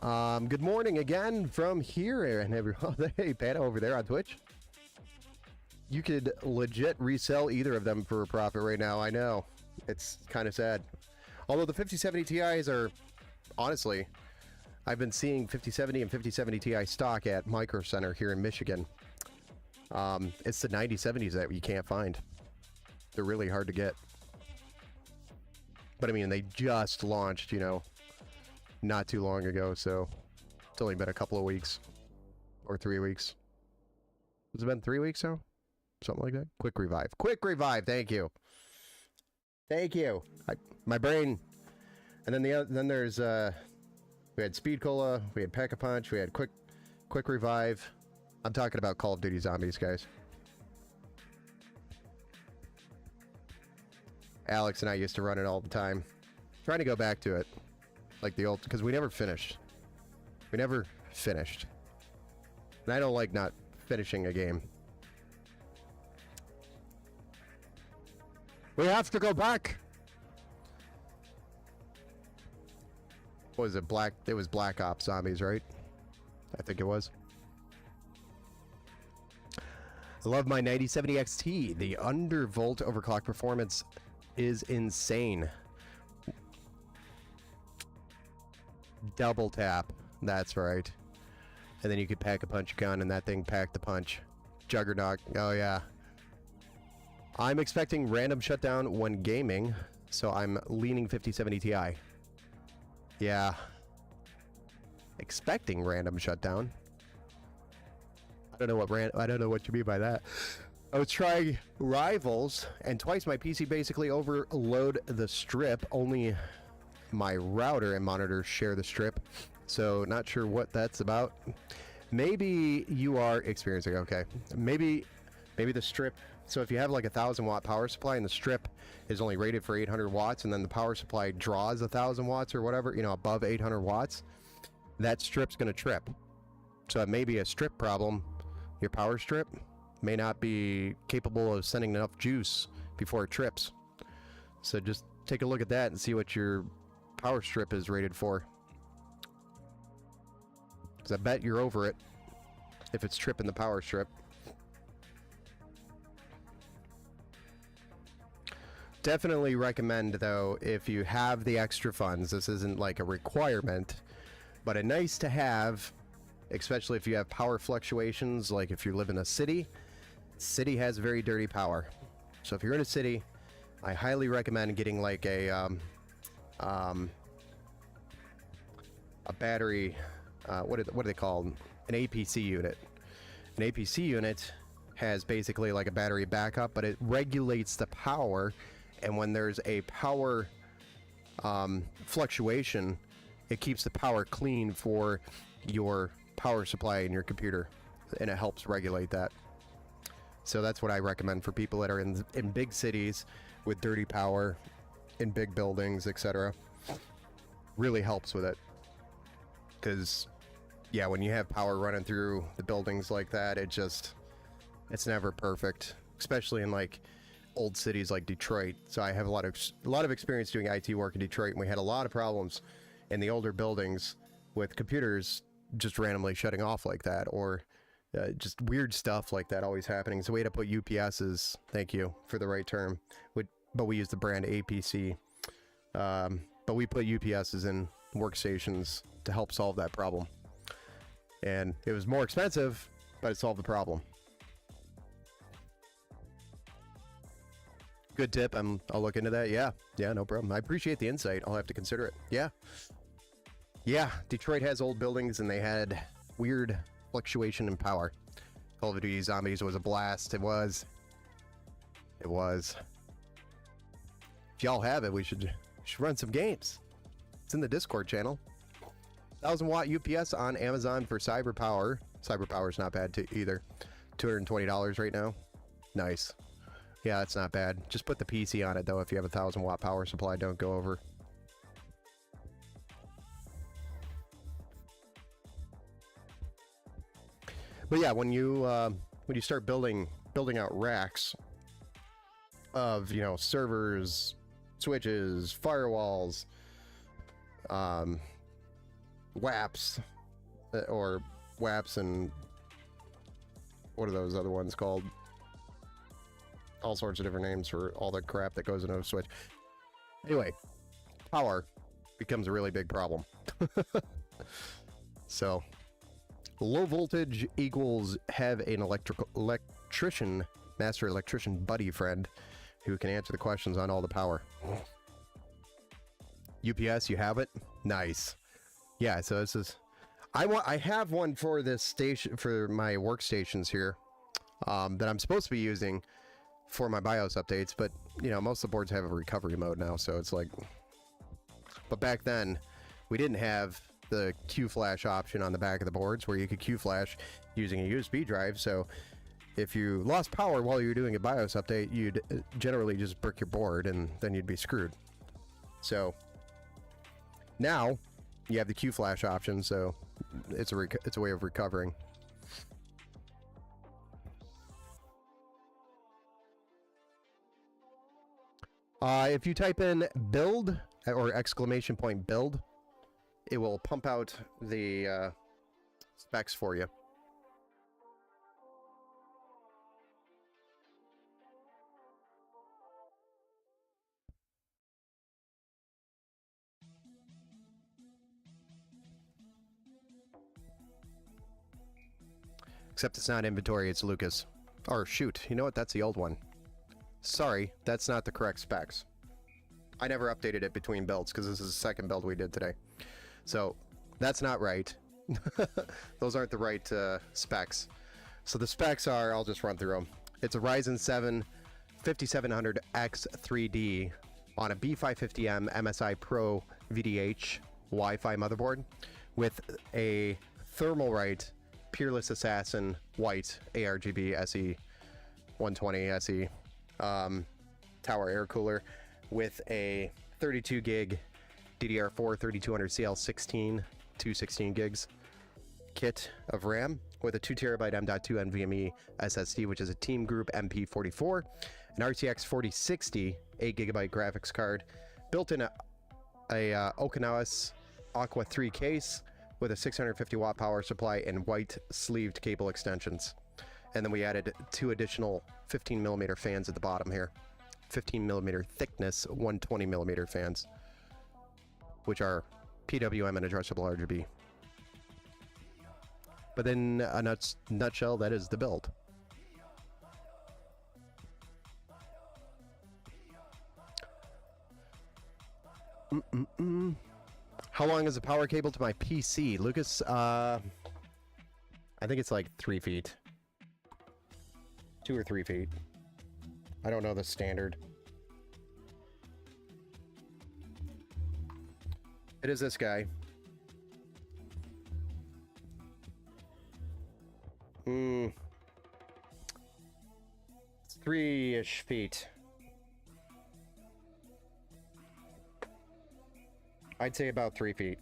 Good morning again from here, and everyone. Hey, Panda over there on Twitch. You could legit resell either of them for a profit right now. I know. It's kind of sad. Although the 5070 Ti's are, honestly, I've been seeing 5070 and 5070 Ti stock at Micro Center here in Michigan. It's the 9070s that you can't find. They're really hard to get. But I mean, they just launched, you know, not too long ago, so it's only been a couple of weeks or 3 weeks. Has it been 3 weeks now? Something like that. Quick revive. Quick revive. Thank you. Thank you. My brain. And then then there's we had Speed Cola, we had Pack a Punch, we had Quick Revive. I'm talking about Call of Duty Zombies, guys. Alex and I used to run it all the time. Trying to go back to it. Like the old, because we never finished. We never finished. And I don't like not finishing a game. We have to go back. What was it? It was Black Ops Zombies, right? I think it was. I love my 9070 XT. The undervolt overclock performance is insane. Double tap. That's right. And then you could pack a punch gun and that thing packed the punch. Juggernaut. Oh yeah. I'm expecting random shutdown when gaming, so I'm leaning 5070 Ti. Yeah. Expecting random shutdown. I don't know what you mean by that. I was trying Rivals, and twice my PC basically overload the strip. Only my router and monitor share the strip, so not sure what that's about. Maybe you are experiencing, okay. Maybe the strip, so if you have like 1,000-watt power supply and the strip is only rated for 800 watts and then the power supply draws 1,000 watts or whatever, you know, above 800 watts, that strip's going to trip. So it may be a strip problem. Your power strip may not be capable of sending enough juice before it trips. So just take a look at that and see what your power strip is rated for. Because I bet you're over it if it's tripping the power strip. Definitely recommend, though, if you have the extra funds, this isn't like a requirement, but a nice to have, especially if you have power fluctuations, like if you live in a city. City has very dirty power. So if you're in a city, I highly recommend getting like a battery, what are they called? An APC unit. An APC unit has basically like a battery backup, but it regulates the power. And when there's a power fluctuation, it keeps the power clean for your power supply in your computer, and it helps regulate that. So that's what I recommend for people that are in big cities with dirty power, in big buildings, etc. Really helps with it. Because, yeah, when you have power running through the buildings like that, it's never perfect, especially in like old cities like Detroit. So I have a lot of experience doing IT work in Detroit, and we had a lot of problems in the older buildings with computers just randomly shutting off like that, or just weird stuff like that always happening. So we had to put UPSs, thank you for the right term, but we use the brand APC, but we put UPSs in workstations to help solve that problem. And it was more expensive, but it solved the problem. Good tip. I'll look into that. Yeah, no problem. I appreciate the insight. I'll have to consider it. Yeah, Detroit has old buildings and they had weird fluctuation in power. Call of Duty Zombies was a blast. It was. If y'all have it, we should run some games. It's in the Discord channel. 1,000-watt UPS on Amazon for CyberPower. CyberPower's not bad either. $220 right now. Nice. Yeah, that's not bad. Just put the PC on it, though, if you have a 1,000-watt power supply. Don't go over. But yeah, when you start building out racks of, you know, servers, switches, firewalls, WAPs, or WAPs, and what are those other ones called? All sorts of different names for all the crap that goes into a switch. Anyway, power becomes a really big problem. So, low voltage equals have an electrician, master electrician buddy friend who can answer the questions on all the power. UPS, you have it? Nice. Yeah, so this is... I have one for this station, for my workstations here, that I'm supposed to be using for my BIOS updates, but, you know, most of the boards have a recovery mode now, so it's like... But back then, we didn't have the Q-Flash option on the back of the boards where you could Q-Flash using a USB drive, so if you lost power while you were doing a BIOS update, you'd generally just brick your board, and then you'd be screwed. So, now, you have the Q-Flash option, so it's a way of recovering. If you type in build or exclamation point build, it will pump out the specs for you. Except it's not inventory, it's Lucas. Or shoot, you know what? That's the old one. Sorry, that's not the correct specs. I never updated it between builds because this is the second build we did today. So that's not right. Those aren't the right specs. So the specs are, I'll just run through them. It's a Ryzen 7 5700X 3D on a B550M MSI Pro VDH Wi-Fi motherboard with a Thermalright Peerless Assassin White ARGB SE 120 SE tower air cooler with a 32 gig DDR4 3200 CL16 216 gigs kit of RAM with a 2TB M.2 NVMe SSD, which is a Team Group MP44, an RTX 4060 8GB graphics card, built in a Okinawa's Aqua 3 case with a 650 watt power supply and white sleeved cable extensions. And then we added 2 additional 15mm fans at the bottom here. 15mm thickness 120mm fans, which are PWM and addressable RGB. But in a nutshell, that is the build. How long is the power cable to my PC? Lucas, I think it's like 3 feet. 2 or 3 feet. I don't know the standard. It is this guy. 3-ish feet. I'd say about 3 feet.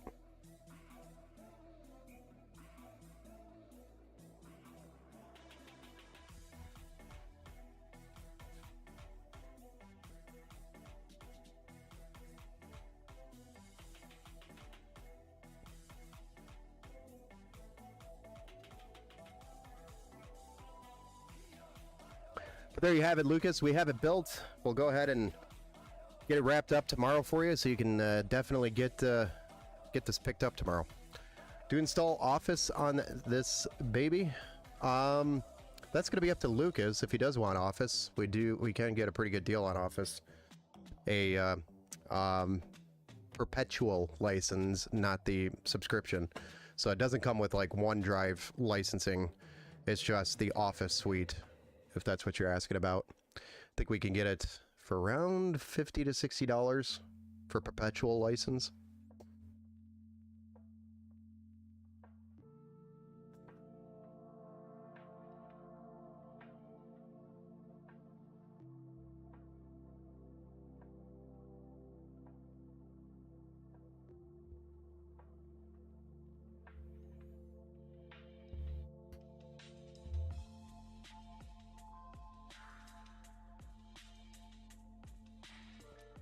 But there you have it, Lucas. We have it built. We'll go ahead and get it wrapped up tomorrow for you, so you can definitely get this picked up tomorrow. To install Office on this baby, that's going to be up to Lucas if he does want Office. We can get a pretty good deal on Office. A perpetual license, not the subscription. So it doesn't come with like OneDrive licensing. It's just the Office suite, if that's what you're asking about. I think we can get it for around $50 to $60 for perpetual license.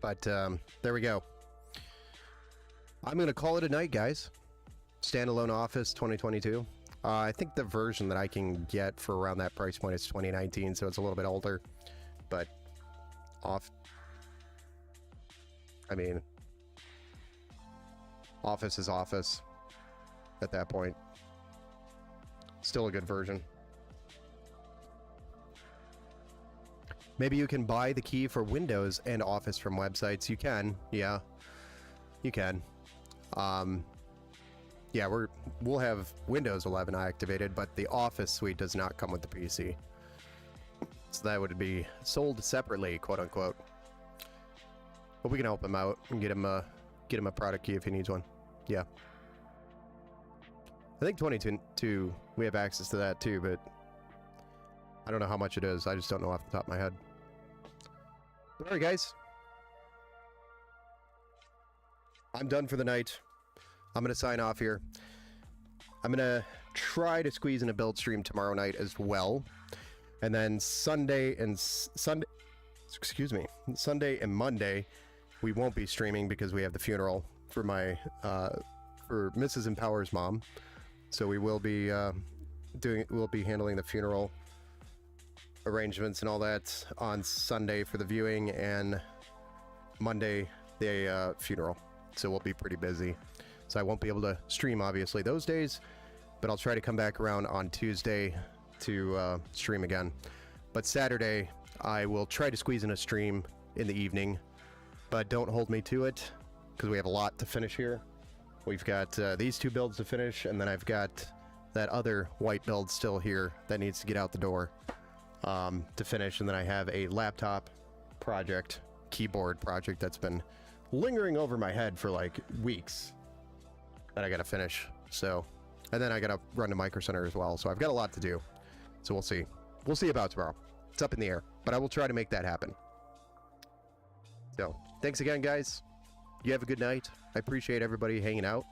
But there we go. I'm going to call it a night, guys. Standalone Office 2022. I think the version that I can get for around that price point is 2019, so it's a little bit older. But I mean, Office is Office. at that point. Still a good version. Maybe you can buy the key for Windows and Office from websites. You can, yeah. You can. Yeah, we'll have Windows 11 activated, but the Office suite does not come with the PC. So that would be sold separately, quote unquote. But we can help him out and get him a product key if he needs one. Yeah. I think 22 we have access to that too, but I don't know how much it is. I just don't know off the top of my head. All right, guys. I'm done for the night. I'm going to sign off here. I'm going to try to squeeze in a build stream tomorrow night as well. And then Sunday and Monday, we won't be streaming because we have the funeral for my, for Mrs. Empower's mom. So we will be, we'll be handling the funeral arrangements and all that on Sunday for the viewing, and Monday the funeral. So we'll be pretty busy. So I won't be able to stream obviously those days, but I'll try to come back around on Tuesday to stream again. But Saturday I will try to squeeze in a stream in the evening, but don't hold me to it because we have a lot to finish here. We've got these two builds to finish, and then I've got that other white build still here that needs to get out the door to finish, and then I have a laptop project, keyboard project that's been lingering over my head for like weeks that I gotta finish. So, and then I gotta run to Micro Center as well, so I've got a lot to do. So we'll see. We'll see about tomorrow. It's up in the air, but I will try to make that happen. So, thanks again, guys. You have a good night. I appreciate everybody hanging out.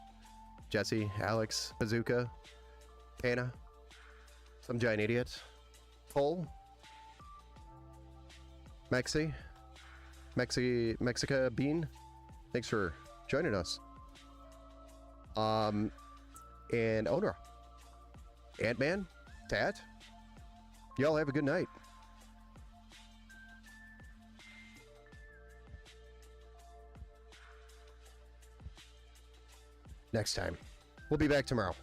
Jesse, Alex, Bazooka, Pana, some giant idiot, Cole, Mexica Bean. Thanks for joining us. And Onra, Ant-Man, Tat. Y'all have a good night. Next time. We'll be back tomorrow.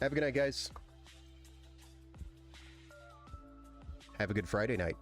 Have a good night, guys. Have a good Friday night.